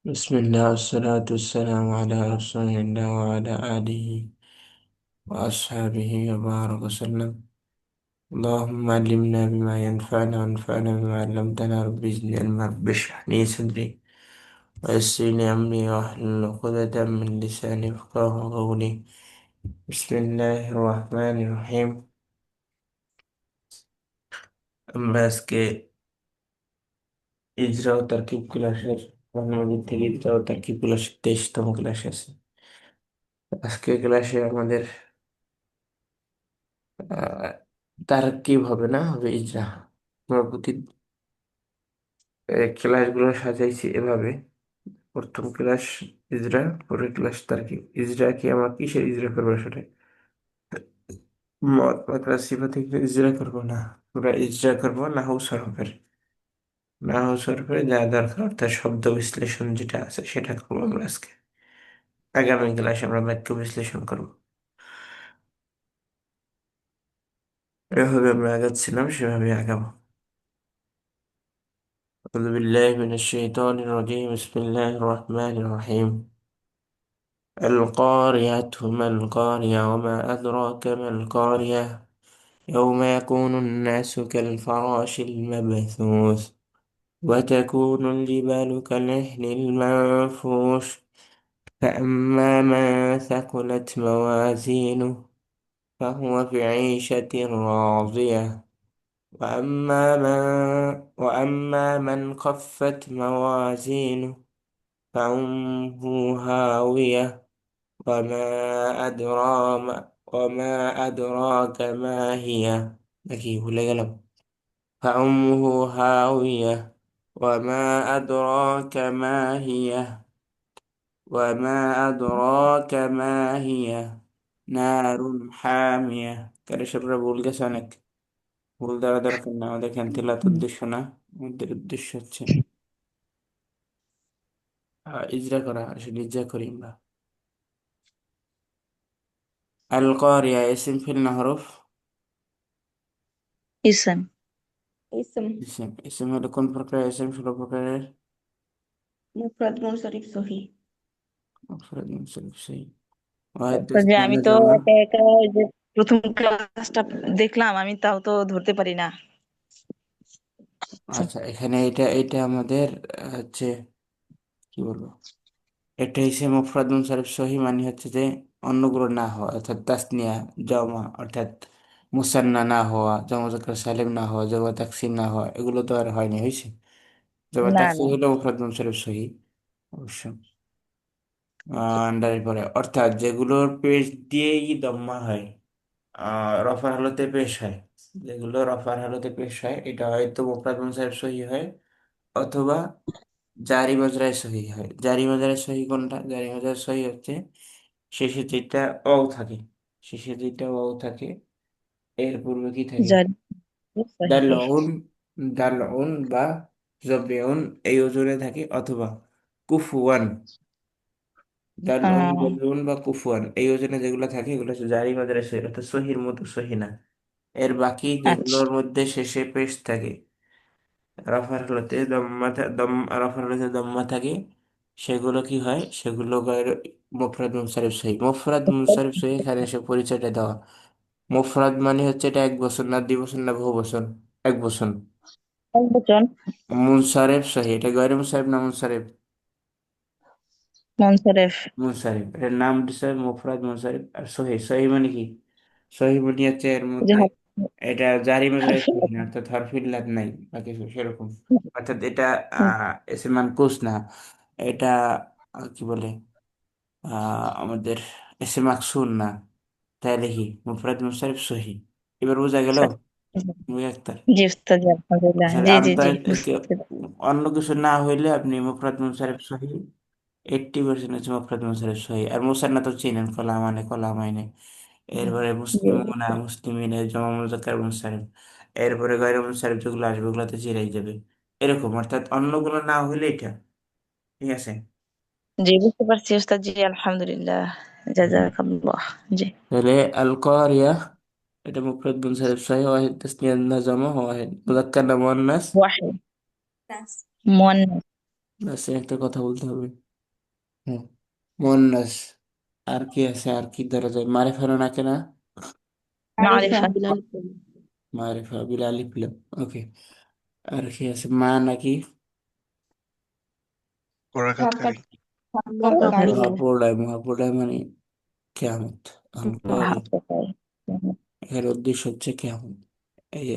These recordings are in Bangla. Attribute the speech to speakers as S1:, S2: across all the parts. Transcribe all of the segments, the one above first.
S1: بسم الله والصلاة والسلام على رسول الله وعلى آله وأصحابه وبارك وسلم. اللهم علمنا بما ينفعنا وانفعنا بما علمتنا، رب زدني علما، رب اشرح لي صدري ويسر لي أمري واحلل عقدة من لساني يفقهوا قولي. بسم الله الرحمن الرحيم। আমরা আজকে ইজরা ও তারকিব ক্লাসের বাংলাদেশ থেকে ইজরা ও তারকিব ক্লাসের 23তম ক্লাসে আছে। আজকে ক্লাসে আমাদের আহ তারকিব হবে না, হবে ইজরা। আমরা প্রতি ক্লাসগুলো সাজাইছি এভাবে: প্রথম ক্লাস ইজরা, পরের ক্লাস তারকিব। ইজরা কি আমরা কিসের ইজরা করবো সেটা মত বা সিফা থেকে ইজরা করবো না, আমরা ইজরা করবো নাহু সরফের। নাহু সরফের যা দরকার অর্থাৎ শব্দ বিশ্লেষণ যেটা আছে সেটা করবো আমরা আজকে। আগামী ক্লাসে আমরা বাক্য বিশ্লেষণ করবো। এভাবে আমরা আগাচ্ছিলাম, সেভাবে আগাবো। أعوذ بالله من الشيطان الرجيم، بسم الله الرحمن الرحيم. القارية ما القارية وما أدراك ما القارية، يوم يكون الناس كالفراش المبثوث وتكون الجبال كالعهن المنفوش، فأما من ثقلت موازينه فهو في عيشة راضية، وأما من خفت موازينه فأمه هاوية، وما أدراك ما هي، দেখি ভুলে গেলাম। فأمه هاوية، وما أدراك ما هي، وما أدراك ما هي نار حامية। কারো সবরা ভুল গেছে অনেক। ভুল দেওয়া দরকার না, আমাদের এখান তেলাওয়াত উদ্দেশ্য না, আমাদের উদ্দেশ্য হচ্ছে ইজরা করা। আসলে ইজরা করি আমরা। আল কারিয়া ইসিম ফিল না হরফ?
S2: اسم.
S3: اسم
S1: ইসিম ইসিম হলো কোন প্রকার? ইসিম ষোলো প্রকারের।
S3: مفرد منصرف صحيح.
S1: مفرد منصرف সেই ওয়াহিদ
S2: তো যে
S1: তাসনিয়া
S2: আমি
S1: না
S2: তো
S1: জামা।
S2: একা একা যে প্রথম ক্লাসটা দেখলাম, আমি তাও তো ধরতে পারি না।
S1: আচ্ছা, এখানে এটা আমাদের হচ্ছে কি বলবো, এটা হচ্ছে মুফরাদ মুনসারিফ সহি, মানে হচ্ছে যে অন্যগুলো না হওয়া, অর্থাৎ তাসনিয়া জামা, অর্থাৎ মুসান্না না হওয়া, জামা মুজাক্কার সালিম না হওয়া, জামা তাকসির না হওয়া, এগুলো তো আর হয়নি, হয়েছে। জামা
S2: না
S1: তাকসির
S2: না।
S1: হলো মুফরাদ মুনসারিফ সহি অবশ্য। আন্ডারের পরে অর্থাৎ যেগুলোর পেশ দিয়েই দম্মা হয়, রফার হালতে পেশ হয়, যেগুলো রফার হালতে পেশ হয় এটা হয়তো মুফরাদ মুনসারিফ সহি হয়, অথবা জারি মাজরায় সহি হয়। জারি মাজরায় সহি কোনটা? জারি মাজরায় সহি হচ্ছে শেষে যেটা অও থাকে, শেষে যেটা অও থাকে, এর পূর্বে কি থাকে?
S2: জানি সহিহ।
S1: দালউন, দালউন বা জবেউন এই ওজনে থাকে, অথবা কুফুয়ান, দালউন
S2: আহ,
S1: জবেউন বা কুফুয়ান এই ওজনে যেগুলো থাকে এগুলো হচ্ছে জারি মাজরায় সহি, অর্থাৎ সহির মতো সহি না। এর বাকি
S2: আচ্ছা।
S1: যেগুলোর মধ্যে শেষে পেশ থাকে, রফার হলতে দম্মা রফার হলতে দম্মা থাকে, সেগুলো কি হয়? সেগুলো মুফরাদ মুনসারিফ সহি। মুফরাদ মুনসারিফ সহি এখানে এসে পরিচয়টা দেওয়া। মুফরাদ মানে হচ্ছে এটা এক বছর না, দুই বছর না, বহু বছর, এক বছর।
S2: এক বচন।
S1: মুনসারিফ সহি এটা গয়রে মুনসারিফ না মুনসারিফ?
S2: মনসরেফ।
S1: মুনসারিফ, এর নাম দিচ্ছে মুফরাদ মুনসারিফ। আর সহি, সহি মানে কি? সহি মানে হচ্ছে এর
S2: যে
S1: মধ্যে এটা জারি মাজরাই সহি না, অর্থাৎ হরফিল লাদ নাই বা কিছু সেরকম। অর্থাৎ এটা এসে মানকুস না, এটা কি বলে, আমাদের এসে মাকসুর না। তাইলে কি মুফরাদ মুনসারিফ সহি? এবার বোঝা গেল মুই আক্তার?
S2: জি উস্তাদ, জি আলহামদুলিল্লাহ,
S1: আসলে
S2: জি জি জি,
S1: আনতার
S2: বুঝতে
S1: অন্য কিছু না হইলে আপনি মুফরাদ মুনসারিফ সহি 80% হচ্ছে মুফরাদ মুনসারিফ সহি। আর মুসান্না তো চিনেন, কলা মানে কলা মাইনে, এরপরে মুসলিমুনা
S2: জি।
S1: মুসলিমিনের জমা মুজাক্কার মুনসারিফ, এরপরে গায়রু মুনসারিফ যেগুলো আসবে ওগুলোতে চিরাই যাবে, এরকম। অর্থাৎ অন্যগুলো না হইলে এটা, ঠিক আছে।
S2: জি বুঝতে পারছি উস্তাদ, জি আলহামদুলিল্লাহ, জাযাকাল্লাহ। জি।
S1: তাহলে আল কারিয়া এটা মুফরাদ মুনসারিফ সহি, ওয়াহিদ তাসনিয়া না জামা, ওয়াহিদ মুজাক্কার না মুয়ান্নাস।
S2: ওয়াহিদ।
S3: ناس
S2: মুয়ান্নাস।
S1: লাস্টে একটা কথা বলতে হবে। হুম, মোহান্নাস। আর কি আছে, আর কি ধরা যায়? মারিফা নাকি না?
S3: معرفة
S2: معرفة.
S3: بلا الكل.
S1: মারিফা বিল আলিফ লাম। ওকে। আর কি আছে? মা নাকি?
S4: বরাকাতকারী।
S3: وقعي.
S1: মহাপ্রলয়। মহাপ্রলয় মানে কেয়ামত। এখন করি,
S2: محققة.
S1: এর উদ্দেশ্য হচ্ছে কেয়ামত। এই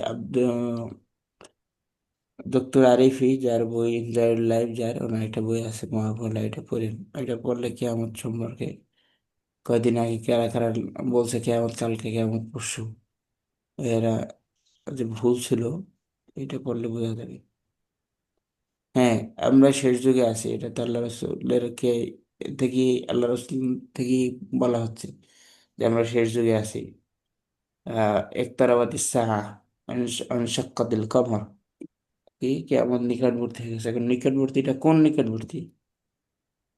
S1: ডক্টর আরিফি, যার বই ইনজাইড লাইফ, যার ওনার একটা বই আছে মহাপ্রলয়, এটা পড়েন। এটা পড়লে কেয়ামত সম্পর্কে, কয়দিন আগে কারা কারা বলছে কেয়ামত কালকে, কেয়ামত পরশু, এরা যে ভুল ছিল, এটা পড়লে বোঝা যাবে। হ্যাঁ, আমরা শেষ যুগে আছি, এটা তো আল্লাহ রসুলের থেকে, আল্লাহ রসুল থেকে বলা হচ্ছে যে আমরা শেষ যুগে আছি। একতারাবাতি সাহা, আনশাক্কাতিল কমর, কি কেমন নিকটবর্তী হয়ে গেছে। এখন নিকটবর্তীটা কোন নিকটবর্তী?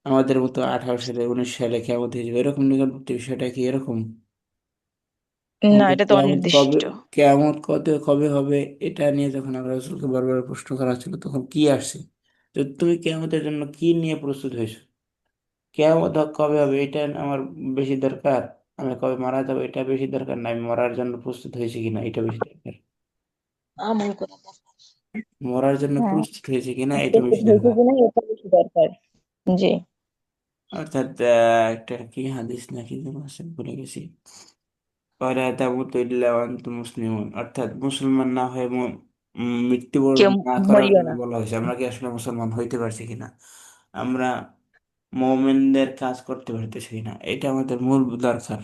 S1: আমাদের মতো 18 সালে 19 সালে কেমন হয়ে যাবে এরকম নিকটবর্তী বিষয়টা কি এরকম?
S2: না,
S1: তাহলে
S2: এটা তো
S1: কেয়ামত কবে,
S2: অনির্দিষ্ট।
S1: কেয়ামত কত কবে হবে, এটা নিয়ে যখন আল্লাহ রসুলকে বারবার প্রশ্ন করা হচ্ছিল, তখন কি আসছে? তো তুমি কেয়ামতের জন্য কি নিয়ে প্রস্তুত হয়েছো? কেয়ামত কবে হবে এটা আমার বেশি দরকার, আমি কবে মারা যাবো এটা বেশি দরকার, না আমি মরার জন্য প্রস্তুত হয়েছি কিনা এটা বেশি দরকার?
S2: আমল করা।
S1: মরার জন্য
S2: হ্যাঁ,
S1: প্রস্তুত হয়েছে কিনা এটা
S2: প্রস্তুত
S1: বেশি
S2: হয়েছে
S1: দরকার।
S2: কিনা এটা বেশি দরকার। জি।
S1: অর্থাৎ একটা কি হাদিস নাকি যেন আছে, ভুলে গেছি। ওয়ালা তামুতু ইল্লা ওয়া আনতুম মুসলিমুন, অর্থাৎ মুসলমান না হয়ে মৃত্যুবরণ
S2: কেউ
S1: না করার
S2: মরিও
S1: জন্য
S2: না।
S1: বলা হয়েছে। আমরা কি আসলে মুসলমান হইতে পারছি কিনা, আমরা মোমেনদের কাজ করতে পারতেছি কিনা, এটা আমাদের মূল দরকার।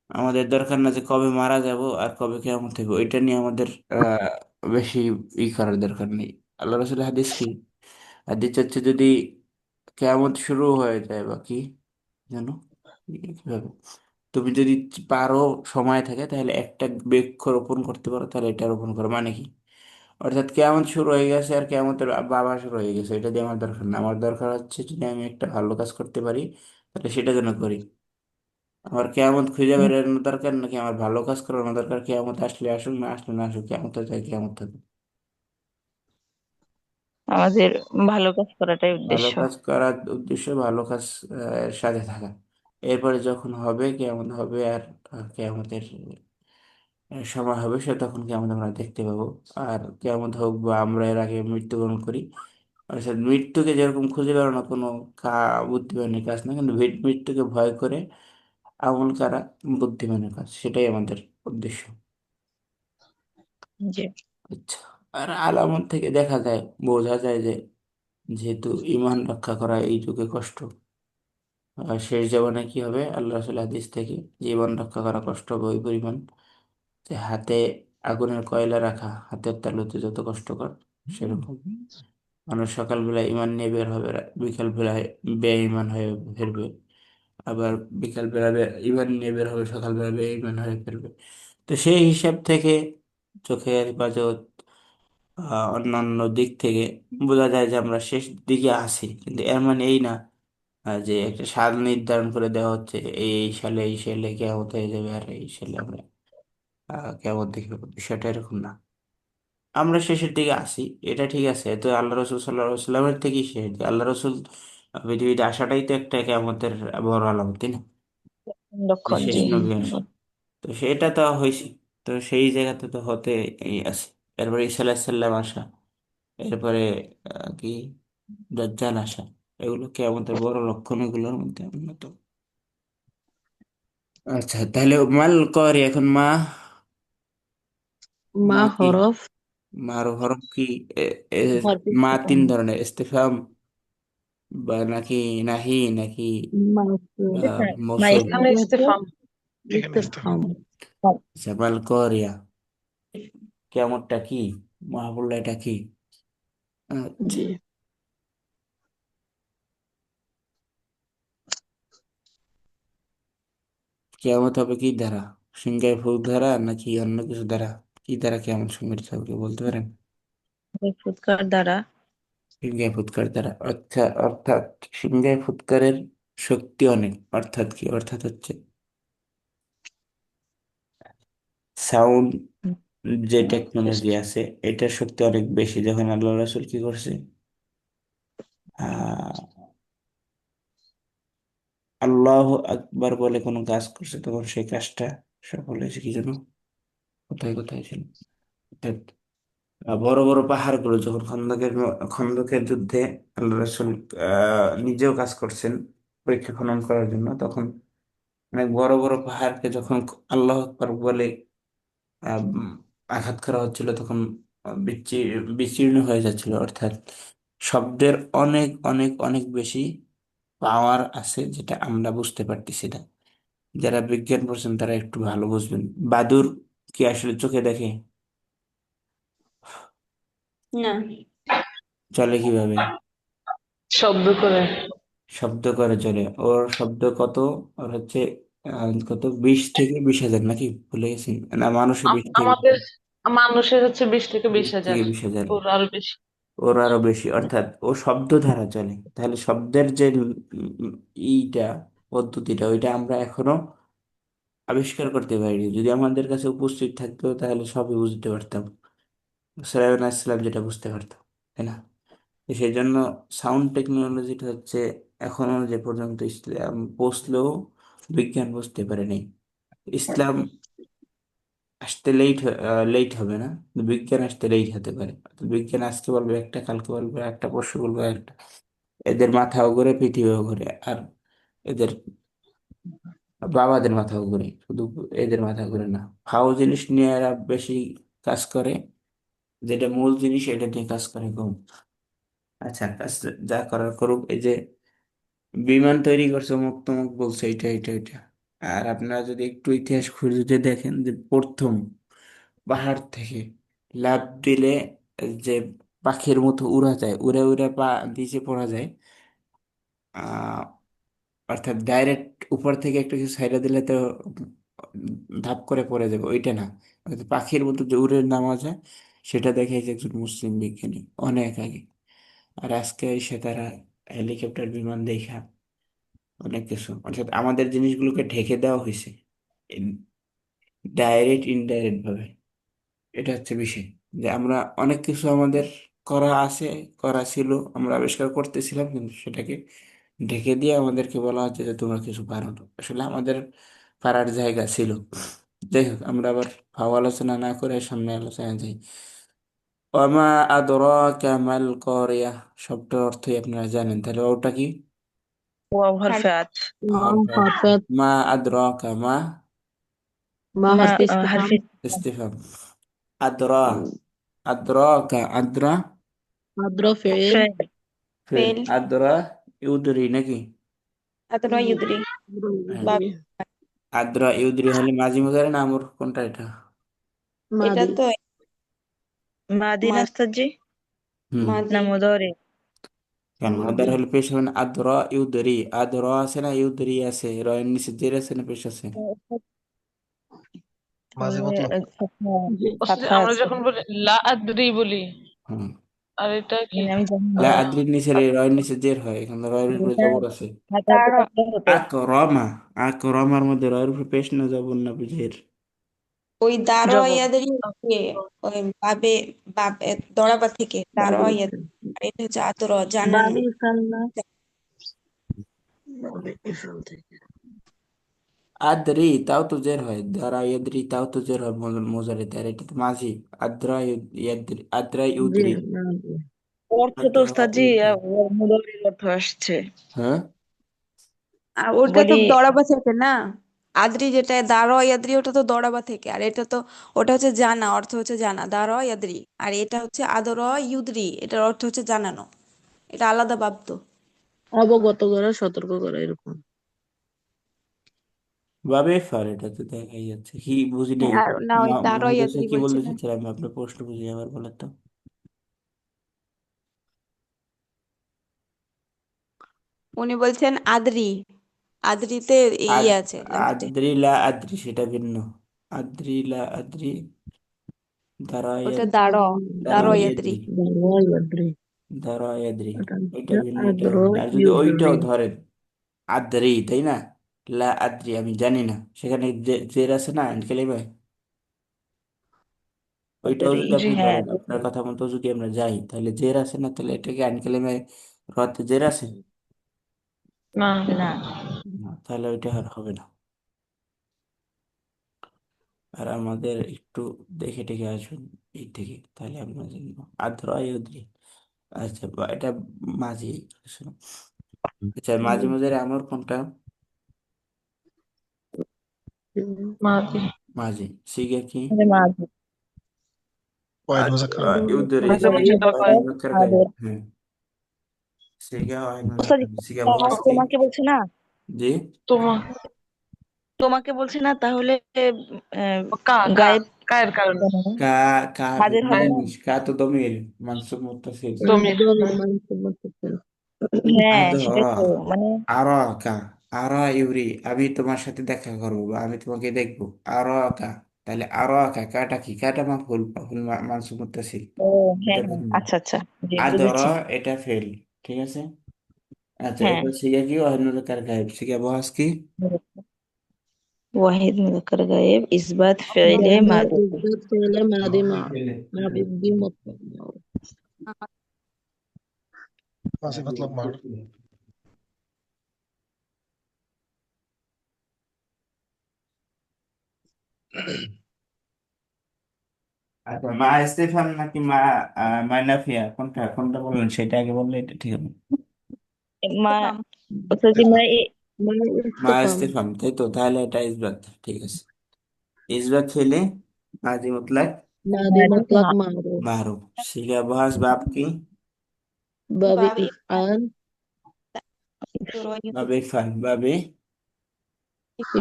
S1: আমাদের দরকার না যে কবে মারা যাব আর কবে কেমন থাকবো, এটা নিয়ে আমাদের বেশি করার দরকার নেই। আল্লাহ রসুলের হাদিস কি? হাদিস হচ্ছে যদি কেয়ামত শুরু হয়ে যায় বা কি জানো, কিভাবে, তুমি যদি পারো, সময় থাকে, তাহলে একটা বৃক্ষ রোপণ করতে পারো, তাহলে এটা রোপণ করো। মানে কি? অর্থাৎ কেয়ামত শুরু হয়ে গেছে আর কেয়ামতের বাবা শুরু হয়ে গেছে, এটা দিয়ে আমার দরকার না। আমার দরকার হচ্ছে যদি আমি একটা ভালো কাজ করতে পারি, তাহলে সেটা যেন করি। আমার কেয়ামত খুঁজে বেড়ানোর দরকার নাকি আমার ভালো কাজ করানো দরকার? কেয়ামত আসলে আসুক, না আসলে না আসুক, কেয়ামত যায় কেয়ামত থাকুক।
S2: আমাদের ভালো কাজ করাটাই
S1: ভালো
S2: উদ্দেশ্য।
S1: কাজ করার উদ্দেশ্য, ভালো কাজ এর সাথে থাকা। এরপরে যখন হবে কেয়ামত হবে, আর কেয়ামতের সময় হবে, সে তখন কেয়ামত আমরা দেখতে পাবো। আর কেয়ামত হোক বা আমরা এর আগে মৃত্যুবরণ করি, অর্থাৎ মৃত্যুকে যেরকম খুঁজে বেড়ানো কোনো বুদ্ধিমানের কাজ না, কিন্তু মৃত্যুকে ভয় করে আমল করা বুদ্ধিমানের কাজ, সেটাই আমাদের উদ্দেশ্য।
S2: জি।
S1: আচ্ছা, আর আলামত থেকে দেখা যায়, বোঝা যায় যে যেহেতু ইমান রক্ষা করা এই যুগে কষ্ট, আর শেষ জীবনে কি হবে, আল্লাহ রাসূল হাদিস থেকে, যে ইমান রক্ষা করা কষ্ট হবে ওই পরিমাণ, যে হাতে আগুনের কয়লা রাখা হাতের তালুতে যত কষ্টকর, সেরকম মানুষ সকালবেলা ইমান নিয়ে বের হবে, বিকাল বেলায় বেঈমান হয়ে ফিরবে। আবার বিকাল বেলা ইমান নিয়ে বের হবে, সকালবেলা বেঈমান হয়ে ফিরবে। তো সেই হিসাব থেকে, চোখের হেফাজত, অন্যান্য দিক থেকে বোঝা যায় যে আমরা শেষ দিকে আছি। কিন্তু এর মানে এই না যে একটা সাল নির্ধারণ করে দেওয়া হচ্ছে, এই সালে এই সালে কেমন হয়ে যাবে আর এই সালে আমরা কেমন দেখে, বিষয়টা এরকম না। আমরা শেষের দিকে আছি, এটা ঠিক আছে, তো আল্লাহ রসুল সাল্লাহ সাল্লামের থেকেই শেষ দিকে। আল্লাহ রসুল পৃথিবীতে আসাটাই তো একটা কেমতের বড় আলামত, তাই না? যে
S2: লক্ষণ,
S1: শেষ
S2: জি।
S1: নবী আসা, তো সেটা তো হয়েছে। তো সেই জায়গাতে তো হতে এই আছে। এরপরে ঈসা আলাইসাল্লাম আসা, এরপরে কি দাজ্জাল আসা, এগুলো কি আমাদের বড় লক্ষণ, এগুলোর মধ্যে অন্যতম। আচ্ছা, তাহলে মাল করি এখন মা,
S3: ما
S1: মা কি?
S3: حرف
S1: মার হরফ কি? এ, এ,
S3: حرف
S1: মা তিন
S3: استفهام.
S1: ধরনের: ইস্তিফহাম, বা নাকি নাহি, নাকি
S3: موصول.
S2: মা
S1: মৌসুল।
S2: ইসলাম
S3: أنا
S2: যেহেতু
S3: استفهام.
S4: এখানে ইস্তেফাম।
S3: استفهام.
S1: আচ্ছা, মাল করিয়া, কেমনটা কি, মহাবুল্লাহ এটা কি? আচ্ছা,
S3: জি।
S1: কেমত হবে কি দ্বারা? সিংহায় ফুল দ্বারা নাকি অন্য কিছু দ্বারা? কি দ্বারা কেমন সংগঠিত হবে কেউ বলতে পারেন?
S2: ফুৎকার দ্বারা।
S1: সিংহায় ফুৎকার দ্বারা। আচ্ছা, অর্থাৎ সিংহায় ফুৎকারের শক্তি অনেক, অর্থাৎ কি? অর্থাৎ হচ্ছে সাউন্ড, যে টেকনোলজি আছে, এটার শক্তি অনেক বেশি। যখন আল্লাহ রাসূল কি করছে, আহ আল্লাহ আকবার বলে কোনো কাজ করছে, তখন সেই কাজটা সফল হয়েছে কি যেন, কোথায় কোথায় ছিল। অর্থাৎ বড় বড় পাহাড়গুলো যখন খন্দকের যুদ্ধে আল্লাহ রাসূল নিজেও কাজ করছেন পরীক্ষা খনন করার জন্য, তখন অনেক বড় বড় পাহাড়কে যখন আল্লাহ আকবার বলে আহ, উম, আঘাত করা হচ্ছিল, তখন বিচ্ছিন্ন হয়ে যাচ্ছিল। অর্থাৎ শব্দের অনেক অনেক অনেক বেশি পাওয়ার আছে, যেটা আমরা বুঝতে পারতেছি না। যারা বিজ্ঞান পড়ছেন তারা একটু ভালো বুঝবেন। বাদুর কি আসলে চোখে দেখে?
S3: না।
S1: চলে কিভাবে?
S5: শব্দ করে।
S1: শব্দ করে চলে। ওর শব্দ কত? ওর হচ্ছে কত, 20 থেকে 20 হাজার নাকি, ভুলে গেছি। না, মানুষের 20 থেকে
S5: আমাদের মানুষের হচ্ছে 20 থেকে 20 হাজার।
S1: 20 হাজার।
S5: ওর আরো বেশি।
S1: ওর আরো বেশি। অর্থাৎ ও শব্দ দ্বারা চলে। তাহলে শব্দের যে ইটা, পদ্ধতিটা, ওইটা আমরা এখনো আবিষ্কার করতে পারিনি। যদি আমাদের কাছে উপস্থিত থাকতো তাহলে সবই বুঝতে পারতাম, সালাইন আসসালাম যেটা বুঝতে পারতাম, তাই না? তো সেই জন্য সাউন্ড টেকনোলজিটা হচ্ছে এখনো যে পর্যন্ত ইসলাম পৌঁছলেও বিজ্ঞান বুঝতে পারেনি। ইসলাম আসতে লেট হবে না, কিন্তু বিজ্ঞান আসতে লেট হতে পারে। তো বিজ্ঞান আজকে বলবে একটা, কালকে বলবে একটা, পরশু বলবে একটা। এদের মাথাও ঘুরে, পৃথিবীও ঘুরে। আর এদের বাবাদের মাথাও ঘুরে, শুধু এদের মাথা ঘুরে না। ফাও জিনিস নিয়ে এরা বেশি কাজ করে, যেটা মূল জিনিস এটা নিয়ে কাজ করে কম। আচ্ছা, কাজ যা করার করুক। এই যে বিমান তৈরি করছে অমুক তমুক বলছে, এটা এটা এটা। আর আপনারা যদি একটু ইতিহাস খুঁজে দেখেন, যে প্রথম পাহাড় থেকে লাফ দিলে যে পাখির মতো উড়া যায়, উড়ে উড়ে পা নিচে পড়া যায়, আহ অর্থাৎ ডাইরেক্ট উপর থেকে একটু কিছু ছাইড়া দিলে তো ধাপ করে পড়ে যাবে, ওইটা না। অর্থাৎ পাখির মতো যে উড়ে নামা যায়, সেটা দেখেছে একজন মুসলিম বিজ্ঞানী অনেক আগে। আর আজকে এসে তারা হেলিকপ্টার, বিমান দেখা অনেক কিছু, অর্থাৎ আমাদের জিনিসগুলোকে ঢেকে দেওয়া হয়েছে ডাইরেক্ট ইনডাইরেক্ট ভাবে। এটা হচ্ছে বিষয়, যে আমরা অনেক কিছু আমাদের করা আছে, করা ছিল, আমরা আবিষ্কার করতেছিলাম, কিন্তু সেটাকে ঢেকে দিয়ে আমাদেরকে বলা হচ্ছে যে তোমরা কিছু পারো না। আসলে আমাদের পারার জায়গা ছিল। যাই হোক, আমরা আবার ভাব আলোচনা না করে সামনে আলোচনা যাই। ওমা আদরাকা মাল কারিয়া শব্দের অর্থই আপনারা জানেন, তাহলে ওটা কি?
S2: واو حرف
S3: حرف
S2: عطف.
S1: হরফ।
S3: حرف
S1: মা আদরাকা, মা
S3: ما
S2: ما
S3: حرف
S2: حرف
S3: استفهام.
S1: ইস্তিফহাম। আদরা, আদরাকা, আদ্রা
S3: أضرب فعل.
S2: فعل.
S1: ফেল।
S6: فعل
S1: আদ্রা ইউদরি নাকি?
S6: أدرى يدري
S1: হ্যাঁ।
S6: باب
S1: আদ্রা ইউদরি হলে মাঝি মুজারে না আমর, কোনটা এটা?
S6: এটা
S3: ماضي.
S6: তো
S2: ماضي
S6: মা-
S2: نستجي.
S1: হুম।
S6: মাঝি
S2: না مضارع.
S1: কেন
S3: ماضي
S1: মুদার হলে পেশ হবে না? আদ্রা ইউদরি, আদ্রা আছে না, ইউদরি আছে, রয়ের নিচে জের আছে না পেশ আছে?
S4: মাঝে মতলব।
S2: فتحة
S5: আমরা
S2: আছে।
S5: যখন বলি লা আদ্রি বলি,
S1: হুম।
S5: আর এটা কি?
S2: মানে আমি জানি না।
S1: লা
S5: আহ
S1: আদ্রির নিচে রয়ের নিচে জের হয়, এখানে রয়ের উপরে
S2: এটা
S1: জবর আছে।
S2: ঢাকাতে
S6: তারা
S2: থাকলে হতো।
S1: আকরমা, আকরমার মধ্যে রয়ের উপরে পেশ না জবর না জের?
S6: ওই দারো
S2: জবর।
S6: ইয়াদের ওই বাবে বাবে দরাবা থেকে দারো
S3: باب
S6: ইয়াদ আর এটা হচ্ছে আতর জানানো।
S3: باب فعل. باب فعل.
S1: আদ্রি তাও তো জের হয়, দারা ইয়াদ্রি তাও তো জের হয় মোজারিতে। আর এটা তো মাঝি। আদ্রা ইয়াদ্রি, আদ্রা
S3: جي
S1: ইউদ্রি,
S3: ماضي.
S2: অর্থ তো
S1: আদ্রা
S2: ওস্তাদ জি
S1: ইউদ্রি।
S2: মুদারির অর্থ আসছে।
S1: হ্যাঁ।
S6: আর ওটা তো
S2: বলি
S6: দরাবা থেকে না। আদ্রি যেটা দারো ইয়াদ্রি ওটা তো দরাবা থেকে, আর এটা তো ওটা হচ্ছে জানা, অর্থ হচ্ছে জানা দারো ইয়াদ্রি। আর এটা হচ্ছে আদর ইউদ্রি, এটার অর্থ হচ্ছে জানানো। এটা আলাদা ভাব তো।
S3: অবগত করা, সতর্ক করা, এরকম।
S1: বাবে ফার, এটা তো দেখাই যাচ্ছে। কি বুঝি নেই।
S6: আর না, ওই দারো
S1: মহাদেশে
S6: ইয়াদ্রি
S1: কি বলতে
S6: বলছিলাম।
S1: চাচ্ছিলাম, আমি আপনার প্রশ্ন বুঝি আবার বলে তো।
S6: উনি বলছেন আদ্রি, আদ্রিতে
S1: আদ
S6: ইয়ে আছে লাস্টে।
S1: আদ্রি লা আদ্রি সেটা ভিন্ন। আদ্রি লা আদ্রি,
S6: ওটা
S1: দারায়াত,
S6: দারো, দারো ইয়াদ্রি।
S1: দারায়াদ্রি,
S3: দাওয়া ইয়াদ্রি।
S1: দারায়াদ্রি।
S3: ওটা
S1: ওইটা
S3: হচ্ছে
S1: ভিন্ন, এটা
S3: আদ্র
S1: ভিন্ন। আর যদি ওইটাও
S3: ইউদ্রি।
S1: ধরেন আদ্রি, তাই না? লা আদ্রি আমি জানি না, সেখানে জের আছে না আইন কালিমায়। ওইটাও
S2: মুদারি।
S1: যদি
S2: জি
S1: আপনি
S2: হ্যাঁ।
S1: ধরেন, আপনার কথা মতো যদি আমরা যাই, তাহলে জের আছে না, তাহলে এটাকে আইন কালিমায় রতে জের আছে?
S5: না
S2: না,
S1: না, তাহলে ওইটা আর হবে না। আর আমাদের একটু দেখে টেখে আসবেন এই থেকে, তাহলে আমরা জানবো আদ্রা ইউদ্রি। আচ্ছা, এটা মাঝি। শোনো। আচ্ছা, মাঝি মধ্যে আমার কোনটা?
S5: মাদি।
S1: মাঝি। সিগা কি?
S2: মানে মাঝি।
S4: ওয়াহিদ মুজাক্কার
S1: আদ্রা ইউদ্রি।
S5: মাঝামাঝি
S2: মুজাক্কার,
S5: হয়।
S1: মুজাক্কার গায়েব।
S2: আদর।
S1: হ্যাঁ, সিগা ওয়াহিদ
S2: ওস্তাদ,
S1: মুজাক্কার। সিগা বহাস কি?
S2: তোমাকে বলছে না,
S1: জি।
S5: তোমা
S2: তোমাকে বলছে না, তাহলে
S5: ও কা কা
S2: গায়েব
S5: কায়ের কারণে
S2: কেন?
S1: কা কা
S2: হাজির হবে না?
S1: জানিস কা তো দমির মানসুব মুত্তাসিল।
S5: দমির।
S3: দমির মানসুব মুত্তাসিল।
S2: হ্যাঁ, সেটাই
S1: আদরা
S2: তো মানে।
S1: আরাকা আরা ইউরি, আমি তোমার সাথে দেখা করবো বা আমি তোমাকে দেখবো। আরাকা, তাহলে আরাকা কাটা কি? কাটা মাফুল, মাফুল মানসুব মুত্তাসিল।
S2: ও হ্যাঁ
S1: এটা
S2: হ্যাঁ,
S1: বুঝুন।
S2: আচ্ছা আচ্ছা, জি
S1: আদরা
S2: বুঝেছি।
S1: এটা ফেল। ঠিক আছে। আচ্ছা,
S2: হ্যাঁ,
S1: এবার সিগা কি? ওয়াহিদ মুজাক্কার গায়েব। সিগা বহাস কি?
S2: ওয়াহিদ মুজাক্কার গায়েব ইসবাত ফেইলে
S3: মানে
S2: মাদি।
S3: ইসবাত ফেলে মাদি
S1: মাফি
S3: মা
S1: ফেলে।
S3: মাদি দি মুত্তাসিল।
S4: ما مطلب مهر.
S1: আচ্ছা, মা ইস্তেফান নাকি মা মাইনাফিয়া, কোনটা কোনটা বললেন সেটা আগে বললে এটা ঠিক হবে।
S2: মা, ওস্তাদ জি,
S3: মানে
S1: মা
S3: ইস্তেফাম
S1: ইস্তেফান, তাই তো, তাহলে এটা ইসবাত। ঠিক আছে। ইসবাত ফেলে মাঝি মুতলাক
S3: মাদি
S2: মাদি
S3: মুতলাক মারুফ
S1: মারুফ। সিগা বহাস বাপ কি?
S3: বাবে ইফআল
S1: বাবে ফান, বাবে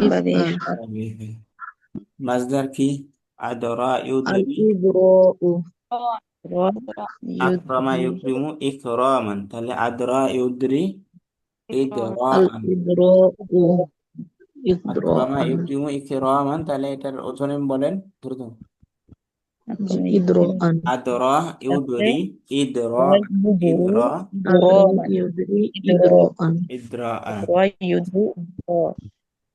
S2: বাদে
S3: ইফআল
S1: বাবে ফান। মাজদার কি? আদরা
S3: আল
S1: ইউদরি
S3: ইদরাউ
S1: আক্রামা
S3: ইউদ্রি
S1: ইউক্রিমু ইকরামান, তাহলে আদরা ইউদরি
S3: আল
S1: ইদরাআন।
S3: ইদরাউ
S1: আক্রামা
S3: ইদরাআন
S1: ইউক্রিমু ইকরামান, তাহলে এটার ওজনে বলেন দ্রুত।
S3: ইদরাআন
S1: আদরা
S2: তারপরে
S1: ইউদরি ইদরা
S2: রয় ইউদু,
S1: ইদরা
S3: আদরা
S2: ইদরমান,
S3: ইউদ্রি
S2: ইদর,
S3: ইদরাআন
S1: ইদরাআন
S2: রয় ইউদু,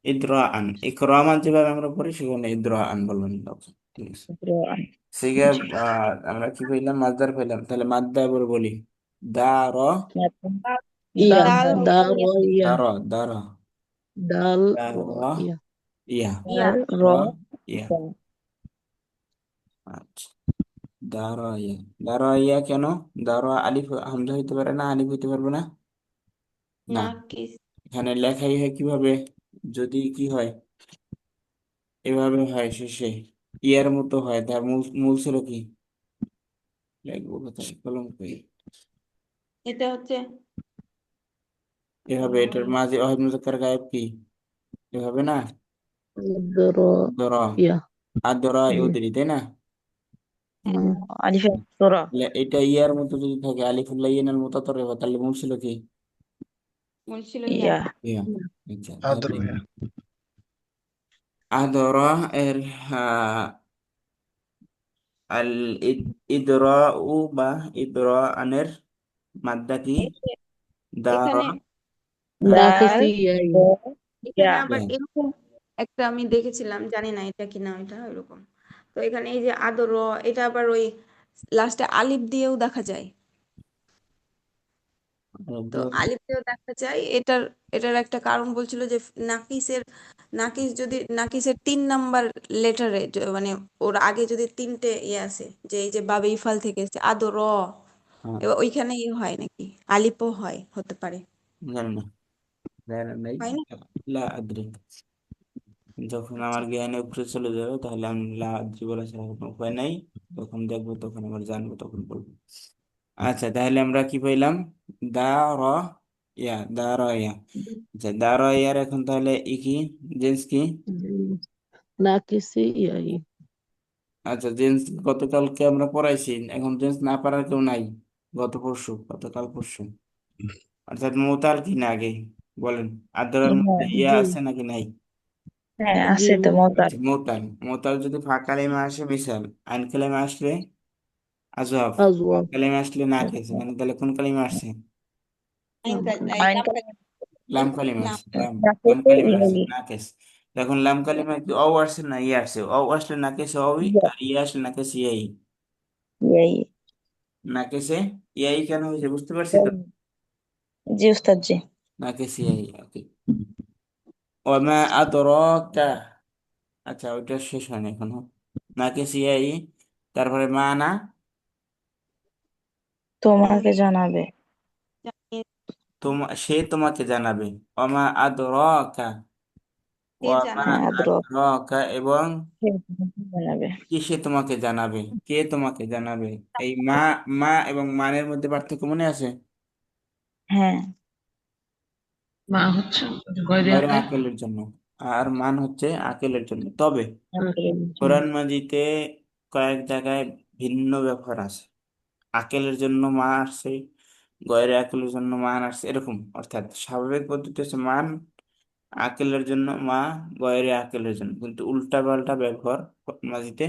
S1: ইদরাআন। ইকরামান যেভাবে আমরা পড়ি সেখানে ইদরাআন বলবেন। Okay, ঠিক আছে।
S2: ইদরমান।
S1: সিগা
S2: জি।
S1: আমরা কি পেলাম? মাছদার পেলাম, তাহলে মাদ্দা এবার বলি। দার
S3: ইয়া
S2: দাল,
S3: দার ইয়া
S1: দার দার
S3: দাল
S1: দার
S3: ইয়া
S1: ইয়া
S2: দাল, র,
S1: র ইয়া।
S2: তা।
S1: আচ্ছা, দার ইয়া। দার ইয়া কেন? দার আলিফ হামজা হইতে পারে না, আলিফ হইতে পারবে না? না, এখানে লেখাই হয় কিভাবে? যদি কি হয়, এভাবে হয়, শেষে ইয়ার মতো হয়, তার মূল মূল ছিল কি? লিখবো কোথায়? কলম কই? এভাবে, এটার মাঝে অহেদ মুজাক্কার গায়েব কি? এভাবে না?
S3: ইদরা
S1: দরা
S3: ইয়া
S1: আদরা ইউদরি, তাই না?
S2: আলিফের তোরা।
S1: তাহলে এটা ইয়ার মতো যদি থাকে, আলিফুল্লাহ ইয়ানের মতো তো রেখো, তাহলে মূল ছিল কি?
S2: ইয়া।
S1: ইয়া। আচ্ছা, তাহলে
S4: أدرى يعني.
S1: আদরা এর আল ইদরা বা ইদরা আনের মাদ্দা কি? দারা
S2: দাল,
S3: নাকিসি ইয়াই
S2: র, ইয়া।
S1: ইয়া।
S6: একটা আমি দেখেছিলাম, জানি না এটা কিনা, এটা এরকম। তো এখানে এই যে আদর, এটা আবার ওই লাস্টে আলিফ দিয়েও দেখা যায়। তো আলিফ দিয়েও দেখা যায়। এটার এটার একটা কারণ বলছিল যে নাকিসের যদি নাকিসের 3 নাম্বার লেটারে, মানে ওর আগে যদি 3টে ইয়ে আছে, যে এই যে বাবে ইফাল থেকে এসেছে আদর,
S1: হ্যাঁ,
S6: এবার ওইখানে হয় নাকি আলিফও হয়, হতে পারে।
S1: জানি না, জানি নাই।
S6: হয় না?
S1: লা আদ্রি। যখন
S6: আচ্ছা।
S1: আমার জ্ঞানে উপরে চলে যাবে, তাহলে আমি লা আদ্রি বলা ছাড়া কোনো উপায় নাই। তখন দেখবো, তখন আবার জানবো, তখন বলবো। আচ্ছা, তাহলে আমরা কি পাইলাম? দা র ইয়া, দা র ইয়া। আচ্ছা, দা র ইয়ার এখন তাহলে ই কি? জেন্স কি?
S3: নাকিসি ইয়াই
S1: আচ্ছা, জেন্স গতকালকে আমরা পড়াইছি, এখন জেন্স না পারার কেউ নাই? গতকাল পরশু। অর্থাৎ মোতাল কি না আগে বলেন? আদরের মধ্যে
S2: হ্যাঁ,
S1: ইয়া
S3: জি
S1: আছে নাকি নাই?
S2: হ্যাঁ
S3: জি
S2: আছে তো মতার।
S1: আচ্ছা, মোতাল। মোতাল যদি ফা কালিমা আসে মিসাল, আইন কালিমা আসলে আজওয়াব,
S3: আজওয়া
S1: কালিমা আসলে না কেছে, মানে তাহলে কোন কালিমা আসছে?
S2: আইন কালাম।
S1: লাম কালিমা আসছে, লাম লাম
S2: নাকিসে
S1: কালিমা আসছে
S2: ইয়াই।
S1: না কেস। এখন লাম কালিমা কি অ আসছে না ইয়ে আসছে? অ আসলে না কেছে অই,
S2: ইয়া,
S1: আর ইয়ে আসলে না কেছে ইয়াই।
S2: ইয়াই।
S1: না কেছে ইয়াই কেন হয়েছে বুঝতে পারছি তো।
S2: জি উস্তাদ জি।
S1: নাকি সিয়াই? ওকে। ওমা আদরাকা, আচ্ছা ওইটা শেষ হয়নি এখনো। নাকি সিয়াই, তারপরে মা না,
S2: তোমাকে জানাবে।
S6: জানিয়ে
S1: সে তোমাকে জানাবে। ওমা আদরাকা,
S6: সে
S1: ওমা
S6: জানাবে।
S2: আদ্র
S1: আদরাকা, এবং
S2: জানাবে।
S1: কিসে তোমাকে জানাবে, কে তোমাকে জানাবে। এই মা, মা এবং মানের মধ্যে পার্থক্য মনে আছে?
S2: হ্যাঁ।
S5: মা হচ্ছে গয়রে
S1: গয়রে
S5: আকার।
S1: আকেলের জন্য, আর মান হচ্ছে আকেলের জন্য। তবে
S2: আকেলের
S1: কোরআন মাজিদে কয়েক জায়গায় ভিন্ন ব্যবহার আছে। আকেলের জন্য মা আসছে, গয়রে আকেলের জন্য মান আসছে, এরকম। অর্থাৎ স্বাভাবিক পদ্ধতি হচ্ছে মান, আকেলের জন্য মা, গয়রে আকেলের জন্য, কিন্তু উল্টা পাল্টা ব্যবহার কোরআন মাজিদে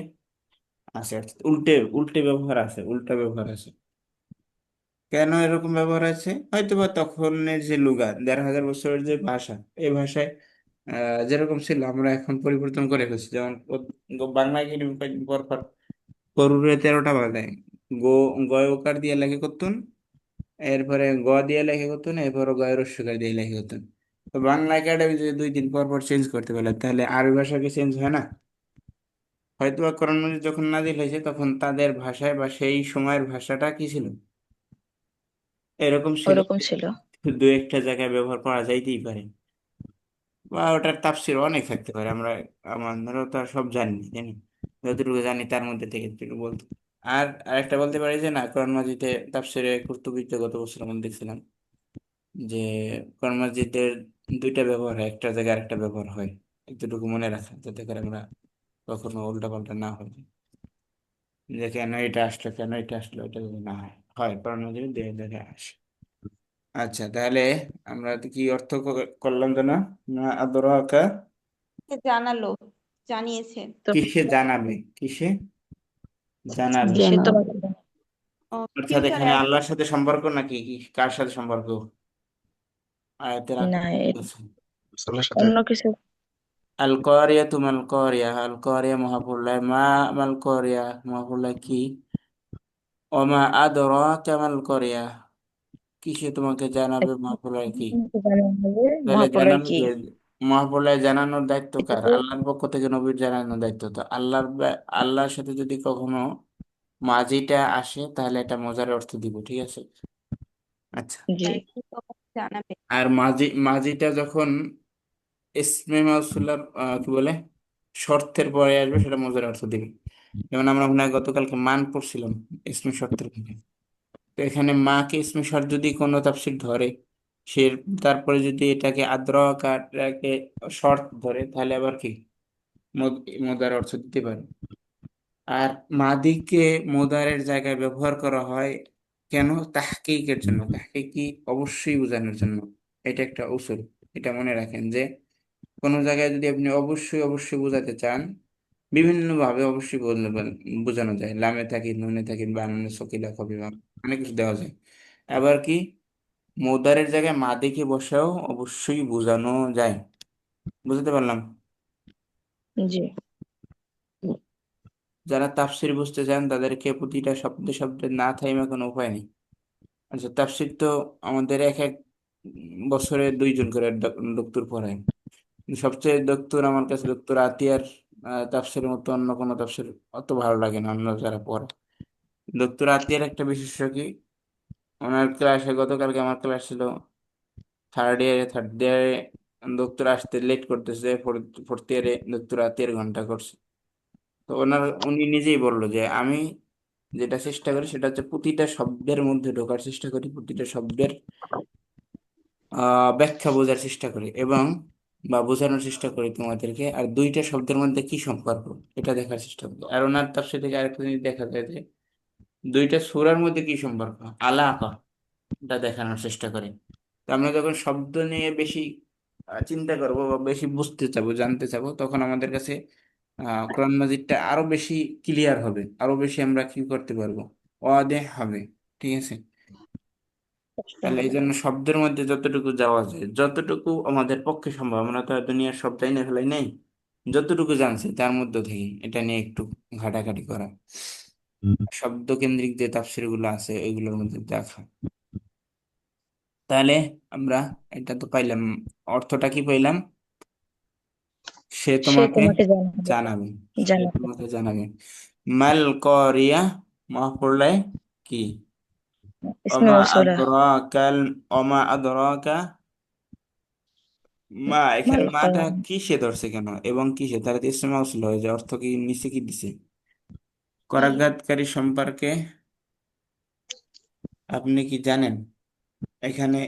S1: আছে। অর্থাৎ উল্টে উল্টে ব্যবহার আছে, উল্টা ব্যবহার আছে। কেন এরকম ব্যবহার আছে? হয়তো বা তখনের যে লুগা, 1500 বছরের যে ভাষা, এই ভাষায় যেরকম ছিল আমরা এখন পরিবর্তন করে ফেলছি। যেমন বাংলায় কিন্তু কয়েকদিন পর পর গরুরে 13টা বাজায়, গো, গয় ওকার দিয়ে লেখে করতুন, এরপরে গ দিয়ে লেখে করতুন, এরপরে গয় রস্যকার দিয়ে লেখে করতুন। তো বাংলা একাডেমি যদি 2 দিন পর পর চেঞ্জ করতে পারলে, তাহলে আরবি ভাষা কি চেঞ্জ হয় না? হয়তো বা কোরআন মাজিদ যখন নাজিল হয়েছে তখন তাদের ভাষায় বা সেই সময়ের ভাষাটা কি ছিল, এরকম ছিল।
S2: ওরকম ছিল।
S1: দু একটা জায়গায় ব্যবহার করা যাইতেই পারে, বা ওটার তাফসীর অনেক থাকতে পারে। আমরা তো আর সব জানি না, জানি যতটুকু জানি তার মধ্যে থেকে একটু বলতে। আর আরেকটা বলতে পারি যে না, কোরআন মাজিদে তাফসীরে কুরতুবীতে গত বছর আমরা দেখছিলাম যে কোরআন মাজিদের 2টা ব্যবহার হয়, একটা জায়গায় আরেকটা ব্যবহার হয়। এতটুকু মনে রাখা, যাতে করে আমরা কখনো উল্টা পাল্টা না হয়, যে কেন এটা আসলো, কেন এটা আসলো, এটা যদি না হয়। হয় কোরআন মাজিদে 2 জায়গায় আসে। আচ্ছা, তাহলে আমরা তো কি অর্থ করলাম যেন? না আদরাকা,
S6: সে জানালো, জানিয়েছে।
S2: তো
S1: কিসে জানাবে, কিসে জানাবে।
S2: সে
S3: জানাবে।
S2: তোমাকে
S6: ও
S1: অর্থাৎ
S6: ফিউচার
S1: এখানে আল্লাহর সাথে সম্পর্ক নাকি কার সাথে সম্পর্ক? আয়াতের
S2: না,
S1: বলছে
S4: রাসূলের সাথে।
S2: অন্য কিছু।
S1: আল কারিয়া, তুমাল কারিয়া, আল কারিয়া মহাপুল্লায়, মা মাল কারিয়া মহাপুল্লায় কি, ওমা আদরাকা মাল কারিয়া, কিসে তোমাকে জানাবে মহাপুল্লায় কি। তাহলে
S2: মহাপলয়
S1: জানানো
S2: কি?
S1: কি, মহাপুল্লায় জানানোর দায়িত্ব
S2: এটা
S1: কার?
S2: তো
S1: আল্লাহর পক্ষ থেকে নবীর জানানোর দায়িত্ব। তো আল্লাহর সাথে যদি কখনো মাঝিটা আসে, তাহলে এটা মজার অর্থ দিব, ঠিক আছে? আচ্ছা,
S2: জি
S6: কি তোমাকে জানাবে।
S1: আর মাঝিটা যখন ইসমে মাউসুলার কি বলে, শর্তের পরে আসবে, সেটা মজার অর্থ দিবে। যেমন আমরা মনে হয় গতকালকে মান পড়ছিলাম ইসমে শর্তের ক্ষেত্রে। তো এখানে মাকে ইসমে শর্ত যদি কোনো তাফসীর ধরে, সে তারপরে যদি এটাকে আদ্রকাটাকে শর্ত ধরে, তাহলে আবার কি মজার অর্থ দিতে পারে। আর মাদিকে মোদারের জায়গায় ব্যবহার করা হয় কেন? তাহকিকের জন্য, তাহকিকি অবশ্যই বোঝানোর জন্য। এটা একটা উসুল, এটা মনে রাখেন যে কোনো জায়গায় যদি আপনি অবশ্যই অবশ্যই বোঝাতে চান, বিভিন্ন ভাবে অবশ্যই বোঝানো যায়। লামে থাকি, নুনে থাকি, বানানে সকিলা কবি, অনেক কিছু দেওয়া যায়। আবার কি মোদারের জায়গায় মাদিকে বসাও অবশ্যই বোঝানো যায়। বুঝতে পারলাম?
S2: জি
S1: যারা তাফসির বুঝতে চান তাদেরকে প্রতিটা শব্দে শব্দে না থাইমা কোনো উপায় নেই। আচ্ছা, তাফসীর তো আমাদের এক এক বছরে 2 জন করে ডক্টর পড়ায়। সবচেয়ে ডক্টর আমার কাছে ডক্টর আতিয়ার তাফসীরের মতো অন্য কোনো তাফসীর অত ভালো লাগে না অন্য যারা পড়ে। ডক্টর আতিয়ার একটা বিশেষত্ব কি, ওনার ক্লাসে, গতকালকে আমার ক্লাস ছিল থার্ড ইয়ারে ডক্টর আসতে লেট করতেছে, ফোর্থ ইয়ারে ডক্টর আতিয়ার ঘন্টা করছে। তো উনি নিজেই বললো যে আমি যেটা চেষ্টা করি সেটা হচ্ছে প্রতিটা শব্দের মধ্যে ঢোকার চেষ্টা করি, প্রতিটা শব্দের ব্যাখ্যা বোঝার চেষ্টা করি, এবং বা বোঝানোর চেষ্টা করি তোমাদেরকে। আর 2টা শব্দের মধ্যে কি সম্পর্ক, এটা দেখার চেষ্টা করি। আর ওনার তাফসীর থেকে আরেকটা জিনিস দেখা যায় যে 2টা সূরার মধ্যে কি সম্পর্ক, আলাকা, এটা দেখানোর চেষ্টা করি। তো আমরা যখন শব্দ নিয়ে বেশি চিন্তা করবো বা বেশি বুঝতে চাবো, জানতে চাবো, তখন আমাদের কাছে কোরআন মাজিদটা আরো বেশি ক্লিয়ার হবে, আরো বেশি আমরা কি করতে পারবো, ওয়াদেহ হবে। ঠিক আছে?
S2: বুঝতে
S1: তাহলে এই
S2: হবে।
S1: জন্য শব্দের মধ্যে যতটুকু যাওয়া যায়, যতটুকু আমাদের পক্ষে সম্ভব, আমরা তো আর দুনিয়ার সব তাই না ফেলাই নেই, যতটুকু জানছি তার মধ্যে থেকে এটা নিয়ে একটু ঘাটাঘাটি করা, শব্দ কেন্দ্রিক যে তাফসীর গুলো আছে ওইগুলোর মধ্যে দেখা। তাহলে আমরা এটা তো পাইলাম, অর্থটা কি পাইলাম? সে
S2: সে
S1: তোমাকে
S2: তোমাকে জানাবে।
S1: জানাবে, সে
S2: জানাবে
S1: তোমাকে জানাবে। মাল করিয়া মহাপ্রলয় কি?
S2: ইসমে
S1: অমা
S2: মৌসুলা।
S1: আদরাকাল, অমা আদরাকা, মা এখানে
S2: মাল
S1: মাটা
S2: করিয়া।
S1: কিসে ধরছে কেন এবং কিসে, তাহলে তো ইসমে মাউসুল হয়ে যায়, অর্থ কি নিচে কি দিছে?
S6: কি?
S1: করাঘাতকারী সম্পর্কে আপনি কি জানেন? এখানে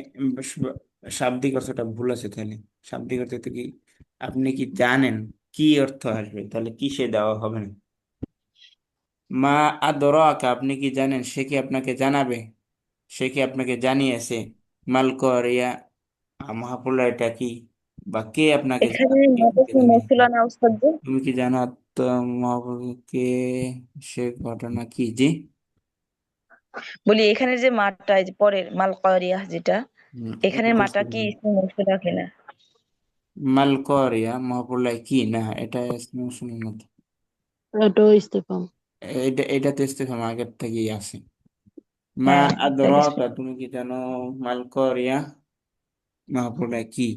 S1: শাব্দিক অর্থটা ভুল আছে, তাহলে শাব্দিক অর্থ তো কি আপনি কি জানেন, কি অর্থ আসবে, তাহলে কিসে দেওয়া হবে না। মা আদরাকা, আপনি কি জানেন, সে কি আপনাকে জানাবে, সে কি আপনাকে জানিয়েছে। মাল করিয়া মহাপ্রলয়টা কি, বা কে আপনাকে
S2: এখানে
S1: জানাবে, কে
S2: মাটা
S1: আপনাকে
S2: ইসমে
S1: জানিয়েছে।
S2: মৌসুলা না উস্তাদ জি?
S1: তুমি কি জানো তো মহাপ্রলয়কে, সে ঘটনা কি? জি।
S2: বলি এখানে যে মাটা, এই যে পরের মাল করিয়া যেটা,
S1: এটা
S2: এখানের
S1: তো
S2: মাটা কি ইসমে মৌসুলা কিনা?
S1: মাল করিয়া মহাপ্রলয় কি না, এটা শুনুন না তো।
S3: এটাও ইস্তেফাম।
S1: এটা এটা তো ইস্তেফাম আগের থেকেই আছে। মা
S2: হ্যাঁ, তাহলে
S1: আদরাকা, তুমি কি জানো মাল করিয়া মহাপ্রলয় কি,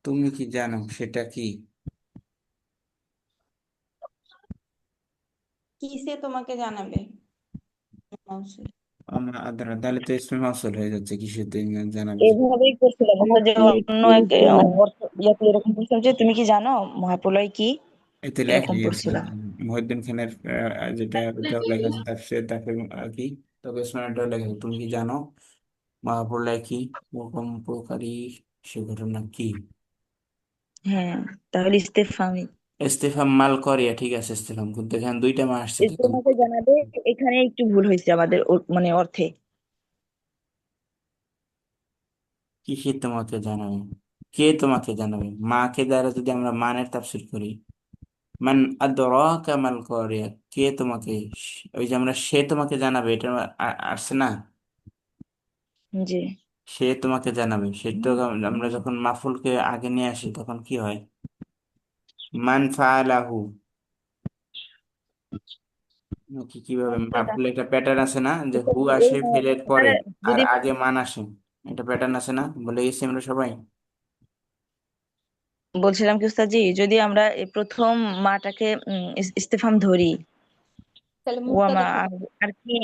S1: তুমি কি জানো সেটা কি?
S6: কিসে তোমাকে জানাবে? অবশ্যই।
S1: আমা আদরা, তাহলে তো ইসমে মাউসুল হয়ে যাচ্ছে, কিসেতে জানাবে যে।
S2: এভাবেই করছিলাম ওস্তাদ, যে
S3: আপনি
S2: অন্য
S3: কি
S2: এক
S3: জানেন?
S2: অর্থ ইয়াতে এরকম করছিলাম যে তুমি কি জানো মহাপ্রলয় কি,
S1: এতে
S2: এরকম
S1: লেখাই আছে
S2: পড়ছিলাম।
S1: মহিউদ্দিন খানের যেটা ওটাও লেখা আছে তার সে তাকে আর কি, তবে ইসমাইলটাও লেখা আছে, তুমি কি জানো মহাপ্রলয় কি, ভূকম্পকারী সে ঘটনা কি।
S2: হ্যাঁ, তাহলে ইস্তেফামি।
S1: ইস্তেফাম মাল করিয়া, ঠিক আছে ইস্তেফাম, কিন্তু এখানে দুইটা মা আসছে তো।
S2: তোমাকে জানাবে, এখানে একটু ভুল হয়েছে আমাদের মানে অর্থে।
S1: কিসে তোমাকে জানাবে, কে তোমাকে জানাবে, মাকে দ্বারা যদি আমরা মানের তাফসীর করি, মান আদরাকা মাল করিয়া, কে তোমাকে, ওই যে আমরা সে তোমাকে জানাবে, এটা আসছে না,
S2: জি।
S1: সে তোমাকে জানাবে, সেটা আমরা যখন মাফুলকে আগে নিয়ে আসি তখন কি হয়? মান ফাআলাহু, নাকি কিভাবে মাফুল, একটা প্যাটার্ন আছে না, যে হু আসে ফেলের পরে আর
S2: যদি
S1: আগে মান আসে, এটা প্যাটার্ন আছে না, বলে গেছি আমরা সবাই।
S2: বলছিলাম কি উস্তাদ জি, যদি আমরা এই প্রথম মাটাকে ইস্তেফাম ধরি,
S6: তাহলে
S2: ওয়ামা
S6: মুক্তাদা কি?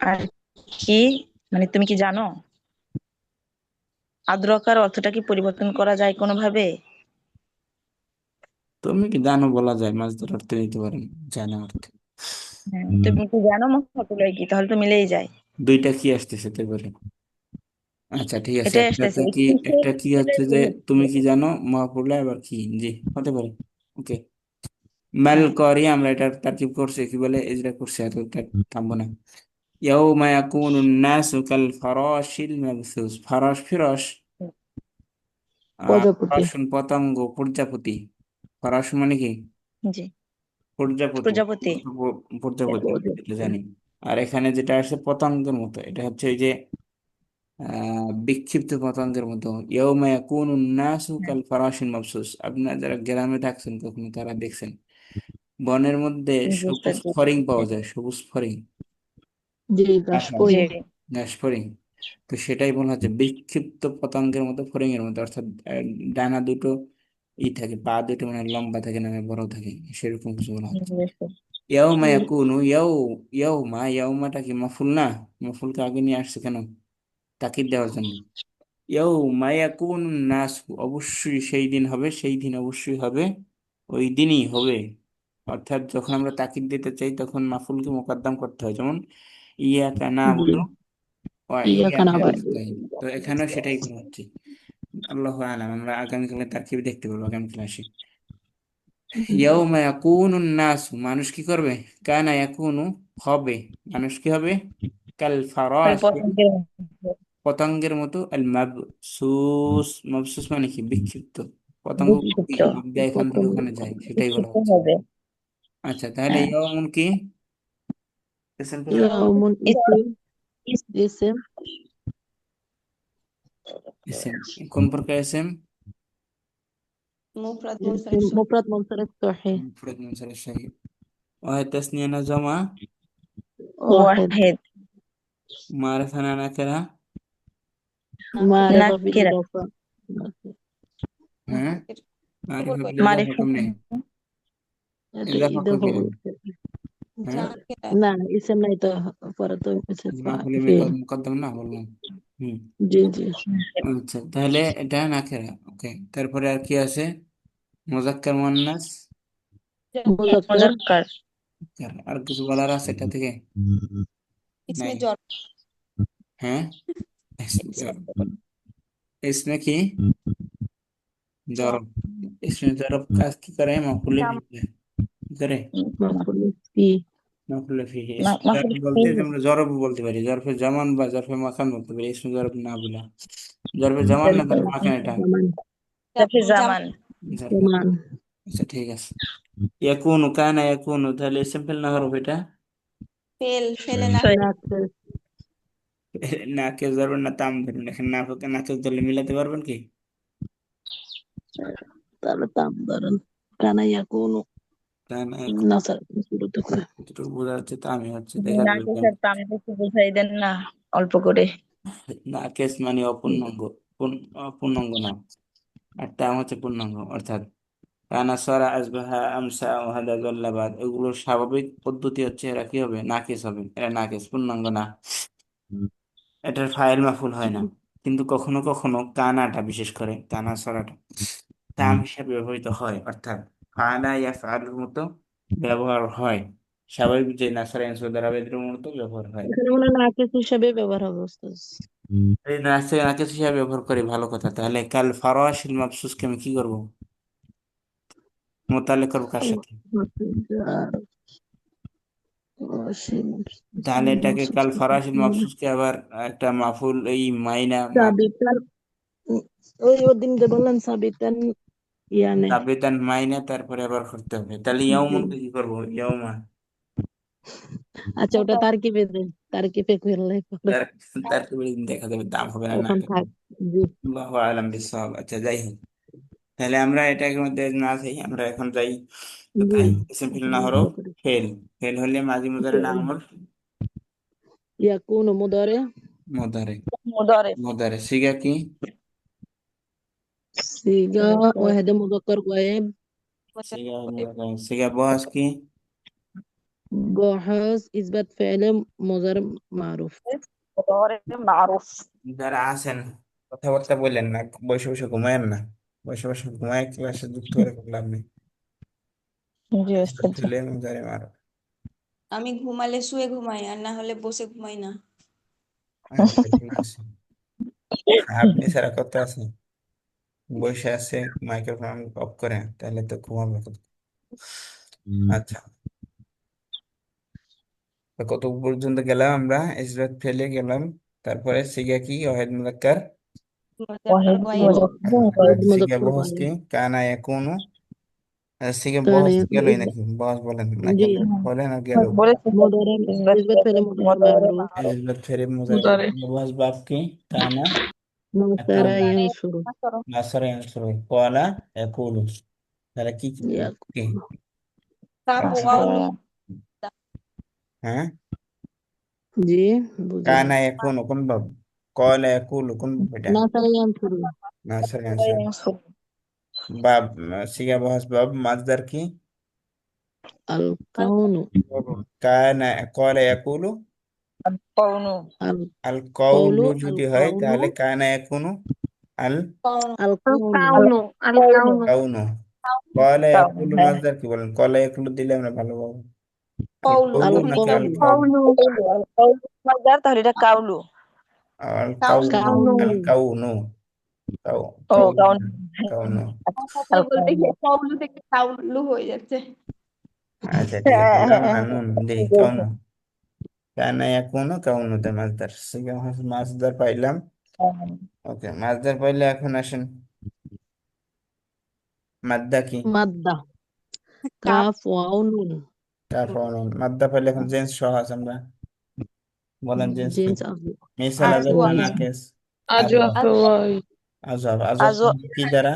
S2: আর আর কি, আর কি, মানে তুমি কি জানো, আদ্রকার অর্থটা কি পরিবর্তন করা যায় কোনোভাবে?
S1: তুমি কি জানো বলা যায়, মাছ ধরার অর্থে নিতে পারেন, জানা অর্থে।
S2: হ্যাঁ, তুমি কি জানো মহাপ্রলয় কি, তাহলে তো মিলেই যায়।
S1: দুইটা কি আসতেছে তো বলে। আচ্ছা ঠিক আছে,
S2: এটাই
S1: একটাতে
S2: আসতেছে
S1: কি, একটা কি হচ্ছে যে তুমি কি জানো মহাপ্রলয়, আবার কি, জি হতে পারে। ওকে, মাল
S2: হ্যাঁ,
S1: করি আমরা এটা তারকিব করছি, কি বলে এজরা করছি, আর এটা থামবো না। ইয়াউমা ইয়াকুনুন নাসু কাল ফারাশিল মাবসুস, ফারাশ ফিরস,
S3: প্রজাপতি।
S1: ফরাসুন পতঙ্গ, প্রজাপতি। ফরাস মানে কি?
S2: জি।
S1: প্রজাপতি।
S2: প্রজাপতি।
S1: প্রজাপতি এটা
S3: প্রজাপতি।
S1: জানি। আর এখানে যেটা আছে পতঙ্গের মতো, এটা হচ্ছে ওই যে বিক্ষিপ্ত পতঙ্গের মতো। ইয়াউমা ইয়াকুনুন নাসু
S2: হ্যাঁ,
S1: কাল ফারাশিল মাবসুস, আপনারা যারা গ্রামে থাকছেন কখনো তারা দেখছেন বনের মধ্যে
S2: জি
S1: সবুজ
S2: উস্তাদ জি।
S1: ফড়িং পাওয়া যায়, সবুজ ফড়িং,
S3: জি,
S1: আচ্ছা,
S3: ঘাসফড়িং।
S2: জি।
S1: ঘাস ফড়িং। তো সেটাই বলা হচ্ছে বিক্ষিপ্ত পতঙ্গের মতো, ফড়িং এর মতো, অর্থাৎ ডানা দুটো থাকে, পা দুটো মানে লম্বা থাকে না বড় থাকে, সেরকম কিছু বলা
S2: জি,
S1: হচ্ছে।
S2: উস্তাদ।
S1: ইয়াউমা ইয়াকুনু, ইয়াউমা, ইয়াউমাটা কি মাফুল না, মাফুলকে আগে নিয়ে আসছে কেন? তাকিদ দেওয়ার জন্য। ইয়াউমা ইয়াকুনুন নাস, অবশ্যই সেই দিন হবে, সেই দিন অবশ্যই হবে, ওই দিনই হবে। অর্থাৎ যখন আমরা তাকিদ দিতে চাই তখন মাফুলকে মোকাদ্দাম করতে হয়, যেমন ইয়াকা
S3: জি,
S1: নাবুদু ওয়া
S3: ইয়াকা
S1: ইয়াকা
S3: নাবুদু।
S1: নাস্তাইন। তো এখানেও সেটাই করা হচ্ছে। আল্লাহু আলাম, আমরা আগামীকালে তারকিব দেখতে পারবো আগামী ক্লাসে। ইয়াউমা ইয়াকুনুন নাস, মানুষ কি করবে, কানা ইয়াকুনু হবে, মানুষ কি হবে, কাল
S2: কাল
S1: ফারাশ,
S2: পতঙ্গের মতো
S1: পতঙ্গের মতো, আল মাবসুস, মাবসুস মানে কি, বিক্ষিপ্ত। পতঙ্গ কি
S2: বিক্ষিপ্ত।
S1: এখান থেকে ওখানে যায়, সেটাই বলা
S2: বিক্ষিপ্ত
S1: হচ্ছে।
S2: হবে।
S1: আচ্ছা, তাহলে
S2: হ্যাঁ।
S1: ইয়াউমুন কি, ইসম পেলাম,
S3: ইয়াউমুন ইসিম। ইসিম।
S1: ইসম কোন প্রকার ইসম?
S6: মুফরাদ
S3: ইসিম
S6: মুরসালিন সহিহ।
S3: মুফরাদ মুনসারিফ সহিহ।
S1: মুফরাদ মুনসারিফ সহিহ। ওয়াহিদ তাসনিয়া না জমা?
S3: ওয়াহিদ।
S2: ওয়াহেদ।
S1: معرفة أنا نكرة.
S3: معرفة
S2: نكرة.
S3: بالإضافة.
S1: ها معرفة بالإضافة
S2: معرفة.
S1: كم نه
S3: এটা
S1: إضافة كم
S3: إضافة
S1: كده
S3: বলতে
S1: ها
S6: জাকেরা
S3: না ইসেম নাই তো পরে তো
S1: মাফুল
S3: ফেল
S1: মুকদ্দম না বললাম হুম
S3: জি জি
S1: আচ্ছা তাহলে এটা নাকেরা ওকে তারপরে আর কি আছে মুজাক্কার মুয়ান্নাস
S3: মুজাক্কার
S2: মুজাক্কার।
S1: আর কিছু বলার আছে এটা থেকে নাই
S6: ইসমে জর
S1: হ্যাঁ इसमें কি
S6: জর
S1: জরব इसमें জরব কাজ কি করে মাফুলে
S6: জাম
S1: কি করে
S3: মাফুল ফি
S1: মাফুলে ফিহি
S2: মাফুল
S1: জরব বলতে
S2: বিহি।
S1: আমরা জরব বলতে পারি জরফে জামান বা জরফে মাকান বলতে পারি इसमें জরব না বলা জরফে জামান না জরফে মাকান এটা
S3: জামান
S2: জাফি
S6: জাম
S2: জামান।
S1: জরফে
S3: জামান
S1: আচ্ছা ঠিক আছে ইয়াকুনু কানা ইয়াকুনু তাহলে সিম্পল না হরফ এটা
S6: ফেলে না
S2: সই।
S3: নাকের
S1: নাকে ধরবেন না তাম ধরবেন এখানে নাকে ধরলে মিলাতে পারবেন কি
S3: তাহলে তাম ধরেন কানা ইয়াকুনু
S1: কানা
S3: নাসার শুরুতে করে
S1: যতটুকু বোঝা যাচ্ছে তামই হচ্ছে দেখা যাবে
S2: নাকি স্যার তাম একটু বুঝাই দেন না অল্প করে।
S1: নাকেশ মানে অপূর্ণাঙ্গ পূর্ণাঙ্গ নাম আর তাম হচ্ছে পূর্ণাঙ্গ অর্থাৎ কানা সরা আসবাহা আমসা ও হাদা জল্লাবাদ এগুলোর স্বাভাবিক পদ্ধতি হচ্ছে এরা কি হবে নাকেশ হবে এরা নাকেশ পূর্ণাঙ্গ না এটার ফাইল মাফুল হয় না কিন্তু কখনো কখনো কানাটা বিশেষ করে কানা সরাটা তাম হিসাবে ব্যবহৃত হয় অর্থাৎ ফানা ইয়া ফালুর মতো ব্যবহার হয় স্বাভাবিক যে নাসারা এনসো দ্বারা এদের মতো ব্যবহার হয়
S3: এখানে মনে হয় নাকেস হিসাবে ব্যবহার হবে ওস্তাদ
S1: এই নাকেস হিসাবে ব্যবহার করি ভালো কথা তাহলে কাল ফারাশিল মাবসুসকে আমি কি করবো মোতালে করবো কার সাথে
S3: আর অসীম
S1: তাহলে এটাকে কাল ফারাশিল মাবসুসকে আবার একটা মাফুল এই মাইনা
S3: সাবিতান ওই ওদিন যে বললেন সাবিতান ইয়ানে
S1: তাবেদান মাইনা তারপরে আবার করতে হবে তাহলে
S3: জি
S1: ইয়াউমুনকে কি করবো ইয়াউমা
S3: আচ্ছা ওটা তারকিবে দেন তারকিবে করলে পরে
S1: তার তারপরে দেখা যাবে দাম হবে না না
S3: এখন থাক জি
S1: আল্লাহু আলাম বিসওয়াব আচ্ছা যাই হোক তাহলে আমরা এটার মধ্যে না যাই আমরা এখন যাই
S3: জি
S1: কোথায় ইসম ফিল না হরফ
S3: ভালো করে
S1: ফেল ফেল হলে মাজি মুদারে না আমর
S3: ইয়াকুনু মুদারে
S1: মুদারে
S2: মুদারে।
S1: মুদারে সিগা কি
S3: সিগা ওয়াহিদ মুযাক্কার গায়েব
S1: সিগা মুদারে সিগা বহাস কি
S3: جاهز إثبات فعل مضارع معروف
S2: মুদারে মারুফ।
S1: যারা আছেন কথাবার্তা বললেন না বসে বসে ঘুমায়েন না বসে বসে ঘুমায় ক্লাসে যুক্ত করে কোনো লাভ নেই
S2: জি ওস্তাদ জি।
S1: ফেলে মুদারে মারো
S6: আমি ঘুমালে শুয়ে ঘুমাই আর না হলে বসে ঘুমাই না
S1: আপনি ছাড়া কত আছে বসে আছে মাইক্রোফোন অফ করে তাহলে তো ঘুমাবে কত আচ্ছা তো কত পর্যন্ত গেলাম আমরা ইসবাত ফেলে গেলাম তারপরে সিগা কি ওয়াহিদ মুজাক্কার
S2: ওয়াহিদ
S6: গায়েব
S1: আর
S3: واحد
S1: সিগা
S3: مذكر
S1: বহস কি
S3: غائب
S1: কানা ইয়াকুনু সিগা
S3: كان
S1: বহস
S3: يكون
S1: গেলই নাকি বহস বলেন না
S3: جي
S1: গেল বলেন আর গেল
S2: বলেছি তো
S3: مضارع
S2: ইসবাত
S3: إثبات فعل مضارع
S2: মুদারে
S3: معروف
S2: মারুফ।
S1: ইসবাত ফেরে মুজারে
S5: মুদারে
S1: বহস বাপ কি কানা
S3: نصر
S1: ইয়াকুনু
S3: ينصر
S1: নাসরে আনসুর কলা ইয়াকুলু তাহলে কি কি
S3: يكون
S6: কাপ
S1: আচ্ছা
S6: ওয়াও
S1: হ্যাঁ
S3: جي বুঝলাম
S1: কানা ইয়াকুনু কোন বাব কলা ইয়াকুলু কোন বাব এটা
S3: نصر ينصر
S1: নাসরে আনসুর বাব সিগা বহস বাব মাজদার কি
S3: الكون
S1: কানা কলা ইয়াকুলু
S2: কওনু।
S1: আল
S3: القول
S1: কাউলু যদি হয়
S3: القول
S1: তাহলে কানা ইয়াকুনু আল
S6: কাউন
S3: القول
S5: الكون الكون
S1: কাউনু কলা
S2: কাওনু
S1: ইয়াকুলু
S2: হ্যাঁ।
S1: মাজদার কি বলেন কলা ইয়াকুলু দিলে আমরা ভালো পাবো আল
S6: কৌলু
S1: কৌলু নাকি আল
S3: القول
S1: কাউলু
S2: কাউলু মাদার তাহলে এটা কাউলু।
S1: আল
S6: কাউন
S1: কাউনু
S3: كون
S1: আল কাউনু কাউ
S2: ও
S1: কাউনু
S2: কাউনু।
S1: কাউনু
S6: থাকলে বলতে গিয়ে কৌলু থেকে কাউলু হয়ে যাচ্ছে
S1: আচ্ছা ঠিক আছে লাম না নুন দেখি কাউনু কানা ইয়াকুনু কাউনুতে মাজদার সিগা মাজদার পাইলাম ওকে মাজদার পাইলে এখন আসেন মাদ্দা কি
S3: مادة
S6: কাপ
S3: كاف واو نون
S1: তারপর মাদ্দা পাইলে এখন জেন্স সহ আছে আমরা বলেন জেন্স কি
S3: جنس أصل
S1: মিসাল আজাব
S6: আজওয়া
S1: না
S3: واو
S1: নাকেস আজব
S5: أجوف واي
S1: আজব আজব
S2: আজো
S1: কি দ্বারা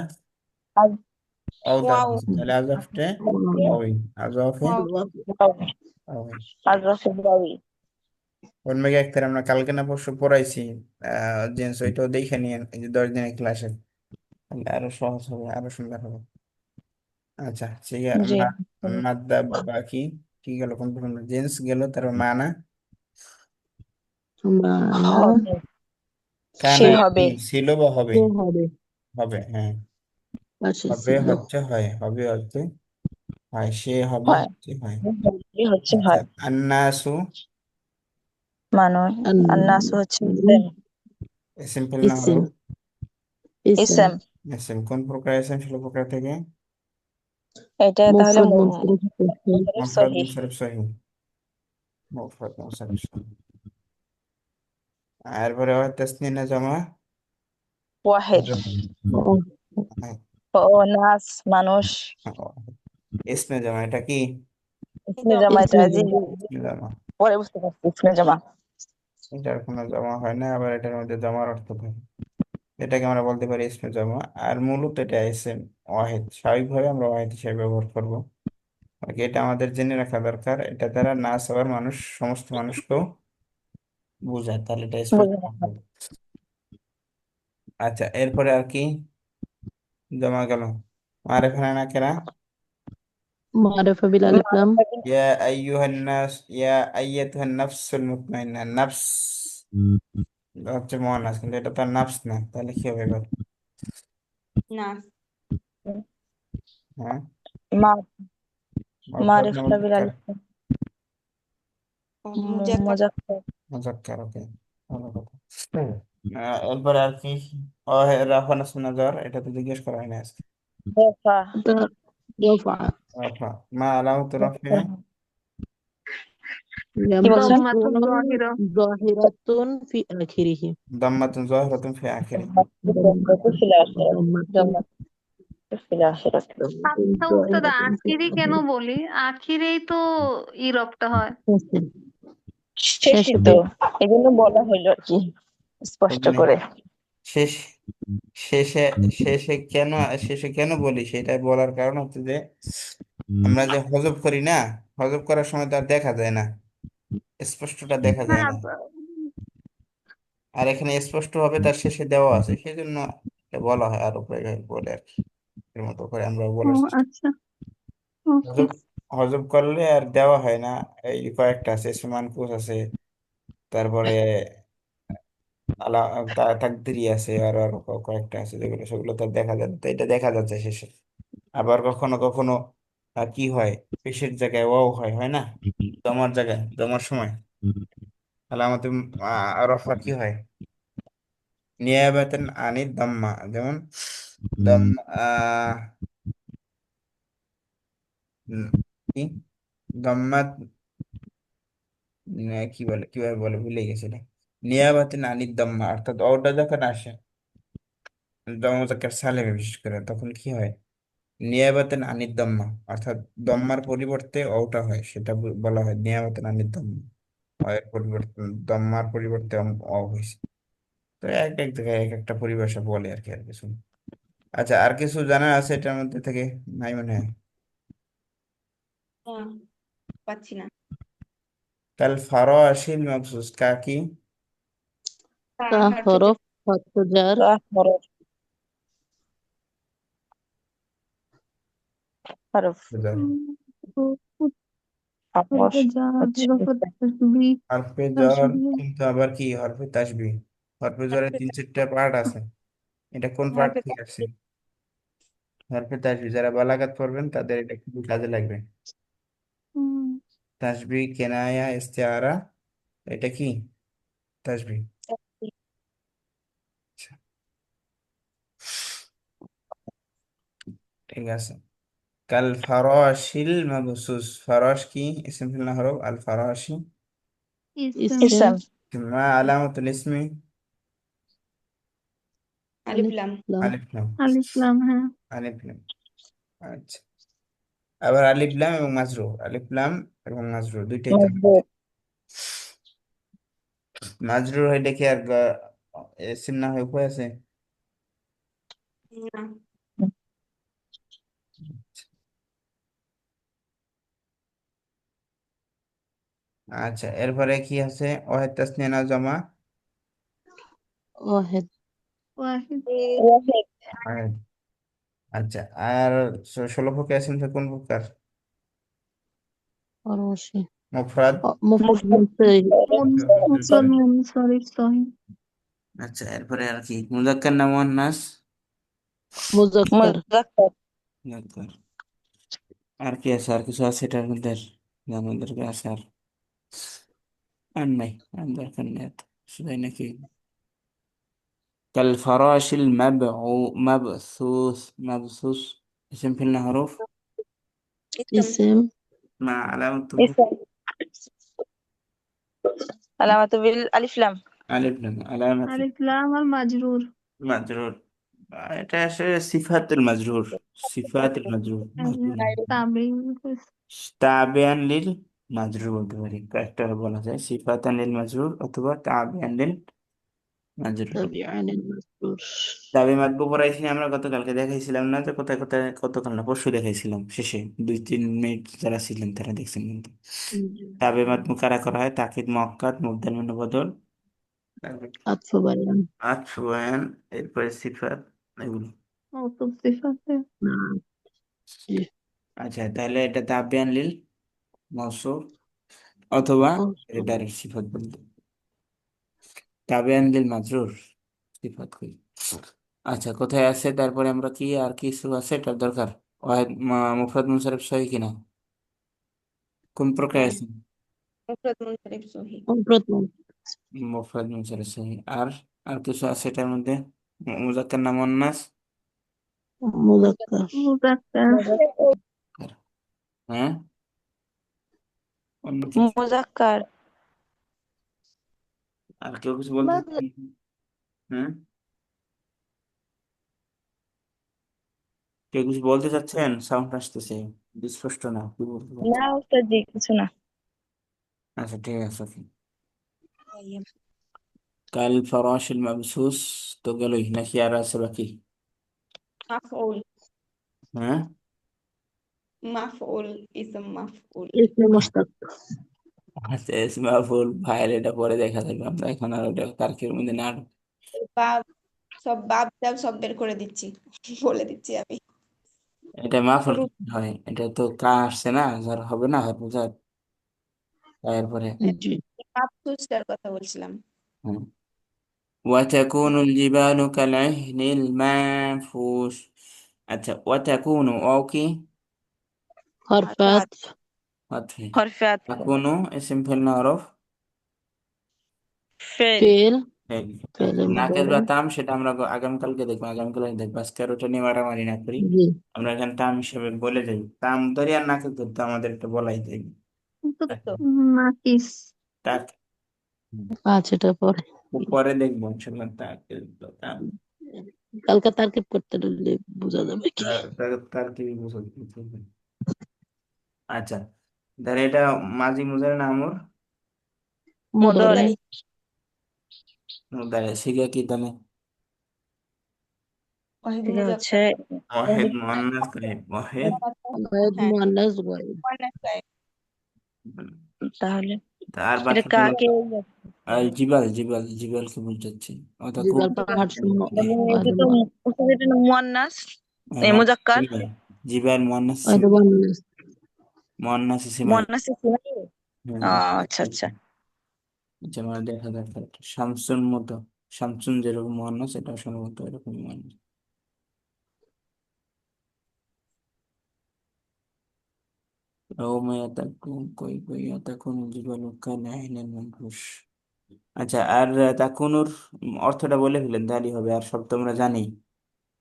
S1: অও দ্বারা
S6: ওয়াও
S1: হচ্ছে। তাহলে আজবটে
S3: واو
S1: ওই আজফে
S6: ওয়াও
S3: الواو
S1: ওই
S2: আজরা সুবরাওই।
S1: ওলমেগা একতার আমরা কালকে না পরশু পড়াইছি, জেন্স, ওইটাও দেখে নিয়েন এই যে 10 দিনের ক্লাসে, তাহলে আরো সহজ হবে, আরো সুন্দর হবে। আচ্ছা ঠিক আছে।
S2: জি।
S1: মাদ্দা বাকি কি গেল, কোন জেন্স গেল, তার মানা
S3: মানা
S2: হবে,
S1: কানা
S2: সে হবে,
S1: ছিল বা হবে?
S3: সে হবে,
S1: হবে, হ্যাঁ।
S3: পাশে
S1: হবে
S3: ছিল,
S1: হচ্ছে হয়, হবে হচ্ছে হয়, সে হবে
S2: হয়,
S1: হচ্ছে হয়।
S2: হচ্ছে
S1: আচ্ছা,
S2: হয়।
S1: আন্নাসু
S2: মানুষ,
S3: আন
S2: আর নাস হচ্ছে ইসেম।
S1: সিম্পল না হলো
S3: ইসিম, ইসিম,
S2: ইসেম,
S1: এসএম, কোন প্রকার এসএম ছিল প্রকার থেকে?
S2: এটা তাহলে
S3: মুফরদ মুনসারিফ সহিহ,
S2: মুনসারিফ
S1: মুফরাদ
S2: সহিহ।
S1: মুনসারিফ সহিহ, মুফরাদ মুনসারিফ সহিহ। এরপরে হয় তাসনিয়া না জামা?
S2: ওয়াহেদ,
S3: ও
S1: হ্যাঁ,
S2: ও নাস মানুষ,
S1: ইসমে জামা এটা কি?
S2: ইসমে জামা, এটা
S3: ইসমে
S2: জি
S3: জামা,
S1: ইসমে জামা,
S2: পরে বুঝতে পারছি, ইসমে জামা।
S1: এটার কোনো জমা হয় না, আবার এটার মধ্যে জমার অর্থ থাকে, এটাকে আমরা বলতে পারি ইসমে জামা। আর মূলত এটা এসএম ওয়াহিদ, স্বাভাবিকভাবে আমরা ওয়াহিদ হিসেবে ব্যবহার করব। ওকে, এটা আমাদের জেনে রাখা দরকার, এটা দ্বারা নাস আবার মানুষ, সমস্ত মানুষকেও বোঝায়, তাহলে এটা
S2: বুঝে
S1: স্পষ্ট
S2: রাখলাম।
S1: হবে। আচ্ছা, এরপরে আর কি জমা গেল? মারিফা না নাকেরা?
S3: মারিফা বিল আলিফ লাম,
S1: ইয়া আইয়ুহান নাস, ইয়া আইয়াতুহান নাফসুল মুতমাইন্না, নাফস হচ্ছে মুয়ান্নাস, কিন্তু এটা তো আর নাফস না, তাহলে কি হবে এবার?
S6: না,
S1: হ্যাঁ,
S2: মা,
S1: মুফরাদ না
S2: মারিফা বিল
S1: মুযাক্কার?
S2: আলিফ,
S6: মুজাক্কার।
S2: মুজাক্কার,
S1: মুযাক্কার, ওকে, ভালো কথা। এরপরে আর কি? ও রাফা নাসব নাজার, এটা তো জিজ্ঞেস করা হয় না আজকে।
S2: রফা,
S3: এটা রফা,
S1: রাফা, মা আলামত রাফিয়া?
S2: কি বলছেন?
S5: দম্মাতুন
S3: লামযুন
S5: যাহিরা।
S3: যাহিরাতুন ফি আখিরিহি,
S1: দাম্মাতুন যাহিরাতুন ফি আখিরি।
S3: দাম্মাতুন
S5: আচ্ছা উস্তাদ,
S3: যাহিরাতুন ফি
S5: আখিরি কেন
S3: আখিরিহি,
S5: বলি? আখিরেই তো ইরবটা হয়।
S3: শেষে,
S2: শেষই
S3: শেষে
S2: তো, এই জন্য বলা হইলো আর কি স্পষ্ট
S1: বুঝলি?
S2: করে।
S1: শেষ, শেষে, শেষে কেন, শেষে কেন বলি সেটা বলার কারণ হচ্ছে যে আমরা যে হজব করি না, হজব করার সময় তো আর দেখা যায় না, স্পষ্টটা দেখা যায়
S5: হ্যাঁ,
S1: না। আর এখানে স্পষ্ট ভাবে তার শেষে দেওয়া আছে, সেই জন্য এটা বলা হয়, আর উপরে বলে আর কি, এর মতো করে আমরা
S5: ও
S1: বলার চেষ্টা করি।
S5: আচ্ছা, ওকে।
S1: হজব, হজব করলে আর দেওয়া হয় না। এই কয়েকটা আছে, সুমান কুস আছে, তারপরে আলা তাকদিরি আছে, আর আরো কয়েকটা আছে যেগুলো, সেগুলো তো আর দেখা যায় না, তো এটা দেখা যাচ্ছে শেষে। আবার কখনো কখনো কি হয়, পেশের জায়গায় ওয়াও হয়, হয় না? দমার জায়গায়, দমার সময় তাহলে আমাদের রফা কি হয়? নিয়াবাতান আনিদ দাম্মা, যেমন দম, আহ উম, কি দম্মাত, কি বলে, কিভাবে বলে ভুলে গেছি এটা। নিয়াবাতান আনিদ দাম্মা, অর্থাৎ ওটা যখন আসে দমজাকার সালেমে বিশেষ করে, তখন কি হয়? নিয়াবাতান আনিদ দাম্মা, অর্থাৎ দম্মার পরিবর্তে ওটা হয়, সেটা বলা হয় নিয়াবাতান আনিদ দাম্মা। এর পরিবর্তে দম্মার পরিবর্তে অ হয়েছে। তো এক এক জায়গায় এক একটা পরিভাষা বলে আর কি, আর কিছু না। আচ্ছা, আর কিছু জানা আছে এটার মধ্যে থেকে? নাই মনে হয়।
S6: না, পাচ্ছি না।
S1: কাল ফারাশিল মাবসুস, কা কি?
S6: তা
S3: তা
S6: হরফে
S3: হরফ হরফ জার,
S2: হরফ, হরফ,
S1: বুঝার,
S2: আপস হচ্ছে
S1: হরফে জ্বর, কিন্তু আবার কি হরফে তাসবিহ? হরফে জ্বরের 3-4টা পার্ট আছে, এটা কোন পার্ট
S6: হরফে
S1: থেকে আসছে? হরফে তাসবিহ, যারা বালাগাত পড়বেন তাদের এটা খুবই কাজে লাগবে। তাসবিহ, কেনায়া, ইস্তেআরা, এটা কি? তাসবিহ। আচ্ছা, ঠিক আছে। কাল ফারাশিল মাবসুস, ফারাশ কি ইসম ফিল না হরফ? আল ফারাশি।
S5: ইসম।
S3: ইসম,
S2: ইসম,
S1: মা আলামাতুল ইসমি?
S6: আলিফ
S3: আলিফ
S6: লাম।
S3: লাম,
S1: আলিফ লাম,
S5: আলিফ লাম, হ্যাঁ।
S1: আলিফ লাম। আচ্ছা, আবার আলিফ লাম এবং মাজরুর, আলিফ লাম এবং মাজরুর দুইটাই তো
S2: মজবুত,
S1: মাজরুর হয় দেখে আর ইসম না হয় উপায় আছে?
S6: না,
S1: আচ্ছা, এরপরে কি আছে? ওয়াহেদ তাসনিয়া না জমা?
S3: واحد
S5: ওয়াহিদ।
S2: ওয়াহিদ।
S1: ওয়াহেদ। আচ্ছা, আর 16 প্রকার ইসিম কোন প্রকার?
S3: فروشي
S1: মুফরাদ।
S3: مفرد
S2: মুফরাদ
S3: منصرف
S5: মুফরদ মুনসারিফ সহি।
S1: আচ্ছা, এরপরে আর কি? মুযাক্কার না মুয়ান্নাস?
S3: مذكر
S2: মুযাক্কার।
S1: মুযাক্কার। আর কি আছে? আর কিছু আছে এটার মধ্যে যা আমাদেরকে আছে? আর নাই, আর দরকার নেই এত। শুধাই নাকি? كالفراش مبثوث اسم في الحروف
S3: اسم
S1: مع علامة
S2: ইসম আলামাতু বিল আলিফ লাম।
S1: ألف لام علامة
S5: আলিফ লাম আর মাজরুর।
S1: مجرور এটা আসলে সিফাতুল মাজরুর। সিফাতুল মাজরুর মাজরুর
S5: তাবিন।
S1: তাবিয়ান লিল মাজরুর বলতে পারি, একটা বলা যায় সিফাতান লিল মাজরুর অথবা তাবিয়ান লিল মাজরুর।
S3: تابعا المذكور
S1: দাবি মাতবু পড়াইছি আমরা গতকালকে, দেখাইছিলাম না যে কোথায় কোথায়? গতকাল না পরশু দেখাইছিলাম, শেষে 2-3 মিনিট যারা ছিলেন তারা দেখছেন কিন্তু। তাবে মাতবু কারা করা হয়? তাকিদ মুআক্কাদ মুবদাল মিন বদল, তারপর
S3: عطف بيان
S1: আতফ ওয়ান, এরপরে সিফাত, এগুলো।
S5: মওসুফ সিফাতে।
S3: نعم جي.
S1: আচ্ছা, তাহলে এটা তাবিয়ান লিল মওসুফ অথবা এটা
S3: موصول
S1: ডাইরেক্ট সিফাত বলতে। তাবিয়ান লিল মাজরুর সিফাত কই? আচ্ছা, কোথায় আছে? তারপরে আমরা কি আর কিছু আছে এটার দরকার? ওয়াহিদ মুফরাদ মুনসারিফ সহি কিনা? কোন প্রকার
S6: হ্যাঁ,
S1: আছে?
S6: মুফরদ মুনসারিফ সহি।
S3: مفرد
S1: মুফরাদ মুনসারিফ সহি। আর আর কিছু আছে এটার মধ্যে? মুযাক্কার না মুয়ান্নাস?
S3: مذكر
S5: মুযাক্কার।
S1: হ্যাঁ, অন্য কিছু?
S2: মুযাক্কার।
S1: আর কেউ কিছু বলতে? হ্যাঁ, কেউ কিছু বলতে চাচ্ছেন? সাউন্ড আসতেছে, স্পষ্ট না, কি বলতে
S2: না
S1: চাচ্ছেন?
S2: উস্তাদ জি কিছু না।
S1: আচ্ছা, ঠিক আছে, ওকে। কাল ফরাশিল মাবসুস তো গেলই নাকি আর আছে বাকি?
S6: মাফউল।
S1: হ্যাঁ,
S6: মাফউল ইসম মাফউল।
S3: اسم مشتق
S1: আচ্ছা, ইসমাফুল ফাইল, এটা পরে দেখা যাবে, আমরা এখন আর ওটা তার্কের মধ্যে না ঢুকি।
S6: বাব, সব বাব টাব সব বের করে দিচ্ছি, বলে দিচ্ছি আমি।
S1: এটা মাফুল
S6: রূপ।
S1: হয়, এটা তো কা আসছে না, যার হবে না হয় বুঝার তারপরে।
S3: جي
S6: মাফসুসটার কথা বলছিলাম।
S1: হুম। وتكون الجبال كالعهن المنفوش। আচ্ছা, وتكون ওকে
S3: حرف
S6: আচ্ছা,
S3: عطف
S1: হচ্ছে
S2: হরফে আতফ।
S1: تكون اسم فعل معروف
S2: ফেল।
S3: فعل
S1: এই,
S3: فعل
S1: নাকের বা
S3: مضارع
S1: তাম সেটা আমরা আগামীকালকে দেখবো, আগামীকালকে দেখবো, আজকে আর ওটা নিয়ে মারামারি না করি।
S3: جي
S1: আমরা এখানে তাম হিসেবে বলে যাই, তাম ধরি আর নাকে ধরতে আমাদের এটা বলাই যাই।
S5: কিন্তু
S6: তো
S5: নাকিস।
S1: তাক
S3: সেটা পরে
S1: পরে দেখবো ইনশাল্লাহ। তাক তাম
S3: কালকে তারকিব করতে দিলে বোঝা যাবে কি
S1: তার কি বুঝতে? আচ্ছা, ধর এটা মাঝি মুজারে না আমর?
S3: মুদারে
S2: মুদারে।
S6: মুদারি।
S1: মুদারে শিখে কি তাহলে?
S6: ওয়াহিদ
S2: এটা হচ্ছে
S6: মুজাক্কার।
S1: ওয়াহিদ মুআন্নাস গায়েব, ওয়াহিদ।
S3: গায়েব
S6: হ্যাঁ,
S3: মুআন্নাস গায়েব
S6: মুআন্নাস গায়েব।
S2: তাহলে
S1: আর
S2: এটা
S1: বাকিগুলো
S2: কাকে
S1: আর জিবাল জিবাল জিবালকে বুঝাচ্ছে। ওটা খুব
S3: জিবাল
S6: জিবাল।
S3: পাহাড় সমূহ
S2: মানে এটা
S3: ওয়াহিদ
S2: তো উস্তাদ এটা না মুয়ান্নাস মুযাক্কার।
S1: জিবাল জিবাল মুআন্নাস
S3: ওয়াহিদ মুআন্নাস
S1: মুআন্নাস ইসিম হয়।
S2: মুয়ান্নাস ইসম।
S1: হুম।
S2: আচ্ছা আচ্ছা।
S1: যেমন দেখা যাচ্ছে শামসুন মতো, শামসুন যেরকম মুআন্নাস এটা সম্ভবত এরকম মুআন্নাস। يوم يتكون كوي يتكون الجبال كالعهن المنفوش। আচ্ছা, আর তাকুনুর অর্থটা বলে ফেলেন তাহলেই হবে, আর সব তোমরা জানি।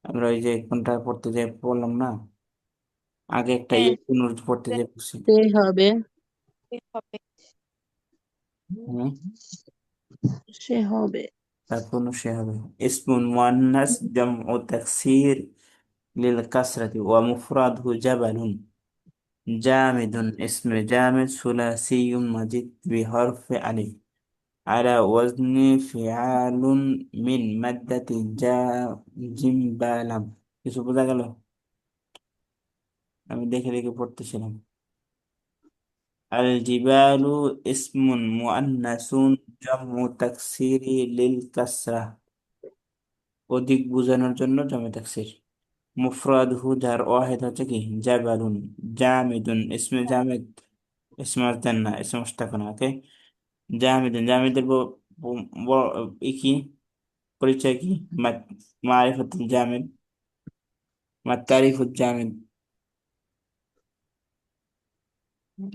S1: আমরা ওই যে কোনটা পড়তে যে বললাম না, আগে একটা
S6: হ্যাঁ,
S1: কুনুর পড়তে যে বলছি।
S3: সে হবে
S6: হবে।
S1: হুম,
S3: সে হবে
S1: তাকুনু সে হবে। ইসমুন মুআন্নাস জামউ তাকসির লিল কাসরাতি ওয়া মুফরাদহু জাবালুন। জামিদুন ইসমে জামিদ সুলাসিয়ুম মাজিদ বিহরফে আলিফ على وزن فعال من مادة জিমবালাম। কিছু বোঝা গেল? আমি দেখে দেখে পড়তেছিলাম। আল জিবালু ইসমুন মুআন্নাসুন জামু তাকসিরি লিল কাসরা, অধিক বোঝানোর জন্য জামে তাকসির। মুফরাদহু, যার ওয়াহিদ হচ্ছে কি জাবালুন। জামিদুন ইসমে জামিদ, ইসমে মাসদার না, ইসমে মুশতাক না, ওকে। জামিদুন, জামিদের কি পরিচয় কি? মারিফাতুল জামিদ, তারিফুল জামিদ।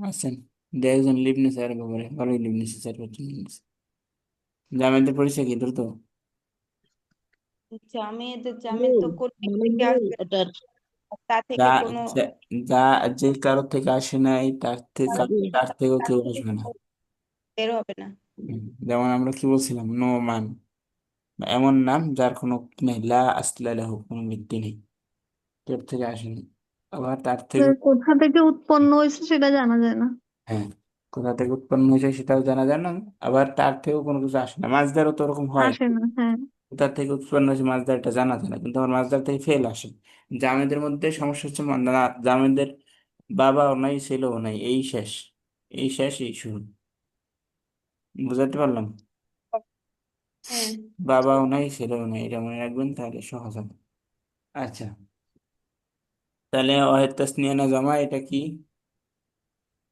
S1: আছেন দু একজন লিবনে স্যার ব্যাপারে ভালোই লিবনেছে স্যার করছেন। জামিদের পরিচয় কি দ্রুত?
S6: জামেদ জামেদ তো কোন দিক
S3: মানে
S6: থেকে
S3: মূল
S6: আসবে,
S3: এটার
S6: তা
S1: যা
S6: থেকে কোনো
S1: যা যা যে কারোর থেকে আসে নাই তার থেকে,
S3: আগে
S1: তার থেকেও
S6: তার
S1: কেউ
S6: থেকে
S1: আসবে না।
S6: বের হবে না।
S1: যেমন আমরা কি বলছিলাম, নোমান, এমন নাম যার কোনো কি নেই, লা আসলা লাহু, কোনো ভিত্তি নেই, তোর থেকে আসেনি। আবার তার থেকে,
S5: কোথা থেকে উৎপন্ন হয়েছে সেটা জানা যায় না।
S1: হ্যাঁ, কোথা থেকে উৎপন্ন হয়েছে সেটাও জানা যায় না। আবার তার থেকেও কোনো কিছু আসে না। মাছদারও তো ওরকম হয়,
S5: আসে না, হ্যাঁ।
S1: কোথা থেকে উৎপন্ন হয়েছে মাছদার এটা জানা যায় না, কিন্তু আমার মাছদার থেকে ফেল আসে। জামেদের মধ্যে সমস্যা হচ্ছে জামেদের বাবাও নাই ছেলেও নাই, এই শেষ, এই শেষ, এই শুরু। বুঝাতে পারলাম?
S6: হ্যাঁ।
S1: বাবাও নাই ছেলেও নাই, এটা মনে রাখবেন, তাহলে সহজ হবে। আচ্ছা, তাহলে ওয়াহেদ তাসনিয়া না জমা, এটা কি?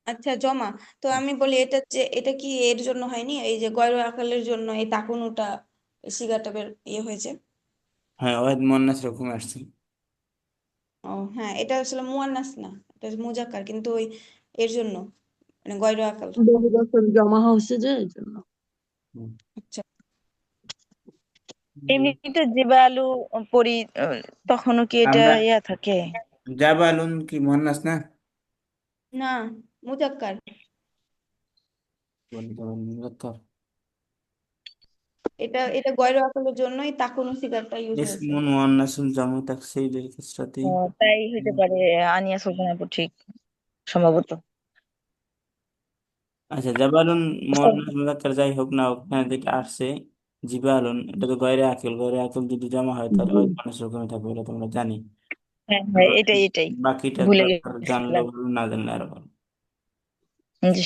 S6: আচ্ছা, জমা। তো আমি বলি এটা যে এটা কি এর জন্য হয়নি, এই যে গয়র আকালের জন্য এই তাকুনুটা সিগাটা বের হয়েছে।
S1: হ্যাঁ, ওয়াহেদ মুয়ান্নাস এরকম আসছে।
S6: ও হ্যাঁ, এটা আসলে মুয়ান্নাস না, এটা মুজাক্কার, কিন্তু ওই এর জন্য মানে গয়র আকাল।
S3: বহু বছর জমা হচ্ছে যে এই জন্য।
S1: হুম।
S6: আচ্ছা।
S2: এমনিতে জিবালু পরি, আহ, তখনও কি এটা
S1: আমরা
S2: ইয়া থাকে?
S1: জাবালুন কি মুয়ান্নাস না?
S6: না, মুজাক্কার।
S1: বলি তো, মুজাক্কার।
S6: এটা এটা গয়র আকালের জন্যই তাকুনু সিগারটা ইউজ হয়েছে।
S1: ইসমুন মুয়ান্নাসুন জামু তাকসীরিল কাসরাতি।
S2: তাই হইতে পারে। আনিয়া সুলতানা আপু ঠিক, সম্ভবত।
S1: আচ্ছা, জাবালুন মুয়ান্নাস মুজাক্কার যাই হোক না, ওখানে যেটা আসছে জিবালুন, এটা তো গয়রে আকিল, গয়রে আকিল যদি জমা হয় তাহলে
S3: জি।
S1: ওই মানুষ রকমই থাকবে, এটা তোমরা জানি।
S2: হ্যাঁ হ্যাঁ, এটাই এটাই,
S1: বাকিটা
S2: ভুলে
S1: দরকার, জানলে
S2: গেছিলাম।
S1: ভালো, না জানলে আরো ভালো।
S2: জি।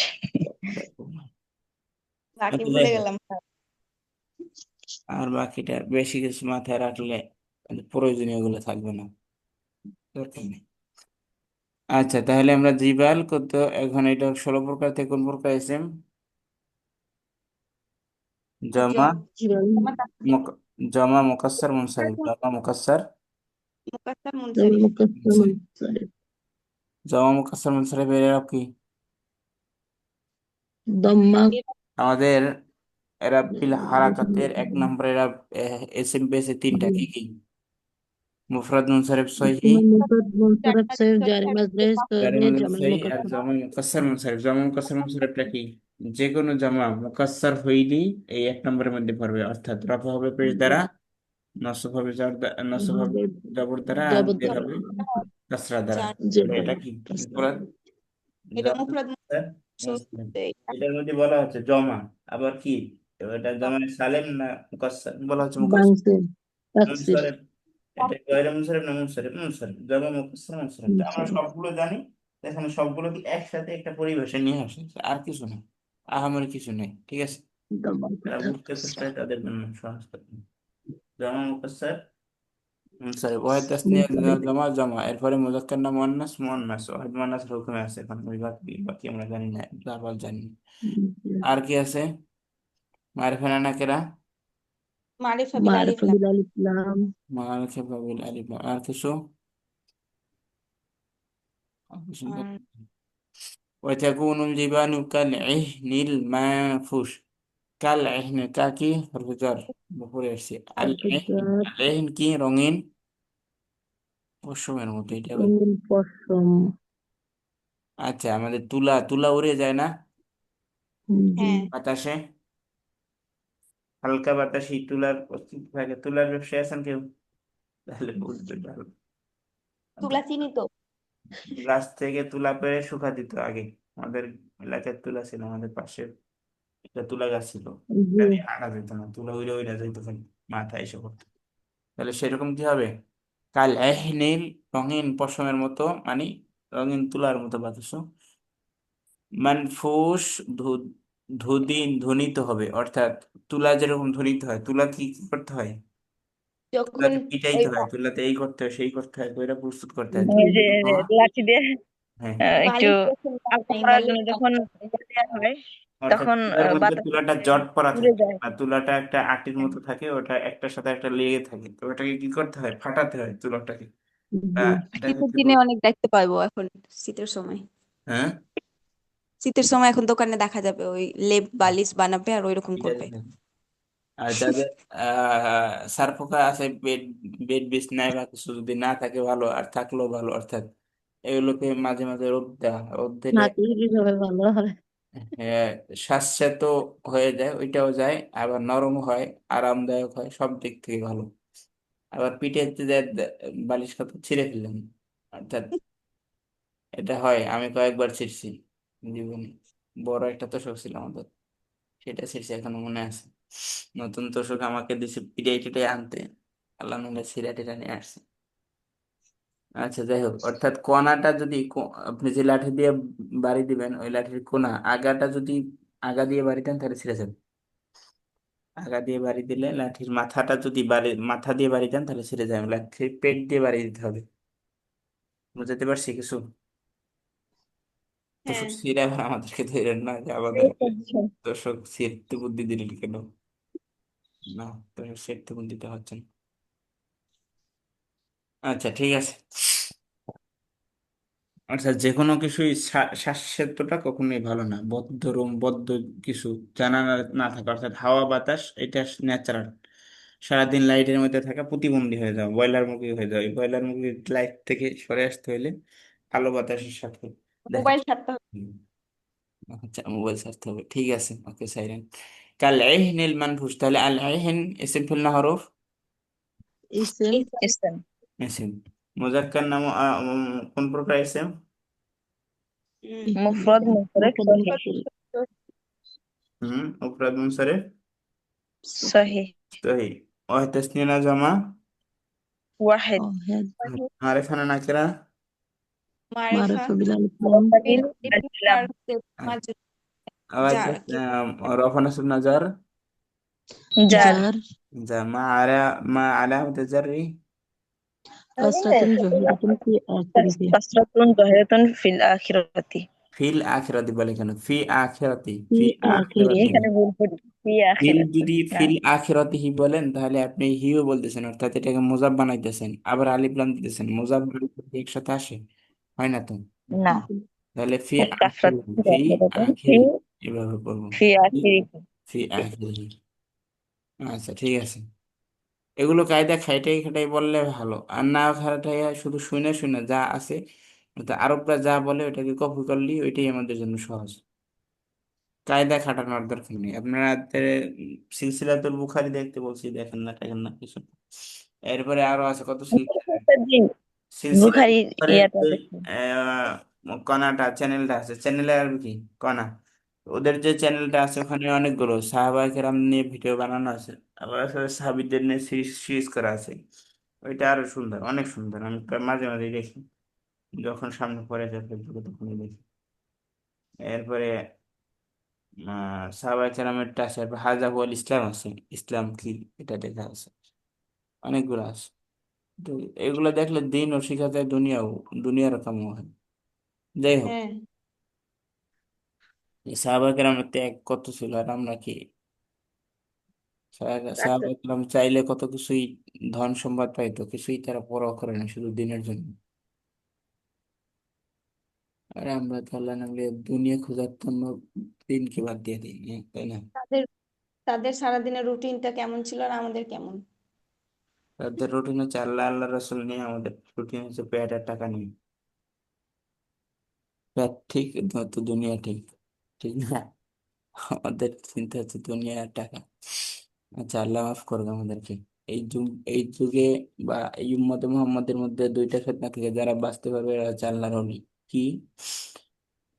S6: বাকি
S1: আচ্ছা, যাই
S6: ভুলে
S1: হোক,
S6: গেলাম।
S1: আর বাকিটা বেশি কিছু মাথায় রাখলে প্রয়োজনীয় গুলো থাকবে না, দরকার নেই। আচ্ছা, তাহলে আমরা জিবাল কত, এখন এটা 16 প্রকার থেকে কোন প্রকার এসেম? জমা,
S6: জমা তাকসীর,
S1: মুক- জমা মুকাসসার মুনসারিফ, জমা মুকাসসার
S6: মুকাসসার
S3: যেমন
S6: মুনসারিফ।
S3: মুকাদ্দাম
S1: মুনসারিফ।
S3: মুনসারিফ।
S1: জমা মুকাসসার মুনসারিফ এর এরা কি?
S3: দম্মা
S1: আমাদের এরা বিল হারাকাতের 1 নম্বর, এরা এসএম পেয়েছে 3টা, কি কি? মুফরাদ মুনসারিফ সহিহ,
S3: মুফরদ মুনসারিফ সহিহ জারি মাজরুর
S1: জারি
S3: সহিহ
S1: মাজরুর
S3: জামে
S1: সহিহ, আর
S3: মুকাদ্দাম।
S1: জামা মুকাসসার মুনসারিফ। জামা মুকাসসার মুনসারিফটা কি? যে কোনো জামা মুকাসসার হইলেই এই 1 নম্বরের মধ্যে পড়বে, অর্থাৎ রফা হবে পেশ দ্বারা, নসব হবে নসব হবে জবর দ্বারা, আর
S3: জবর
S1: জের
S3: দ্বারা।
S1: হবে কাসরা দ্বারা।
S6: জান,
S3: জি
S1: তাহলে এটা কি? মুফরাদ
S6: এটা
S1: জামা
S6: মুফরাদ
S1: মুকাসসার মুনসারিফ।
S6: মুনসারিফ।
S1: এটার মধ্যে বলা হচ্ছে জমা, আবার কি এটা জমা সালেম না মুকাসসার বলা হচ্ছে?
S3: বাংসে তাকসির।
S1: মুনসারিফ। এটা গয়রে মুনসারিফ না মুনসারিফ? মুনসারিফ, জমা মুকাসসার মুনসারিফ। তো আমরা
S3: মুনসারিফ।
S1: সবগুলো জানি, এখানে সবগুলোকে একসাথে একটা পরিবেশে নিয়ে আসে, আর কিছু নেই, আহামরি কিছু নেই, ঠিক আছে?
S3: দম্মার
S1: যারা
S3: কথা।
S1: বুঝতে কষ্ট হয় তাদের জন্য সহজ কথা। জমা মুকাসসার মুনসারিফ, ওয়াহিদ তাসনিয়া
S3: মুনসারিফ।
S1: জমা জমা, এরপরে মুজাক্কার না মুয়ান্নাস মুয়ান্নাস, ওয়াহিদ মুয়ান্নাস হুকুমে আছে, এখন ওই বাকি বাকি আমরা জানি না, তারপর জানি না। আর কি আছে? মারিফা না নাকেরা?
S6: মারিফা বিল আলিফ
S3: মারিফা
S6: লাম।
S3: বিল আলিফ লাম।
S1: মারিফা বিল আলিফ লাম। আর কিছু? আর কিছু না।
S6: উম,
S1: وتكون الجبال كالعهن المنفوش। كالعهن কাকি হরফ বপরে আসছে। আল
S3: হরফুজার।
S1: আলহিন কি? রঙিন পশমের মতো, এটা আবার
S3: রঙিন পশম।
S1: আচ্ছা, আমাদের তুলা, তুলা উড়ে যায় না
S3: জি।
S6: হ্যাঁ,
S1: বাতাসে? হালকা বাতাসে তুলার অস্তিত্ব থাকে। তুলার ব্যবসায় আছেন কেউ? তাহলে বুঝবে ভালো।
S6: তুলা চিনি তো।
S1: গাছ থেকে তুলা পেড়ে শুকা দিত আগে, আমাদের এলাকার তুলা ছিল, আমাদের পাশে একটা তুলা গাছ ছিল,
S3: জি।
S1: এটা দিয়ে হাঁটা যেত না, তুলা উড়ে উড়ে যেত খালি, মাথায় এসে পড়তো। তাহলে সেরকম কি হবে? কাল এহনিল, রঙিন পশমের মতো, মানে রঙিন তুলার মতো বাতাস। মানফুস ধু- ধ্বনিত হবে, অর্থাৎ তুলা যেরকম ধ্বনিত হয়, তুলা কি কি করতে হয়?
S6: যখন
S1: তুলাতে পিটাইতে
S6: ওই
S1: হয়, তুলাতে এই করতে হয় সেই করতে হয়, কইরা প্রস্তুত করতে হয়
S2: ওই যে
S1: হ্যাঁ।
S2: লাঠি দিয়ে
S1: হ্যাঁ,
S2: একটু
S6: বালিশ যখন
S2: আলগা
S6: বানাই
S2: করার
S6: বালিশ
S2: জন্য যখন
S6: বানাই,
S2: দেওয়া হয়
S1: অর্থাৎ
S2: তখন
S1: তুলার মধ্যে
S2: বাতাস
S1: তুলাটা জট পড়া
S2: উড়ে
S1: থাকে,
S2: যায়।
S1: আর তুলাটা একটা আটির মতো থাকে, ওটা একটার সাথে একটা লেগে থাকে, তো ওটাকে কি করতে হয়? ফাটাতে হয় তুলাটাকে।
S3: জি।
S1: এটাকে
S6: শীতের
S1: কি
S6: দিনে অনেক দেখতে পাইবো এখন, শীতের সময়
S1: হ্যাঁ,
S6: শীতের সময় এখন দোকানে দেখা যাবে ওই লেপ বালিশ বানাবে আর ওইরকম করবে।
S1: পিটাইতে থাকে। আর যাদের সারপোকা আছে, বেড বেড বিছনায় বা কিছু যদি না থাকে ভালো, আর থাকলেও ভালো, অর্থাৎ এগুলোকে মাঝে মাঝে রোদ দেওয়া হয়। রোদ দিলে
S3: নাতির কিভাবে ভালো হয়?
S1: হ্যাঁ, স্বাস্থ্য হয়ে যায়, ওইটাও যায়, আবার নরম হয়, আরামদায়ক হয়, সব দিক থেকে ভালো। আবার পিঠে যে বালিশ খাতা ছিঁড়ে ফেললেন, অর্থাৎ এটা হয়, আমি কয়েকবার ছিঁড়ছি জীবনে। বড় একটা তোষক ছিল আমাদের, সেটা ছিঁড়ছি, এখনো মনে আছে। নতুন তোষক আমাকে দিছে পিটাই টিটাই আনতে, আল্লাহ নাহলে ছিঁড়া টিটা নিয়ে আসছে। আচ্ছা, যাই হোক, অর্থাৎ কোনাটা যদি আপনি যে লাঠি দিয়ে বাড়ি দিবেন, ওই লাঠির কোনা আগাটা যদি আগা দিয়ে বাড়ি দেন তাহলে ছিঁড়ে যাবে। আগা দিয়ে বাড়ি দিলে লাঠির মাথাটা যদি মাথা দিয়ে বাড়ি দেন তাহলে ছিঁড়ে যাবে, লাঠির পেট দিয়ে বাড়ি দিতে হবে। বুঝতে পারছি কিছু?
S6: হ্যাঁ,
S1: তোষক ছিঁড়ে আবার আমাদেরকে ধরেন না যে আমাদের তোষক ছিঁড়তে বুদ্ধি দিলেন কেন? না, তোষক ছিঁড়তে বুদ্ধিতে হচ্ছে না। আচ্ছা, ঠিক আছে। অর্থাৎ যে কোনো কিছুই শ্বাসেরটা কখনোই ভালো না, বদ্ধ রুম, বদ্ধ কিছু জানা না থাকা, অর্থাৎ হাওয়া বাতাস এটা ন্যাচারাল। সারাদিন লাইটের মধ্যে থাকা প্রতিবন্ধী হয়ে যাও, ব্রয়লার মুরগি হয়ে যাও। ব্রয়লার মুরগি লাইট থেকে সরে আসতে হলে আলো বাতাসের সাথে দেখা।
S6: মোবাইল ছাড়তে হবে।
S1: হুম, আচ্ছা, মোবাইল ছাড়তে হবে, ঠিক আছে, ওকে সাইরেন। কাল আইহিনিল মানফুস, তাহলে আল আইহিন ইসিম ফিল না হরফ?
S3: ইসেম।
S2: ইসলাম
S1: ইসিম। মুজাক্কার নাম কোন প্রকার ইসিম?
S2: মুফরদ মুনফারিদ
S3: মুফরদ
S2: সহিহ।
S3: মুনফারিদ।
S1: মুফরাদ মুনসারিফ
S2: সহিহ
S1: সহি। ওয়াহিদ তাসনিয়া জামা,
S2: ওয়াহিদ
S3: ওয়াহিদ।
S1: মারিফা না নাকিরা?
S6: মারিফা
S3: মারিফা বিল আলিফ লাম।
S2: বিল ইসলাম
S6: যার কি
S1: রফা নাসব নাজার।
S2: Jar
S3: jar.
S1: যা মা আলামত জারি।
S3: কাসরাতুন জহিরাতুন ফি আখিরিহি।
S2: কাসরাতুন যাহিরাতুন ফিল আখিরাতি।
S1: ফিল আখিরাতি বলে কেন? ফি আখিরাতি,
S3: ফি
S1: ফি আখিরাতি।
S3: আখিরিহি।
S2: এখানে ভুল করি, ফি
S1: ফিল
S2: আখিরাতি
S1: যদি
S2: না।
S1: ফিল আখিরাতি হি বলেন তাহলে আপনি হিও বলতেছেন, অর্থাৎ এটাকে মুজাব বানাইতেছেন, আবার আলিফ লাম দিতেছেন। মুজাব একসাথে আসে? হয় না তো।
S2: না,
S1: তাহলে ফি আখিরিহি,
S2: কাসরাতুন
S1: ফি
S2: যাহিরাতুন
S1: আখিরিহি এভাবে বলবো।
S2: ফি
S1: ফি
S2: আখিরিহি।
S1: ফি আখিরিহি। আচ্ছা, ঠিক আছে। এগুলো কায়দা খাইটাই খাটাই বললে ভালো, আর না খাটাই শুধু শুনে শুনে যা আছে, অর্থাৎ আরবরা যা বলে ওইটাকে কপি করলি ওইটাই আমাদের জন্য সহজ। কায়দা খাটানোর দরকার নেই। আপনারা সিলসিলাতুল বুখারী দেখতে বলছি, দেখেন না, দেখেন না কিছু। এরপরে আরো আছে কত সিলসিলা।
S2: জি,
S1: সিলসিলাতুল
S2: বুখারী
S1: বুখারীর
S2: ইয়াটা
S1: যে
S2: দেখুন।
S1: কণাটা চ্যানেলটা আছে, চ্যানেলে আর কি কণা, ওদের যে চ্যানেলটা আছে ওখানে অনেকগুলো সাহাবায়ে কেরাম নিয়ে ভিডিও বানানো আছে, আবার আসলে সাহাবীদের নিয়ে সিরিজ করা আছে। ওইটা আরো সুন্দর, অনেক সুন্দর। আমি মাঝে মাঝে দেখি, যখন সামনে পড়ে যায় ফেসবুকে তখনই দেখি। এরপরে সাহাবায়ে কেরামেরটা আছে, এরপর হাজা হুয়াল ইসলাম আছে, ইসলাম কি, এটা দেখা আছে, অনেকগুলো আছে। তো এগুলো দেখলে দিনও শিখা যায়, দুনিয়ারও কামও হয়। যাই হোক,
S6: হ্যাঁ
S1: এই সাহাবায়ে কেরামের ত্যাগ কত ছিল, আর আমরা কি? সাহাবায়ে কেরাম চাইলে কত কিছুই ধন সম্পদ পাইতো, কিছুই তারা পরোয়া করে না, শুধু দিনের জন্য। আর আমরা তো আল্লাহ নামে দুনিয়া খোঁজার জন্য দিনকে বাদ দিয়ে দিই, তাই না?
S6: তাদের তাদের সারাদিনের রুটিনটা কেমন ছিল আর আমাদের কেমন?
S1: তাদের রুটিন হচ্ছে আল্লাহ আল্লাহ রসুল নিয়ে, আমাদের রুটিন হচ্ছে পেটের টাকা নিয়ে। পেট ঠিক তো দুনিয়া ঠিক, ঠিক না? আমাদের চিন্তা হচ্ছে দুনিয়া আর টাকা। আচ্ছা, আল্লাহ মাফ করবে আমাদেরকে। এই যুগে বা এই উম্মতে মুহাম্মাদের মধ্যে দুইটা ফিতনা থেকে যারা বাঁচতে পারবে এরা হচ্ছে আল্লাহর ওলি। কি?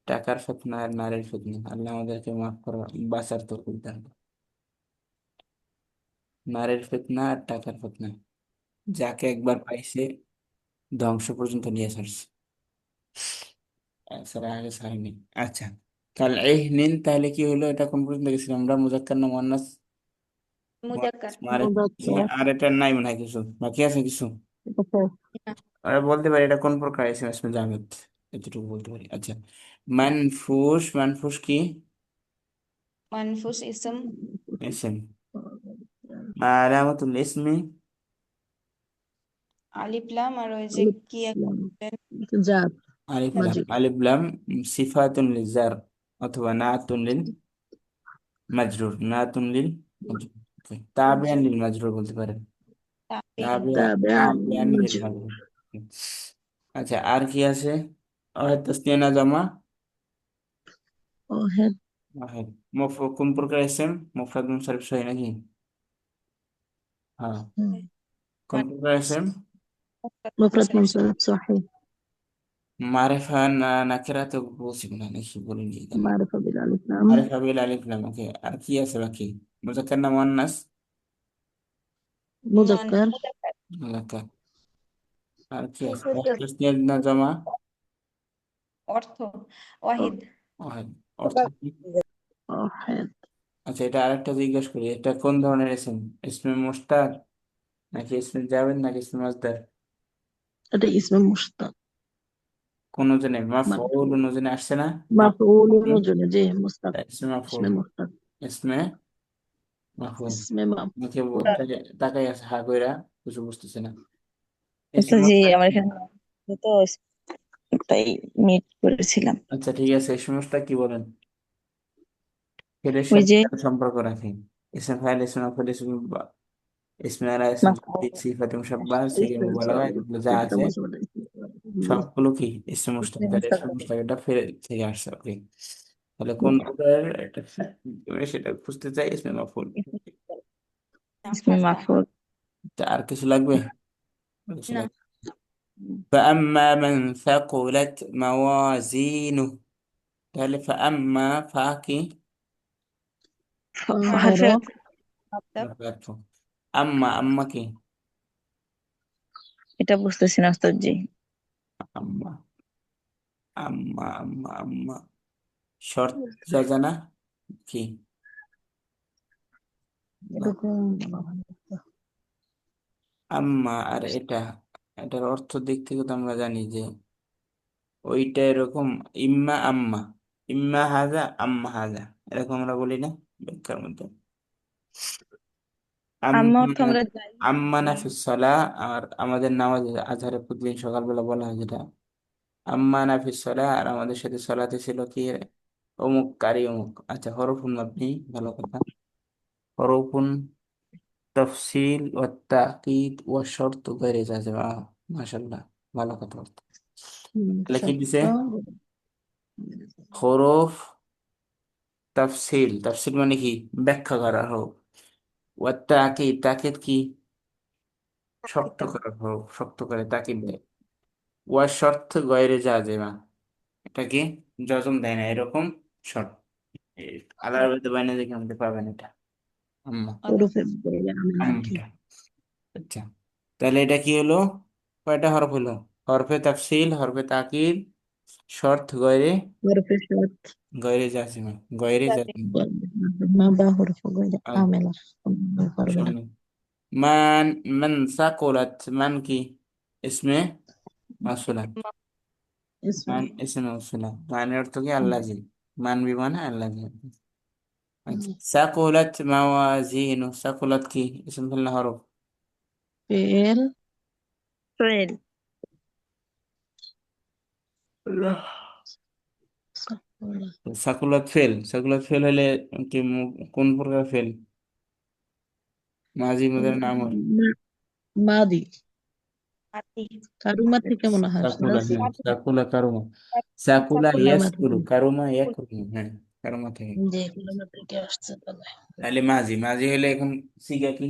S1: টাকার ফিতনা আর নারীর ফিতনা। আল্লাহ আমাদেরকে মাফ করা, বাঁচার তৌফিক দান করুন। নারীর ফিতনা আর টাকার ফিতনা, যাকে একবার পাইছে ধ্বংস পর্যন্ত নিয়ে ছাড়ছে, এছাড়া আগে ছাড়েনি। আচ্ছা, কাল ইহনিন, তাহলে কি হলো? এটা কোন পর্যন্ত গেছিলাম আমরা? মুজাক্কার না মুয়ান্নাস?
S6: মুজাক্কার।
S3: মুজাক্কার।
S1: আর এটা নাই মনে হয়, কিছু বাকি আছে কিছু।
S3: আচ্ছা,
S6: না,
S1: আর বলতে পারি এটা কোন প্রকার ইসম ইসমে জামিদ, এতটুকু বলতে পারি। আচ্ছা, মানফুস, মানফুস কি?
S6: মানফুস ইসম।
S1: ইসম। আলামাতুল ইসমি,
S6: আলিফ লাম আর ওই যে
S3: আলিফ
S6: কি
S3: লাম,
S6: একটা
S3: জার,
S1: আলিফ লাম।
S3: মাজিদ।
S1: আলিফ লাম সিফাতুন লিজার, অথবা নাতুন লিল মাজরুর, নাতুন লিল মাজরুর। Okay. তাবিআন লিল মাজরুর বলতে পারেন।
S6: তাবিন।
S3: তাবিআন
S1: তাবিআন লিল
S3: মাজরুর।
S1: মাজরুর। আচ্ছা, আর কি আছে? তাসনিয়া না জামা?
S3: ওয়াহেদ।
S1: ওয়াহিদ। কোন প্রকার ইসম? মুফরাদ মুনসারিফ সহি নাকি? হ্যাঁ।
S3: হুম।
S1: কোন প্রকার ইসম?
S3: মুফরাদ মুনসারিফ সহিহ।
S1: মারিফা না নাকিরা তো বলছি না, নাকি বলিনি এখানে?
S3: মারিফা বিল আলিফ লাম।
S1: মারিফা বিল আলিফ লাম। ওকে, আর কি আছে বাকি? মুজাক্কার না মুয়ান্নাস?
S3: মুজাক্কার।
S6: মুজাক্কার।
S1: মুজাক্কার। আর কি আছে?
S6: মুফাসসাল।
S1: তাসনিয়া না জামা?
S6: অর্থ ওয়াহিদ।
S1: ওয়াহিদ। অর্থ কি?
S3: ওয়াহেদ।
S1: আচ্ছা, এটা আরেকটা জিজ্ঞেস করি, এটা কোন ধরনের ইসম? ইসমে মুশতাক, নাকি ইসমে জামিদ, নাকি ইসমে মাসদার?
S3: এটা ইসমে মুশতাক।
S1: কোন জনে মাফউল অনুজনে আসছে না?
S3: মাফউলুন
S1: মাফউল,
S3: ওজনে, জি মুস্তাক।
S1: ইসমে মাফউল,
S3: ইসমে মুস্তাক।
S1: ইসমে মাফউল।
S3: ইসমে
S1: নাকি
S3: মাফউল।
S1: তাকাই আছে হা কইরা, কিছু বুঝতেছে না।
S2: আচ্ছা
S1: ইসমে
S2: জি,
S1: মুশতাক
S2: আমার
S1: কি?
S2: এখানে তো তাই মিট করেছিলাম।
S1: আচ্ছা ঠিক আছে, ইসমে মুশতাক কি বলেন? ফেলের
S2: ওই
S1: সাথে
S2: যে
S1: কার সম্পর্ক রাখে? ইসমে ফাইল, ইসমে মাফউল, ইসমে আলা, ইসমে
S2: মাফউল,
S1: তাফদীল, সিফাতে মুশাব্বাহ, সিগা
S3: ইসমে
S1: মুবালাগা,
S3: সওয়াল,
S1: এগুলো যা
S3: এটা
S1: আছে
S3: মুসবত।
S1: সবগুলো কি ইসমে মুশতাক।
S2: ইসমে
S1: তাহলে ইসমে
S2: মুস্তাক,
S1: মুশতাক এটা ফের থেকে আসছে। ওকে, তাহলে কোন প্রকার এটা সেটা খুঁজতে চাই, ইসমে মাফউল।
S2: ইসমে মাফউল।
S1: তা আর কিছু লাগবে? কিছু
S6: না।
S1: লাগবে। فأما من ثقلت موازينه, তাহলে فأما ফা কি?
S2: হারফে
S3: ফাহর।
S6: আফতাব।
S1: আম্মা, আম্মা কি?
S2: এটা বুঝতেছি না ওস্তাদ জি।
S1: আম্মা, আম্মা, আম্মা, আম্মা শর্ত জানা কি? না।
S3: এরকম
S1: আম্মা আর এটা, এটার অর্থ দিক থেকে তো আমরা জানি যে ওইটা এরকম, ইম্মা আম্মা, ইম্মা হাজা আম্মা হাজা, এরকম আমরা বলি না ব্যাখ্যার মধ্যে?
S2: আম্মা অর্থ
S1: আম্মা,
S2: আমরা যাই
S1: আম্মা
S2: বুঝি।
S1: নাফিস সালা। আর আমাদের নামাজ আজহারে প্রতিদিন সকালবেলা বলা হয় যেটা, আম্মা নাফিস সালা, আর আমাদের সাথে সালাতে ছিল কি? অমুক কারি অমুক। আচ্ছা, হরফুন মাবনি, ভালো কথা। হরফুন তফসিল ও তাকিদ ও শর্ত গায়রে জাযিমা, মাশাআল্লাহ, ভালো কথা বলতো। লিখে দিছে
S3: শর্ত।
S1: হরফ তাফসিল, তাফসিল মানে কি? ব্যাখ্যা করা হোক। ও তাকিদ, তাকিদ কি? শক্ত
S6: কিতাব।
S1: করা হোক, শক্ত করে তাকিদ দেয়। ও শর্ত গায়রে জাযিমা, এটা কি? জজম দেয় না এরকম শর্ত। আল্লাহর বাড়িতে বাইনা দেখে আমাদের পাবেন এটা। আম্মা,
S6: আল্লাহ।
S3: হরফে বলে আমিন আরবি।
S1: আম্মা। আচ্ছা, তাহলে এটা কি হলো? কয়টা হরফ হলো? হরফে তাফসিল, হরফে তাকিদ, শর্ত গয়রে,
S3: হরফে শর্ত।
S1: গয়রে জাসিমা, গয়রে
S6: যাতে
S1: জাসিমা।
S3: মা বা হরফ গয়রে
S1: আর
S3: আমেলা পারবে না।
S1: শোনো, মান, মান সাকুলাত, মান কি? ইসমে মাসুলা।
S3: ইসমে।
S1: মান ইসমে মাসুলা, মানের অর্থ কি? আল্লাহ জি। মান বিমানে আল্লাহ জি। আচ্ছা, সাকুলাত মাওয়াজিনু, সাকুলাত কি? ইসম ফিল না হরফ?
S3: ফেল।
S2: ফেল।
S1: সাকুলাত ফেল, সাকুলাত ফেল হলে কি কোন প্রকার ফেল? মাঝি মদের নাম হয়।
S3: মাদি।
S6: মাটি।
S3: কারুমা থেকে মনে হয় আসছে না?
S1: সাকুলা, হ্যাঁ,
S6: মাটি।
S1: সাকুলা কারুমা। সাকুলা
S3: কারুমা
S1: ইয়াসকুরু,
S3: থেকে।
S1: কারুমা ইয়াকুরু, হ্যাঁ, কারুমা থেকে।
S3: যে কারুমা থেকে আসছে তাহলে।
S1: তাহলে মাঝি, মাঝি হলে এখন সিগা কি?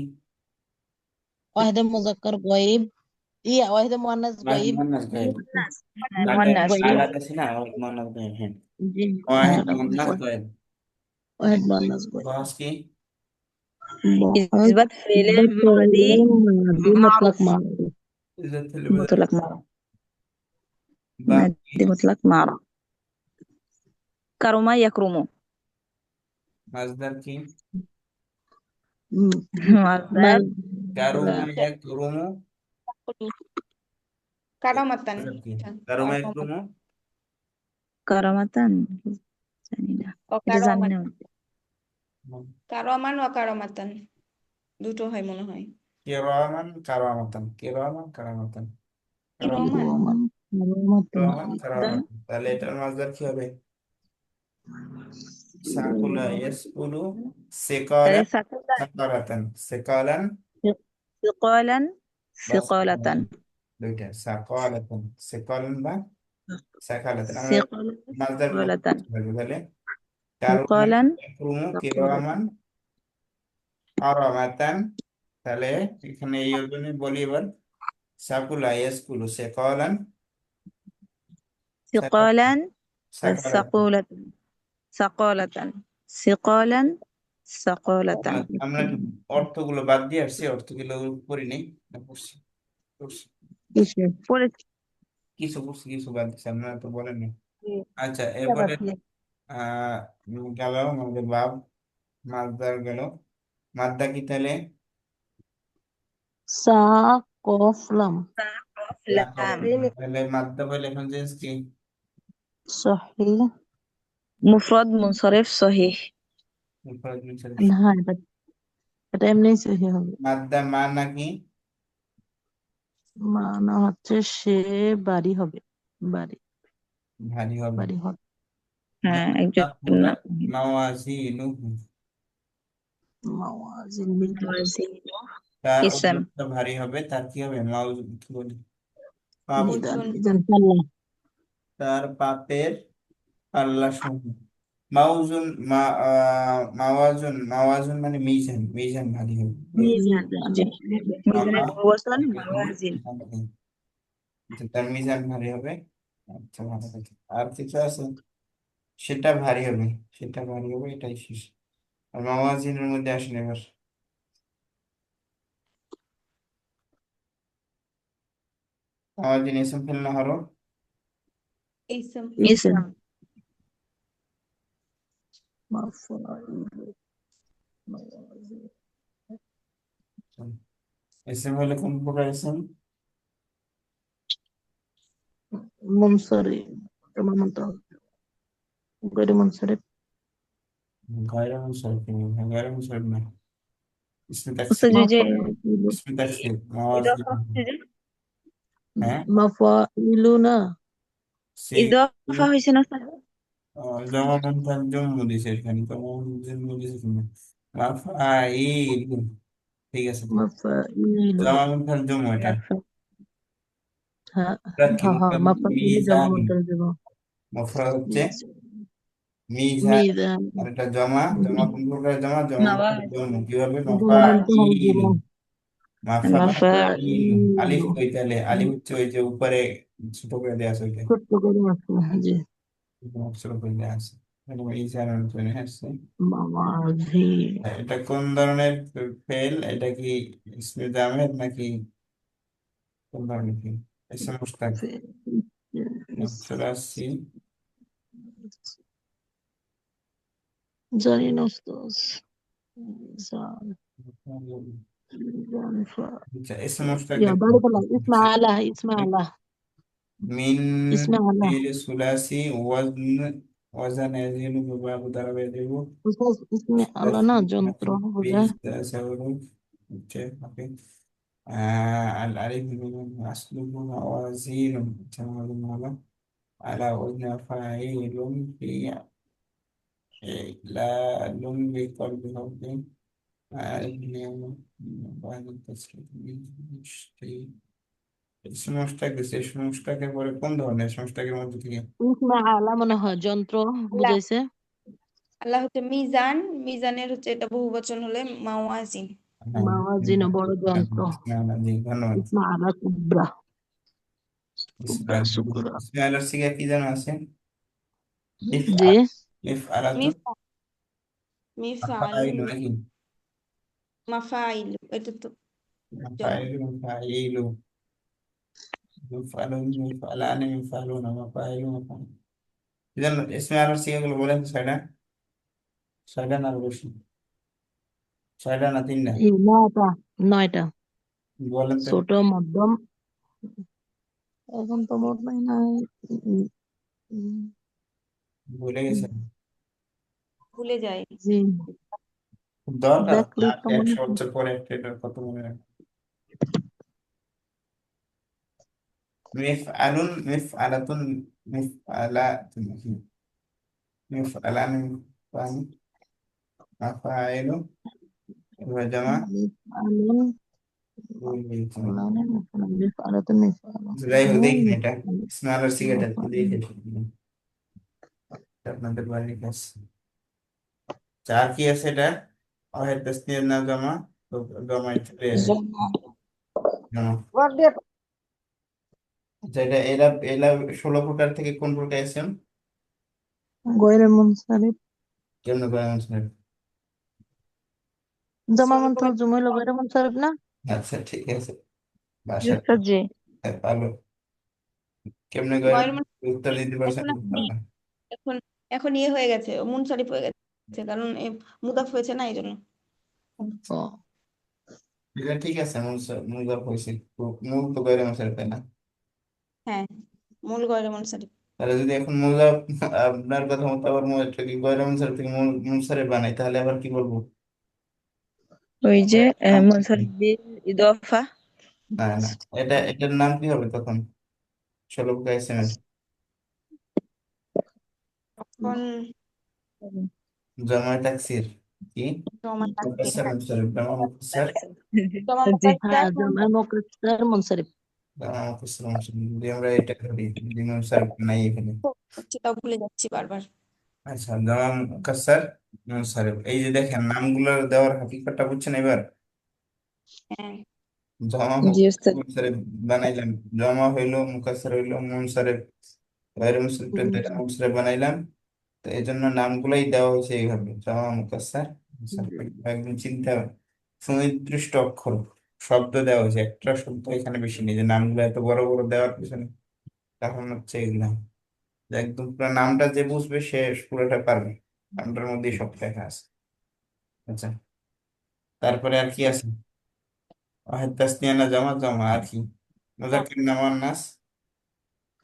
S3: ওয়াহিদে মুজাক্কার গয়ব। ইয়া ওয়াহিদে মুয়ান্নাস
S1: ওয়াহিদ
S3: গয়ব।
S1: মুয়ান্নাস গায়েব।
S2: মুয়ান্নাস,
S1: আগে
S2: মুয়ান্নাস
S3: গয়ব।
S1: আলাদা আছে না, ওয়াহিদ মুয়ান্নাস গায়েব, হ্যাঁ।
S3: জি হ্যাঁ,
S1: ওয়াহিদ
S3: এটা বলে
S1: মুয়ান্নাস গায়েব।
S3: ওয়াহিদ মুয়ান্নাস গয়ব।
S1: বস কি?
S3: বহুত
S2: ইসবাত ফেলে মাদি
S3: বছর মাদি মতলক
S2: মারুফ,
S3: মারুফ।
S1: ইজ্জত ফেলে
S2: মুতলাক মারুফ,
S1: বা কি?
S2: মাদি মুতলাক মারুফ। কারুমা ইয়াকরুমু।
S1: মাজদার কি?
S2: মাসদার
S1: কারুমা
S6: এটা
S1: ইয়াকরুমু।
S6: কারামাতান।
S1: মাজদার কি?
S6: এটা
S1: কারুমা ইয়াকরুমু।
S2: কারামাতান, জানি না,
S6: ও
S2: এটা জানি না।
S6: কারামান ও কারামাতান দুটো হয় মনে হয়।
S1: কিরামান কারামাতান, কিরামান কারামাতান, কারামান
S6: রহমান
S1: কিরামান কারামাতান। তাহলে এটার মাজদার কি হবে? সাকুলা ইয়াসকুলু
S2: তাহলে
S1: সিকালান
S2: সাকুলান,
S1: সাকালাতান, সিকালান
S2: সিকালান,
S1: বা
S2: সিকালাতান,
S1: সাকালাতান। দুইটা সাকালাতান, সিকালান বা সাকালাতান। আমরা
S2: সিকালান,
S1: মাজদার গুলো
S2: সিকালাতান,
S1: তাহলে কারুমান
S2: সিকালান,
S1: ইয়াকরুমু কিরামান
S2: সিকালাতান।
S1: কারামাতান। তাহলে এখানে এই জন্য বলি এবার সাকুলা ইয়াসকুলু সিকালান
S2: সিকালান,
S1: সাকালাতান।
S2: সাকুলাতান, সাকালাতান, সিকালান, সাকালাতান।
S1: আমরা একটু অর্থগুলো বাদ দিয়ে আসছি, অর্থগুলো করি নেই, পড়ছি পড়ছি।
S3: কিসের?
S2: পড়েছি।
S1: কিছু পড়ছি, কিছু বাদ দিচ্ছি, আপনারা তো বলেন না। আচ্ছা,
S3: আবার
S1: এরপরে
S3: কি?
S1: গেল আমাদের বাব, মাদ্দার গেল। মাদ্দা কি তাহলে?
S3: সা কফ লাম
S2: লাম,
S1: তাহলে মাদ্দা বলে এখন চেঞ্জ কি?
S3: সহি।
S2: মুফরদ মুনসরিফ সহিহ।
S1: মুফরাদ মুনসারিফ।
S3: না, এটা এমনি সহি হবে।
S1: মাদ্দা মা নাকি?
S3: মানা হচ্ছে সে বাড়ি হবে, বাড়ি
S1: ভারী হবে।
S3: বাড়ি হবে।
S2: হ্যাঁ, একজন না।
S1: তাকুলাত মাওয়াজিনুহু।
S3: মাওয়াজিন মিজান।
S1: তার
S2: ইসম,
S1: ওজনটা ভারী হবে, তার কি হবে? মাওজুন কি বলি? পাপ।
S3: মিজান
S6: ওজন
S3: মিজান পাল্লা।
S1: তার পাপের পাল্লা সমূহ। মাউজুন মাওয়াজুন, মাওয়াজুন মানে মিজান, মিজান ভারী হবে।
S2: মিজান,
S3: মিজান
S2: জি,
S1: মামা
S2: মিজানের বহুবচন মাওয়াজিন।
S1: তার মিজান ভারী হবে। আচ্ছা, ভালো থাকে। আর কিছু আছে? সেটা ভারী হবে, সেটা ভারী হবে, এটাই শেষ। আর মাওয়াজিনের মধ্যে আসেন এবার। মাওয়াজিন ইসম ফেল না হরফ।
S6: ইসম
S3: ইসম
S2: ইসম,
S3: মাফাইল মাওয়াজিন
S1: ইসম হলে কোন প্রকার ইসম?
S3: মুনসারিফ। তোমার মতো গৈর মুনসারিফ।
S1: গায়রে মুনসারিফ, গায়রে মুনসারিফ না। ইসমে
S2: উস্তাদ
S1: তাকসির,
S2: যে
S3: মাফাইল
S1: ইসমে তাকসির
S2: ইদাফা
S1: মাওয়াজিন।
S2: হচ্ছে যে,
S1: হ্যাঁ,
S3: মাফাইলু না।
S1: সেই
S2: ইদাফা হয়েছে না স্যার?
S1: জমা মুনকার জন্ম দিছে এখানে, জমা জন্ম দিছে তুমি মাফাইল। ঠিক আছে,
S3: মাফাইলু
S1: জমা মুনকার জন্ম এটা।
S3: হ্যাঁ
S1: মুফরাদ কি?
S3: হ্যাঁ হ্যাঁ
S1: মুফরাদ হচ্ছে
S3: মাফাইলু জমা
S1: মিজান।
S3: মুনকার জমা।
S1: মুফরাদ হচ্ছে
S3: মিজান
S1: মিজান।
S3: মিজান
S1: আর এটা জমা, জমা কোন প্রকার? জমা জমা মুনকার
S2: মাওয়াজিন,
S1: জন্ম কিভাবে?
S3: জমা বলতে হয়
S1: মাফাইল।
S3: জমা।
S1: মাফাইল। আলিফ
S3: মাফাইলু
S1: কই তাহলে? আলিফ হচ্ছে ওই যে উপরে ছোট করে দেওয়া আছে, ওইটা
S3: ছোট্ট করে আছে। জি।
S1: ছোট করে দেওয়া আছে। মিজান চলে আসছে।
S3: মাওয়াজিন
S1: এটা কোন ধরনের ফেল? এটা কি ইসমে জামেদ নাকি কোন ধরনের ফেল? ইসমে মুশতাক। চলে আসছি।
S3: জানি না উস্তাদ। মিজান মিজান
S1: আচ্ছা, ইসমে মুশতাক
S3: يا
S1: দেখুন।
S3: بارك الله اسمع على اسمع على
S1: মিন
S3: اسمع على
S1: ফিল সুলাসি ওয়াজন, ওয়াজান ইয়াজিলু বাবু দারাবা ইয়াজিলু
S3: أستاذ اسمع على না যন্ত্র বোঝায়।
S1: হচ্ছে ওকে। الألف أصله موازين على على وزن فاعل في إعلال بقلب رب بعد التسليم اسم مشتق দিছে। اسم مشتقের পরে কোন ধরনের? اسم مشتقের মধ্যে থেকে
S3: اسمع على মনে হয় যন্ত্র
S6: আল্লাহ,
S3: বুঝাইছে।
S6: আল্লাহ হচ্ছে মিজান, মিজানের হচ্ছে এটা বহুবচন হলে মাওয়াজিন।
S3: মাওয়াজিন বড় যন্ত্র।
S1: জি, ধন্যবাদ।
S3: اسمع على كبرى كبرى
S1: ইসমাইল,
S3: شكرا।
S1: ইসমাইলের সিগা কি যেন আছে?
S3: জি
S1: মিফ আলাতু
S6: মিফা মিফাইলু
S1: মাফাইলু নাকি?
S6: মাফাইলু এটা তো জমা।
S1: মাফাইলু মাফাইলু মিফআলুন মিফআলানি মিফআলুনা মাফাইলু মাফাইলু। যেন ইসমে আলার সিগাগুলো বলেন তো, ছয়টা, ছয়টা না আরো বেশি, ছয়টা না তিনটা,
S3: এই 9টা, 9টা।
S1: বলেন তো।
S3: ছোট, মধ্যম, এখন তো মোট নাই নাই। উম, উম,
S1: ভুলে
S3: উম,
S1: গেছেন?
S6: ভুলে যায়।
S3: জি,
S1: খুব দরকার
S3: দেখলেই তো মনে
S1: 100
S3: হয়।
S1: বছর পরে একটা এটার কত মনে রাখে। মিফআলুন, মিফআলাতুন, মিফআলাতুন, মিফআলান, মিফআল, মাফাইলু, এবার জামা,
S3: আলুন,
S1: ভুল বলছি।
S3: আলানের, মিফ আলাতুন, মিফ
S1: যাই হোক
S3: আলাতুন,
S1: দেখেন
S3: মিফ
S1: এটা
S3: আলাতুন,
S1: ইসমে আলার সিগাটা
S3: মিফ
S1: দেখে
S3: আলাতুন।
S1: আপনাদের বাড়ির কাছে। চার কি আছে এটা? ওয়াহেদ তাসনিয়ার না জমা, তো জমায় চলে আসে
S2: জমা।
S1: জমা। আচ্ছা, এটা এরা এরা 16 প্রকার থেকে কোন প্রকার আছেন?
S3: গয়রে মুনসারিফ।
S1: কেমন করে answer?
S3: জমা
S6: ষোলো
S3: মন্তল
S6: প্রকার
S3: জুমইল গয়রে মুনসারিফ না?
S1: আচ্ছা ঠিক আছে,
S2: জি
S1: বাসা
S2: উস্তাদ জি।
S1: ভালো। কেমনে করে
S6: গয়ের মুন-
S1: উত্তর দিতে পারছেন
S6: এখন আর
S1: ভালো।
S6: নেই। এখন এখন ইয়ে হয়ে গেছে, মুনসারিফ হয়ে গেছে, কারণ মুদাফ হয়েছে না এই জন্য।
S3: ও,
S1: এটা ঠিক আছে, মুজাফ হয়েছে, মূল তো গয়রে মশারি, তাই না?
S6: হ্যাঁ, মূল গয়ের মুনসারিফ।
S1: তাহলে যদি এখন মুজাফ, আপনার কথা মতো আবার এটাকে গয়রে মশারি থেকে মুনসারিফ বানাই, তাহলে আবার কি বলবো?
S2: ওই যে মুনসারিফ বিল ইদফা।
S1: না না, এটার নাম কি হবে তখন? 16 প্রকার এসএমএস
S6: এখন
S1: জমা তাকসির কি?
S6: জমা তাকসির,
S1: মুকাসসার,
S6: হ্যাঁ।
S1: মুনসারিফ, জমা মুকাসসার,
S6: জমা
S2: জি।
S3: হ্যাঁ,
S6: মুকাদ্দার
S3: জামাই মুকাদ্দার মুনসারিফ।
S1: জমা মুকাসসার, মুনসারিফ। যদি আমরা এটা করি, যদি মুনসারিফ নাই এখানে,
S6: হচ্ছে, তাও ভুলে যাচ্ছি বারবার।
S1: আচ্ছা জামা মুকাসসার, মুনসারিফ, এই যে দেখেন নামগুলো দেওয়ার হাকিকতটা বুঝছেন এবার?
S6: হ্যাঁ,
S1: জমা
S2: জি উস্তাদ।
S1: মুনসারিফ বানাইলাম, জমা হইলো, মুকাসসার হইলো, মুনসারিফ, গয়রে মুনসারিফ
S3: জি,
S1: মুনসারিফ বানাইলাম। তো এই জন্য নামগুলাই দেওয়া হয়েছে এইভাবে, জমা মুকাসসার, মুনসারিফ। একদম চিন্তা, সুনির্দিষ্ট অক্ষর, শব্দ দেওয়া হয়েছে, একটা শব্দ এখানে বেশি নেই, যে নামগুলো এত বড় বড় দেওয়ার পিছনে কারণ হচ্ছে এগুলা, যে একদম পুরো নামটা যে বুঝবে সে পুরোটা পারবে, নামটার মধ্যেই সব লেখা আছে। আচ্ছা, তারপরে আর কি আছে? ওয়াহেদ তাসনিয়া না জমা, জমা আর কি? মুজাক্কির না মুয়ান্নাস?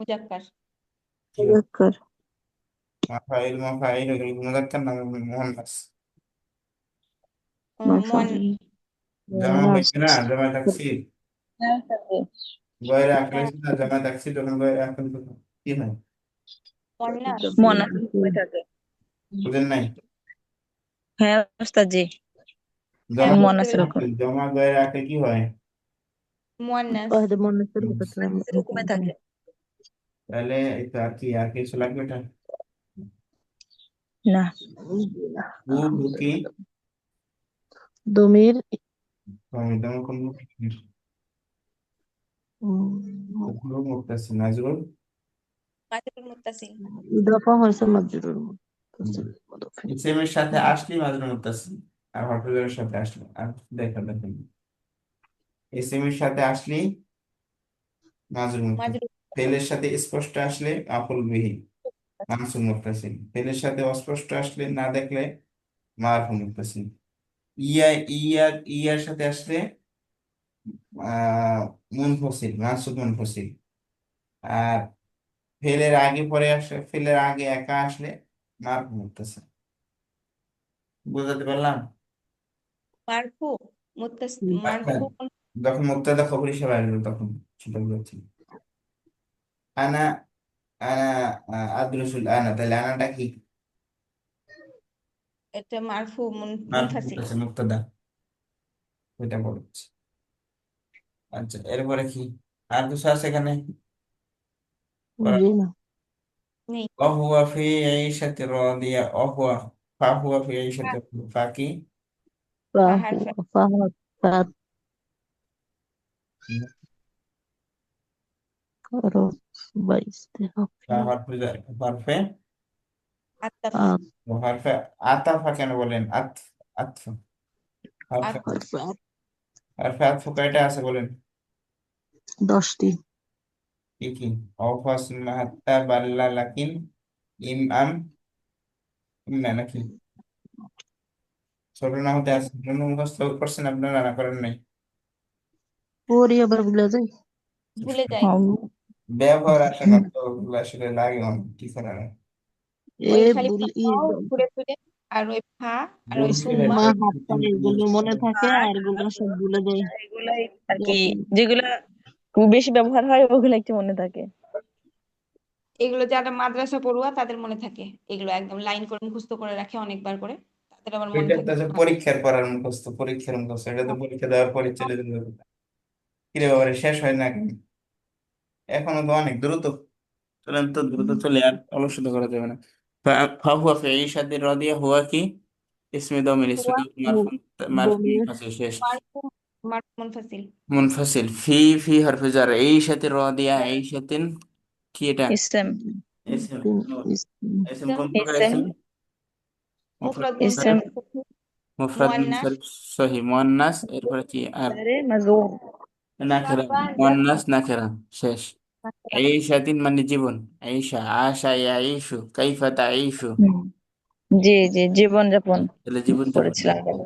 S6: মুজাক্কার।
S1: কি হবে?
S2: মুজাক্কার।
S1: মাফাইল, মাফাইল এগুলো মুজাক্কির না মুয়ান্নাস?
S6: মন
S2: মাফাইল।
S1: জমা
S2: মুয়ান্নাস।
S1: হয়েছে না, জমা তাকসির,
S2: হ্যাঁ উস্তাদ জি।
S1: গয়রে আকিল
S6: হ্যাঁ,
S1: হয়েছে না, জমা তাকসির যখন গয়রে আকিল তখন কি হয়?
S6: মুয়ান্নাস।
S2: মুয়ান্নাস হয়ে থাকে।
S1: বুঝেন নাই?
S2: হ্যাঁ উস্তাদ জি।
S1: জমা
S2: মুয়ান্নাস এরকম।
S1: আকিল, জমা গয়রে আকিল কি হয়?
S6: মুয়ান্নাস।
S3: ওয়াহিদ মুন্নাসির
S1: হুম।
S2: এরকমই থাকে।
S1: তাহলে এটা আর কি, আর কিছু লাগবে এটা?
S2: না।
S1: হু হু কি?
S3: দমির,
S1: দমে কোন মুক্তাসির, নাজরুল,
S6: মাজরুল মুত্তাসিল।
S3: ইদাফা হয়েছে মাজরুর মুত্তাসিল মুদাফিন।
S1: ইসেম এর সাথে আসলে মাজরুল মুত্তাসিল, আর হরফের সাথে আসলে আর দেখা দেখেন, ইসেম এর সাথে আসলে মাজরুল মুত্তাসিল,
S6: মাজরুল
S1: ফেলের সাথে স্পষ্ট আসলে মাফুল বিহি মানসুব মুত্তাসিল, ফেলের সাথে অস্পষ্ট আসলে না দেখলে মারফু মুত্তাসিল, ইয়া ইয়া ইয়ার সাথে আসলে মুনফসিল, মানসুব মুনফসিল, আর ফেলের আগে পরে আসলে, ফেলের আগে একা আসলে মারফু মুত্তাসিল। বুঝাতে পারলাম?
S6: মারফু
S1: আচ্ছা,
S6: মারফু
S1: যখন মুক্তাদা খবর হিসেবে আসবে তখন সেটা বলছি। আনা, আনা আদ্রুসুল আনা, তাহলে আনাটা কি?
S6: এটা মারফু
S1: মারফু
S6: মুনফাসিল।
S1: মুত্তাসিল, মুক্তাদা, ওইটা বলছি। আচ্ছা, এরপরে কি আর কিছু আছে এখানে?
S3: জি না,
S6: নেই।
S1: অহুয়া ফি ঈশাতি রাদিয়া, অহুয়া, ফাহুয়া ফি ঈশাতি রাদিয়া, ফাকি,
S6: ফাহার
S3: ফাহু, ফাহাদ, ফাত, রফ, বাইস্তে, হাফি,
S1: হরফে,
S6: আত্তাফ।
S3: আত,
S1: হরফে আতাফা কেন বলেন? আতফ, হরফে,
S6: আত
S3: হরফে আত,
S1: হরফে আতফ কয়টা আছে বলেন?
S3: 10টি।
S1: কি কি? অফাস মাহাত্তা বাল্লা লাকিন ইম আম না নাকি ছোট না হতে আছে জন্য মুখস্থ করছেন আপনারা না করেন নাই?
S3: পড়ি আবার ভুলে যাই।
S6: ভুলে যাই।
S2: হম,
S1: ব্যবহার আসে না তো ওগুলো আসলে লাগে অনেক কি করার আছে।
S3: এ
S6: ওই খালি
S3: ভুল
S6: ফাও ঘুরে ফিরে, আর ওই ফা, আর ওই
S1: বলছি না,
S6: সুম্মা।
S3: মা হাত পা এগুলো মনে থাকে আর এগুলো সব ভুলে যাই
S2: এগুলাই আর কি,
S3: যখন।
S2: যেগুলা খুব বেশি ব্যবহার হয় ওগুলো একটু মনে থাকে।
S6: এগুলো যারা মাদ্রাসা পড়ুয়া তাদের মনে থাকে, এগুলো একদম লাইন করে মুখস্থ করে রাখে অনেকবার করে, তাদের আবার মনে
S1: এটা তো
S6: থাকে।
S1: হচ্ছে পরীক্ষার পড়ার মুখস্থ, পরীক্ষার মুখস্থ, এটা তো পরীক্ষা দেওয়ার পরে চলে যেতে হবে। কিরে বাবারে শেষ হয় না কেন? এখনো তো অনেক দ্রুত। চলেন তো দ্রুত চলে, আর অলসতা করা যাবে না। ফাহুয়া ফি ঈশাতিন রাদিয়া হুয়া কি ইসমে দমির, ইসমে
S6: হুয়া
S1: দমির মারফুন, মারফুন
S3: বমির
S1: মুনফাসিল শেষ।
S6: মারফু, মারফু মুনফাসিল।
S1: মুনফাসিল ফি হরফে জার ঈশাতিন রাদিয়া ঈশাতিন কি এটা?
S2: ইসেম,
S1: ইসম। ইসম
S6: ইসম,
S1: কোন প্রকার
S2: ইসেম,
S1: ইসম? মুফরাদ
S6: মুফরাদ
S2: ইসেম
S1: মুনসারিফ,
S6: মুনসারিফ,
S1: মুফরাদ
S6: মুয়ান্নাস,
S1: মুনসারিফ সহি মুয়ান্নাস, এরপরে কি আর
S2: আরে মাজুম।
S1: নাকেরা, মুয়ান্নাস নাকেরা শেষ। ঈশাতিন মানে জীবন, ঈশা আশা ইয়াঈশু কাইফা তাঈশু,
S2: হুম, জি জি, জীবন যাপন
S1: তাহলে জীবন যাপন।
S2: করেছিলাম এখানে।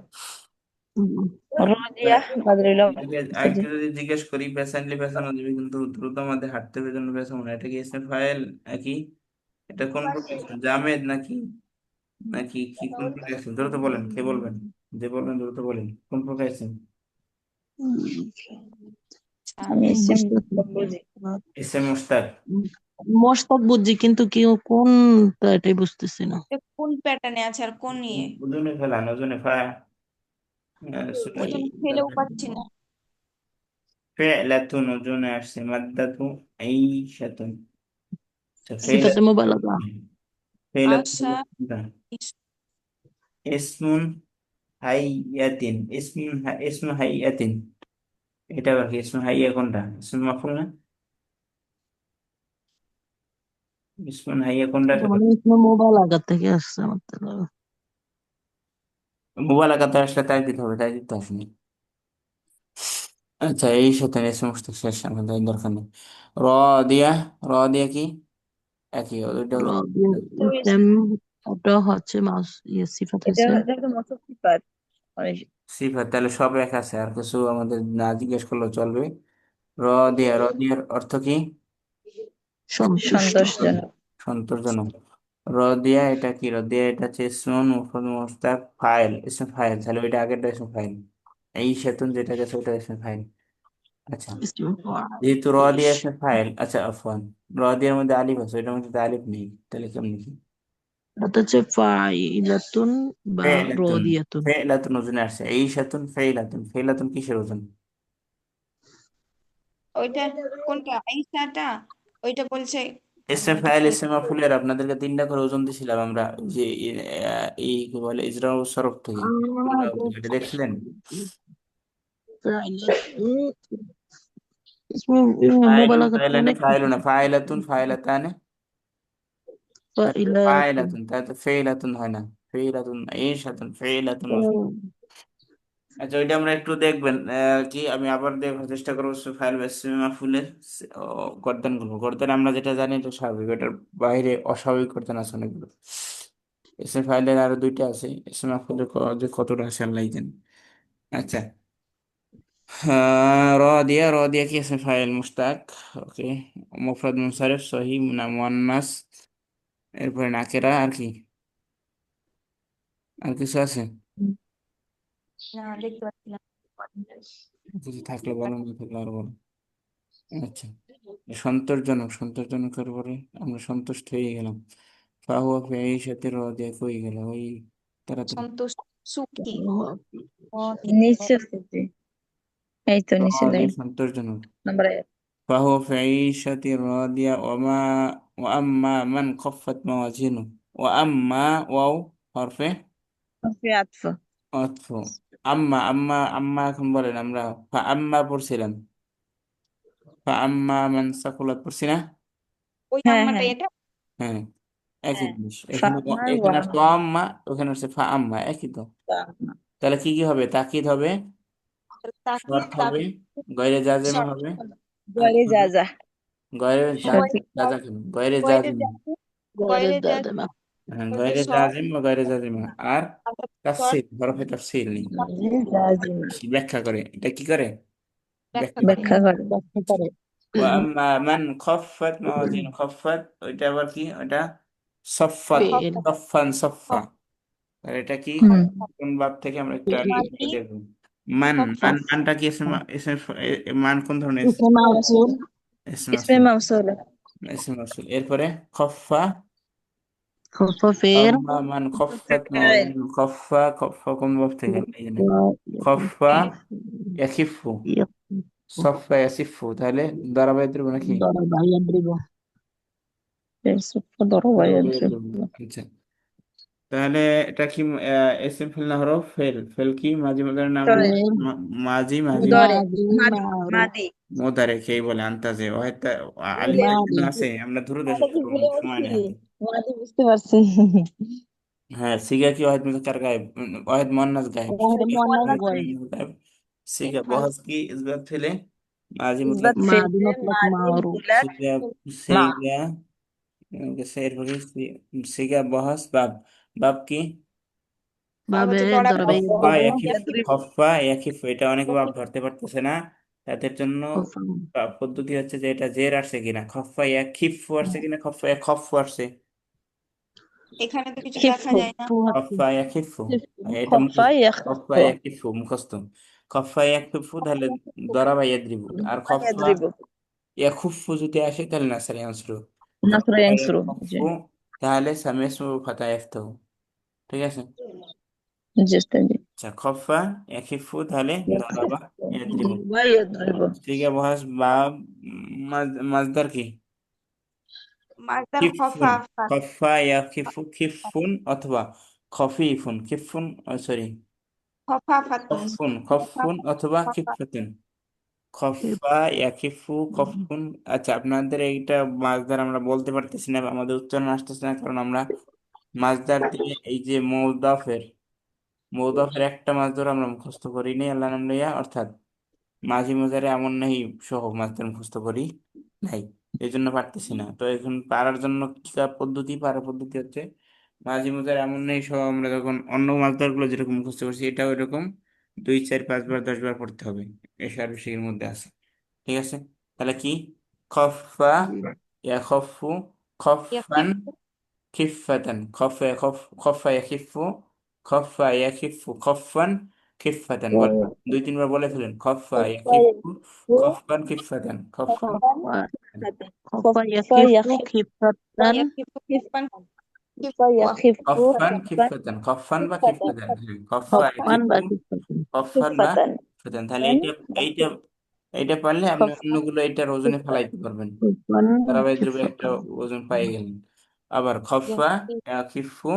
S2: রাজিয়া বাদরুল
S1: এটাকে আরেকটু যদি জিজ্ঞেস করি, পেছাইলে পেছানো যাবে কিন্তু দ্রুত আমাদের হাঁটতে হবে জন্য পেছানো না। এটা কি ইসমে ফাইল নাকি এটা কোন প্রকার ইসম? জামেদ নাকি নাকি কি কোন প্রকার ইসম? দ্রুত বলেন, কে বলবেন? যে বলবেন দ্রুত বলেন কোন প্রকার ইসম?
S6: আচ্ছা।
S2: আমি ইসেম
S3: বুঝতেছি
S2: বুঝি।
S1: ইসম মুশতাক।
S3: মস্তক বুঝছি কিন্তু কি কোনটা এটাই বুঝতেছি না।
S6: এটা কোন প্যাটার্নে আছে আর কোন নিয়ে?
S1: ওজনে ফেলান, ওজনে ফা
S6: ওজন ফেলেও পাচ্ছি না।
S1: ফেলাতুন, ওজনে আসছে মাদ্দাতু ঈশাতুন। আচ্ছা
S3: সিফাতে
S1: ফেলাতুন,
S3: মোবালাগা।
S6: আশা,
S1: ফেলাতুন
S6: ইস,
S1: ইসমুন হাইয়াতিন, ইসমু হাইয়াতিন, এটা আবার কি ইসমু হাইয়া কোনটা? ইসমু মাফুল না? ইসমুন হাইয়া কোনটা?
S3: এটা মানে ইসমে মোবালাগা থেকে আসছে আমার তো লাগে।
S1: মুবালাগাতে আসলে তাই দিতে হবে, তাই দিতে আসেনি। আচ্ছা এই সাথে এই সমস্ত শেষ, আমাদের দরকার নেই। র দিয়া, র দিয়া কি একই, ওইটা
S3: র দিয়ে
S2: তো
S3: ইসেম, ওটা হচ্ছে মাস সিফাত
S2: এটা
S3: হয়েছে।
S2: এটা তো মৌসুফ সিফাত, অনেক
S1: সিফাত, তাহলে সব এক আছে, আর কিছু আমাদের না জিজ্ঞেস করলেও চলবে। র দিয়া, র দিয়ার অর্থ কি?
S3: সন্তুষ্ট।
S2: সন্তোষজনক।
S1: সন্তোষজনক। র দিয়া এটা কি? র দিয়া এটা হচ্ছে ইসমুন মুফরদ মুশতাক ফাইল, ইসম ফাইল, তাহলে ওইটা আগেরটা ইসম ফাইল। এই সেতুন যেটা গেছে ওটা ইসম ফাইল। আচ্ছা
S3: ইসমে
S1: যেহেতু র দিয়ে ইসম ফাইল, আচ্ছা আফওয়ান, র দিয়ার মধ্যে আলিফ আছে, ওইটার মধ্যে তো আলিফ নেই, তাহলে কেমন কি?
S3: এটা হচ্ছে ফাইলাতুন বা
S1: ফেলাতুন,
S3: রদিয়াতুন।
S1: ফেলাতুন ওজনে আসছে, এই সাতুন ফেলাতুন, ফেলাতুন কিসের ওজন?
S6: ওইটা কোনটা আইসাটা? ওইটা বলছে
S1: ইসম ফাইল ইসম মাফুলের আপনাদেরকে তিনটা করে ওজন দিছিলাম আমরা, ওই যে এই কি বলে ইজরা ও সরফ থেকে, এটা দেখছিলেন?
S3: ইসমে
S1: ফাইলুন
S3: মোবালাগাতে
S1: ফাইলানে
S3: অনেক কিছু।
S1: ফাইলুনা ফাইলাতুন ফাইলাতানে
S3: ফাইলাতুন,
S1: ফাইলাতুন, তাই তো ফেইলাতুন হয় না? ফেইলাতুন এই সাতুন ফেইলাতুন। আচ্ছা ওইটা আমরা একটু দেখবেন, কি আমি আবার দেখার চেষ্টা করবো ফাইল মাফুলের গর্দান গুলো। গর্দান আমরা যেটা জানি এটা স্বাভাবিক, এটার বাইরে অস্বাভাবিক গর্দান আছে অনেকগুলো। এসে ফাইলের আরো দুইটা আছে, এসে মাফুলের যে কতটা আছে আল্লাহ জানে। আচ্ছা র দিয়া, র দিয়া কি আছে? ফাইল মুশতাক, ওকে, মুফরাদ মুনসারিফ সহি না মুয়ান্নাস, এরপরে নাকেরা, আর কি আর কিছু আছে?
S6: না, দেখতে পাচ্ছি না।
S1: কিছু থাকলে বলো, না থাকলে আর বলো। আচ্ছা সন্তোষজনক, সন্তোষজনকের পরে আমরা সন্তুষ্ট হয়ে গেলাম। ফাহুয়া ফি ঈশাতির রাদিয়া কই গেল ওই তাড়াতাড়ি।
S6: সন্তুষ্ট, সুখী।
S2: নিচে আছে যে, এই তো নিচে
S1: রাদিয়া
S2: লাইন
S1: সন্তোষজনক।
S2: নাম্বার
S1: ফাহুয়া ফি ঈশাতির রাদিয়া ওয়া আম্মা মান খাফফাত মাওয়াজিনু, ওয়া আম্মা ওয়াও হরফে
S2: في عطف।
S1: অর্থ। আম্মা আম্মা আম্মা এখন বলেন, আমরা ফা আম্মা পড়ছিলাম, ফা আম্মা মান সাকুলাত পড়ছি না?
S6: ওই
S2: হ্যাঁ
S6: আম্মাটা
S2: হ্যাঁ
S6: এটা।
S1: হ্যাঁ একই
S2: হ্যাঁ,
S1: জিনিস এখানে।
S2: فأما
S1: এখানে আসছে
S2: وأما
S1: আম্মা, ওখানে আসছে ফা আম্মা, একই তো।
S2: فأما
S1: তাহলে কি কি হবে? তাকিদ হবে,
S6: তাকিদ,
S1: শর্ত হবে, গয়রে জাজেমা হবে, আর
S2: غير
S1: কি হবে?
S2: جازة।
S1: গয়রে
S2: সঠিক।
S1: জাজা কেন? গয়রে
S6: ওয়াইডে
S1: জাজেমা,
S6: যাচ্ছে,
S3: غير
S6: গয়রে যা
S3: الدادمة
S6: হচ্ছে
S1: গয়রে
S6: শর্ট
S1: জাজিম বা গয়রে জাজিমা। আর
S6: শর্ট
S1: তাফসীল, হরফে তাফসীল নেই।
S2: লাজিমা
S1: ব্যাখ্যা করে, এটা কি করে?
S6: ব্যাখ্যা
S1: ব্যাখ্যা করে।
S6: করে।
S2: ব্যাখ্যা করে।
S3: ব্যাখ্যা করে।
S1: ওয়াম্মা মান খফফাত মাওয়াজিন খফফাত, ওইটা আবার কি? ওটা সফফাত,
S3: فعل
S1: সফফান সফফা। আর এটা কি?
S2: হুম
S1: কোন বাব থেকে আমরা একটু আগে
S3: فعل
S6: মাদি
S1: দেখব। মান
S6: খফফা
S1: মান মানটা কি মান কোন ধরনের?
S3: اسم موصول
S1: ইসম
S2: ইসমে
S1: মাসুল।
S2: মাউসুল
S1: ইসম মাসুল। এরপরে খফফা,
S3: خفافير
S1: আম্মা মান খফফাত
S2: ফাইল
S1: মাওয়াজিন খফফা, খফফা কোন বাব থেকে? এই জন্য খফফা ইয়াখিফু, সফফা ইয়াসিফু। তাহলে দাঁড়াবা ইদ্রিবু নাকি?
S3: ضرب يضرب
S2: ضرب
S1: দাঁড়াবা
S2: يضرب
S1: ইদ্রিবু। আচ্ছা, তাহলে এটা কি এসএম ফেল না হরফ? ফেল। ফেল কি মাঝি মুদারের নাম না?
S2: ফেল
S3: فعل
S1: মাঝি মাঝি
S2: মুদারে
S3: ماضي
S2: মাদি
S3: معروف
S2: মাদি
S1: মোদারে কে বলে? আন্তাজে হয়তো আলিফ
S2: ভুলে
S1: এখনো
S3: ماضي
S1: আছে, আমরা ধরে
S2: এটা কি ভুলে
S1: সময়
S2: বলছি
S1: নেই হাতে।
S2: মাদি বুঝতে পারছি
S1: হ্যাঁ, সিগা কি ওয়াহিদ মুজাক্কার গায়েব, ওয়াহিদ মুয়ান্নাস গায়েব,
S3: واحد
S1: সিগা
S3: مؤنث
S1: ওয়াহিদ
S3: غايب
S1: মুয়ান্নাস গায়েব। সিগা
S6: ইসমাল
S1: বহাস কি ইসবাত ফেলে মাঝি মুতলাক।
S2: ইসবাত
S3: ماضي
S2: ফেলে
S3: مطلق
S2: মাদি
S3: معروف
S2: মুতলাক
S1: সিগা
S2: মা
S1: সিগা এরপরে সিগা বহাস বাব। বাব কি?
S6: বাব হচ্ছে
S3: باب
S6: দরাবে
S3: ضرب
S1: খফফা
S3: يضرب
S1: ইয়াকিফ,
S2: ইয়াদরিবু
S1: খফফা ইয়াকিফ, এটা অনেক ভাব ধরতে পারতেছে না। তাদের জন্য
S3: خفا
S1: পদ্ধতি হচ্ছে যে এটা জের আসছে কিনা, খফফা ইয়াকিফ আসছে কিনা, খফফা ইয়াখফ আসছে।
S6: এখানে তো কিছু দেখা
S2: খিফু
S6: যায় না।
S1: খফফা ইয়াকিফু, এটা
S2: খফা
S1: মুখস্থ। খফফা
S2: ইয়াখফু
S1: ইয়াকিফু মুখস্থ। খফফা ইয়াকিফু তাহলে দরাবা ইয়াদ্রিবু। আর খফফা
S2: ইয়াদরিবু
S1: ইয়াখুফু যদি আসে তাহলে নাসারি আনসরু।
S2: নাসরা
S1: খফফা
S2: ইয়ানসুরু জি
S1: ইয়াখফু তাহলে সামিসমু ফাতা ইফতাহু। ঠিক আছে।
S2: জি উস্তাদ জি
S1: আচ্ছা, খফফা ইয়াখিফু তাহলে দরাবা ইয়াদ্রিবু।
S2: ضرب يضرب
S1: ঠিক আছে বহাস বা মাজদার কি?
S6: মাসদার
S1: খিফুন।
S6: খফা ফা
S1: খফা ইয়াখিফু খিফুন অথবা খফিফুন খিফুন, সরি
S6: খফা ফাতুন
S1: খফুন,
S6: খফা
S1: খফুন অথবা
S6: খফা
S1: খিফাতুন। খফা ইয়াখিফু খফুন। আচ্ছা, আপনাদের এইটা মাজদার আমরা বলতে পারতেছি না, আমাদের উচ্চারণ আসতেছে না, কারণ আমরা মাজদার দিয়ে এই যে মৌদফের একটা মাজদার আমরা মুখস্থ করিনি আল্লাহ নাম লইয়া, অর্থাৎ মাঝি মুজারে এমন নেই সহ মাজদার মুখস্থ করি নাই, এই জন্য পারতেছি না। তো এখন পারার জন্য কি পদ্ধতি? পারার পদ্ধতি হচ্ছে মাঝি মুজারে এমন নেই সহ আমরা যখন অন্য মাজদার গুলো যেরকম মুখস্থ করছি এটাও এরকম 2 4 5 বার 10 বার পড়তে হবে। এশার বিশের মধ্যে আছে। ঠিক আছে। তাহলে কি? খফা ইয়াখফু খফান
S6: ইয়াখিফু
S1: খিফাতান, খফা ইয়াখিফু খফা ইয়াখিফু খফান খিফাতান। বলেন, 2 3 বার বলে ফেলেন। খফা ইয়াখিফু খফান খিফাতান, খফান
S3: خفا يخف خفة
S6: ইয়াখিফু খিফান
S1: খফান খিফাতান, খফান বা খিফাতান। হ্যাঁ, খফা
S3: خفا
S1: ইয়াখিফু
S3: بكفة
S1: খফান বা খিফাতান। তাহলে এইটা এইটা পারলে আপনি অন্যগুলো এটার ওজনে ফেলাইতে পারবেন।
S3: خفا
S1: ধারাবাহিক দ্রব্যের
S3: خفة
S1: একটা ওজন পাই গেলেন। আবার খফা খিফু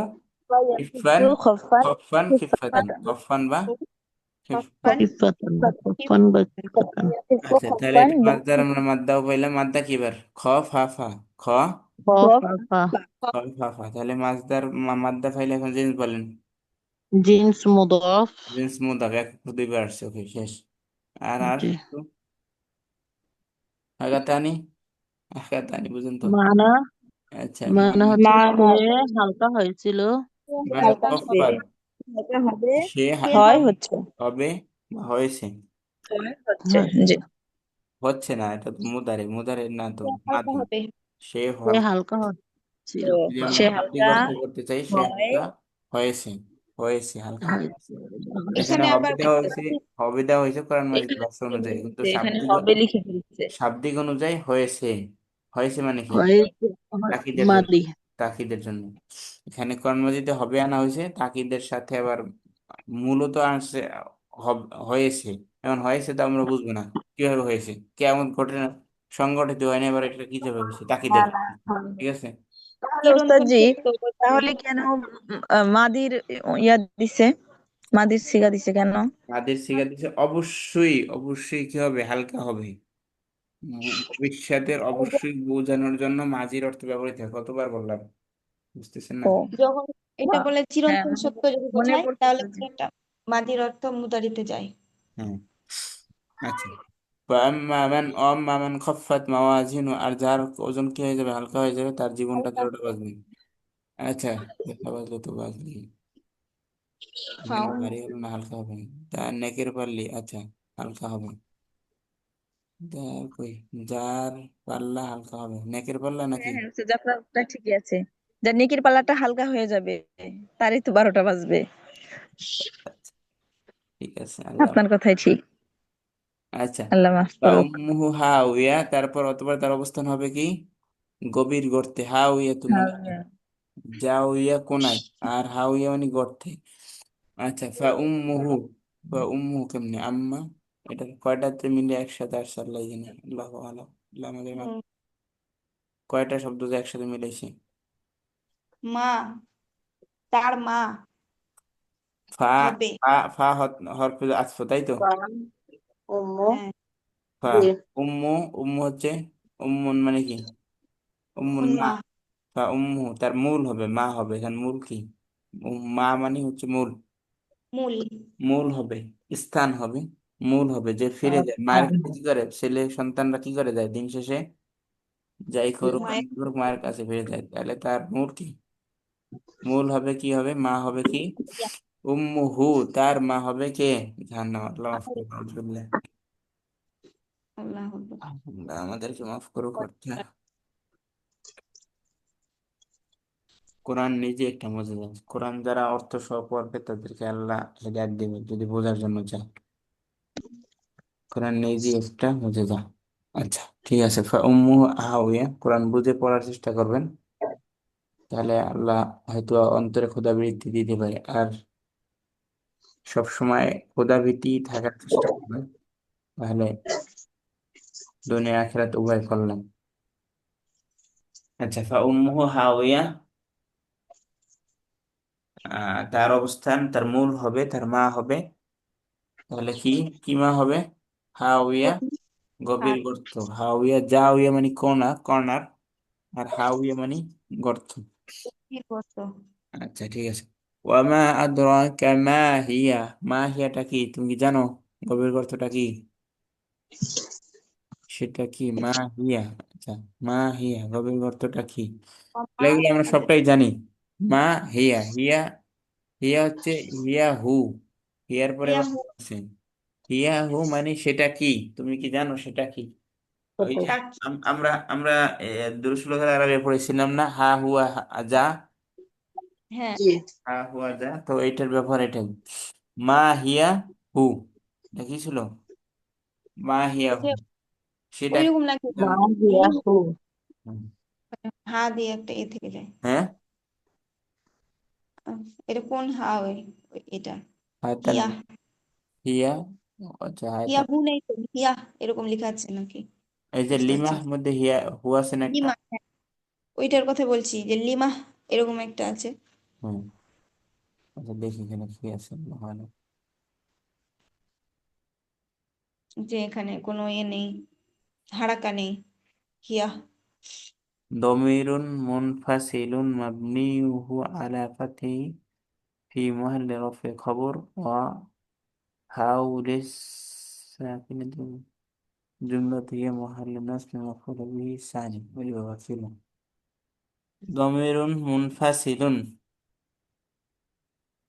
S1: খিফান,
S2: يخف خفا
S1: খফান খিফাতান,
S2: خفة
S1: খফান বা
S6: খফান
S3: خفة خفا بكفة
S1: আচ্ছা, তাহলে
S2: خفا
S1: এটা মাদ্দার আমরা মাদ্দাও পাইলাম। মাদ্দা কি বার? খ ফা ফা, খ
S3: خفافة
S1: খ ফা ফা। তাহলে মাদ্দার মাদ্দা পাইলে এখন জিনিস বলেন।
S3: جنس مضاف
S1: জিনিস মুদাফ 1 2 বার আসছে। ওকে, শেষ। আর
S3: জি
S1: একটু আগাতানি, আগাতানি বুঝুন তো।
S3: মানা
S1: আচ্ছা,
S3: মানে হচ্ছে সে হালকা হয়েছিল
S1: মানে
S2: হালকা হবে
S1: কফার,
S2: হালকা হবে
S1: সে
S2: হয় হচ্ছে
S1: হবে বা হয়েছে।
S2: হয় হচ্ছে
S3: হ্যাঁ
S2: জি
S1: হচ্ছে না, এটা তো মুদারে, মুদারে না তো
S6: হালকা
S1: মাদি।
S6: হবে
S1: সে
S3: সে
S1: হালকা,
S3: হালকা হচ্ছিল
S2: তো
S1: যদি আমরা
S2: সে
S1: শাব্দিক
S2: হালকা
S1: অর্থ করতে চাই সে
S2: হয়
S1: হালকা হয়েছে, হয়েছে হালকা
S3: হয়েছে
S1: হয়েছে। এখানে
S6: এখানে
S1: হবে
S6: আবার
S1: দেওয়া হয়েছে, হবে দেওয়া হয়েছে কোরআন মাজিদ
S2: এখানে
S1: ভাষ্য অনুযায়ী, কিন্তু
S2: এখানে
S1: শাব্দিক
S2: হবে লিখে দিচ্ছে
S1: শাব্দিক অনুযায়ী হয়েছে। হয়েছে মানে কি?
S3: হয়েছে
S1: তাকিদের জন্য,
S3: মাদি
S1: তাকিদের জন্য। এখানে কোরআন মাজিদে হবে আনা হয়েছে তাকিদের সাথে, আবার মূলত আসছে হয়েছে। এমন হয়েছে তো আমরা বুঝবো না কিভাবে হয়েছে, কেমন ঘটনা সংগঠিত হয়নি, এবার এটা কিভাবে হয়েছে
S2: না
S1: তাকিদের।
S2: না
S1: ঠিক আছে।
S2: তাহলে ওস্তাদ
S6: চিরন্তন
S2: জি
S6: সত্য
S2: তাহলে কেন মাদির ইয়া দিছে মাদির সিগা দিছে কেন
S1: তাদের শিখা দিচ্ছে অবশ্যই, অবশ্যই কি হবে? হালকা হবে। ভবিষ্যতের অবশ্যই বোঝানোর জন্য মাঝির অর্থ ব্যবহৃত হয়। কতবার বললাম, বুঝতেছেন না?
S2: ও
S6: যখন এটা বলে
S2: হ্যাঁ
S6: চিরন্তন সত্য যদি
S2: মনে
S6: বোঝায় তাহলে
S2: পড়তেছে জি
S6: এটা মাদির অর্থ মুদারিতে যায়।
S1: হ্যাঁ। আচ্ছা, আম্মা মান খফফাত মাওয়াজিনু, আর যার ওজন কি হয়ে যাবে, হালকা হয়ে যাবে, তার জীবনটা তেরোটা বাজবে। আচ্ছা, দেখা বাজলো তো বাজলি, এখানে
S6: ফাউম
S1: ভারী হলো না হালকা হবে? তার নেকের পারলি, আচ্ছা হালকা হবে। যার কই, যার পাল্লা হালকা হবে, নেকের পাল্লা নাকি?
S2: হ্যাঁ হ্যাঁ, জাফরানটা ঠিকই আছে। যার নেকির পাল্লাটা হালকা হয়ে যাবে, তারই তো 12টা বাজবে।
S1: ঠিক আছে, আল্লাহ।
S2: আপনার কথাই ঠিক।
S1: আচ্ছা,
S2: আল্লাহ মাফ
S1: বা
S2: করুক।
S1: উম্মুহু হাউইয়া, তারপর অথবা তার অবস্থান হবে কি, গভীর গর্তে। হাউইয়া তো মানে কি?
S2: হ্যাঁ,
S1: জাউইয়া কোনায়, আর হাউইয়া মানে গর্তে। আচ্ছা, ফা উম্মুহু কেমনে আম্মা, এটা কয়টাতে মিলে একসাথে আসছে আল্লাহ জানে, আল্লাহু আলাম। আল্লাহ আমাদের কয়টা শব্দ যে একসাথে মিলেছে?
S6: মা, তার মা
S1: ফা,
S6: হবে।
S1: হরফে আতফ, তাই তো?
S6: হ্যাঁ,
S1: ফা, উম্মু, উম্মু হচ্ছে, উম্মুন মানে কি, উম্মুন
S6: কোন
S1: মা।
S6: মা?
S1: ফা উম্মু, তার মূল হবে মা হবে, এখানে মূল কি, মা মানে হচ্ছে মূল।
S6: মূল।
S1: মূল হবে, স্থান হবে, মূল হবে, যে ফিরে যায় মায়ের কাছে। কি করে ছেলে সন্তানরা কি করে যায় দিন শেষে, যাই করুক আর
S6: মায়ের
S1: না করুক মায়ের কাছে ফিরে যায়, তাহলে তার মূল কি, মূল হবে কি হবে, মা হবে কি, উম্মুহু, তার মা হবে কে, জাহান্নাম। আল্লাহ মাফ করুক, আউযুবিল্লাহ।
S6: আল্লাহ আকবার।
S1: আল্লাহ আমাদেরকে মাফ করুক। অর্থাৎ কোরআন নিজে একটা মজেজা। কোরআন যারা অর্থ সহ পড়বে তাদেরকে আল্লাহ হেদায়েত দেবে, যদি বোঝার জন্য চায়। কোরআন নিজে একটা মজেজা। আচ্ছা, ঠিক আছে, উম্মুহু হাওয়া, কোরআন বুঝে পড়ার চেষ্টা করবেন, তাহলে আল্লাহ হয়তো অন্তরে ক্ষুধাবৃত্তি দিতে পারে। আর সব সময় ক্ষুধাবৃত্তি থাকার চেষ্টা করবেন, তাহলে দুনিয়া আখিরাত উভয় কল্যাণ। আচ্ছা, উম্মুহু হাওয়া, তার অবস্থান, তার মূল হবে, তার মা হবে, তাহলে কি, কি মা হবে, হাওয়া, গভীর
S6: আর
S1: গর্ত। হাওয়া, জাউয়া মানে কোনা, কর্নার, আর হাওয়া মানে গর্ত।
S6: কি করতো?
S1: আচ্ছা, ঠিক আছে। ওয়ামা আদরাকা মা হিয়া, মা হিয়াটা কি তুমি কি জানো, গভীর গর্তটা কি, সেটা কি মা হিয়া? আচ্ছা, মা হিয়া, গভীর গর্তটা কি,
S6: মা,
S1: এগুলো আমরা
S6: তারপরে
S1: সবটাই জানি। মা হিয়া, হিয়া, হিয়া হচ্ছে হিয়া হু, হিয়ার পরে আবার
S6: ইয়াহু,
S1: হু আছে। হিয়া হু মানে সেটা কি, তুমি কি জানো সেটা কি? ওই যে
S6: তা কি?
S1: আমরা আমরা দুরূহ সুলুকের আরবে পড়েছিলাম না, হা হুয়া যা,
S6: হ্যাঁ,
S1: হা হুয়া যা, তো এইটার ব্যাপার এটাই। মা হিয়া হু, দেখিছিল, মা হিয়া হু,
S6: ওই
S1: সেটা কি
S6: ওইরকম নাকি?
S1: জানো? হুম।
S6: হা দিয়ে একটা এ থেকে যায়।
S1: হ্যাঁ,
S6: আহ, এটা কোন হা ওই এটা?
S1: হায়তান,
S6: হিয়া,
S1: হিয়া, আচ্ছা হায়তান,
S6: ইয়াহু নেই তো, হিয়া এরকম লেখা আছে নাকি?
S1: এই যে
S6: আচ্ছা আচ্ছা,
S1: লিমার মধ্যে হিয়া হু আছে না একটা?
S6: লিমা, হ্যাঁ, ওইটার কথা বলছি যে লিমা এরকম একটা আছে।
S1: হুম। আচ্ছা, দেখি এখানে কি আছে, হয় না।
S6: যে এখানে কোনো এ নেই, হারাকা নেই। হিয়া,
S1: দমিরুন মুনফাসিলুন মাবনিয়ুহু আলা ফাতহি ফি মাহাল্লি রফি খবর, ওয়া হাউলিস সাকিনাত জুমলাতু হিয়া মাহাল্লু নাসব মাফউল বিহি সানি, ওই বাবা ছিল। দমিরুন মুনফাসিলুন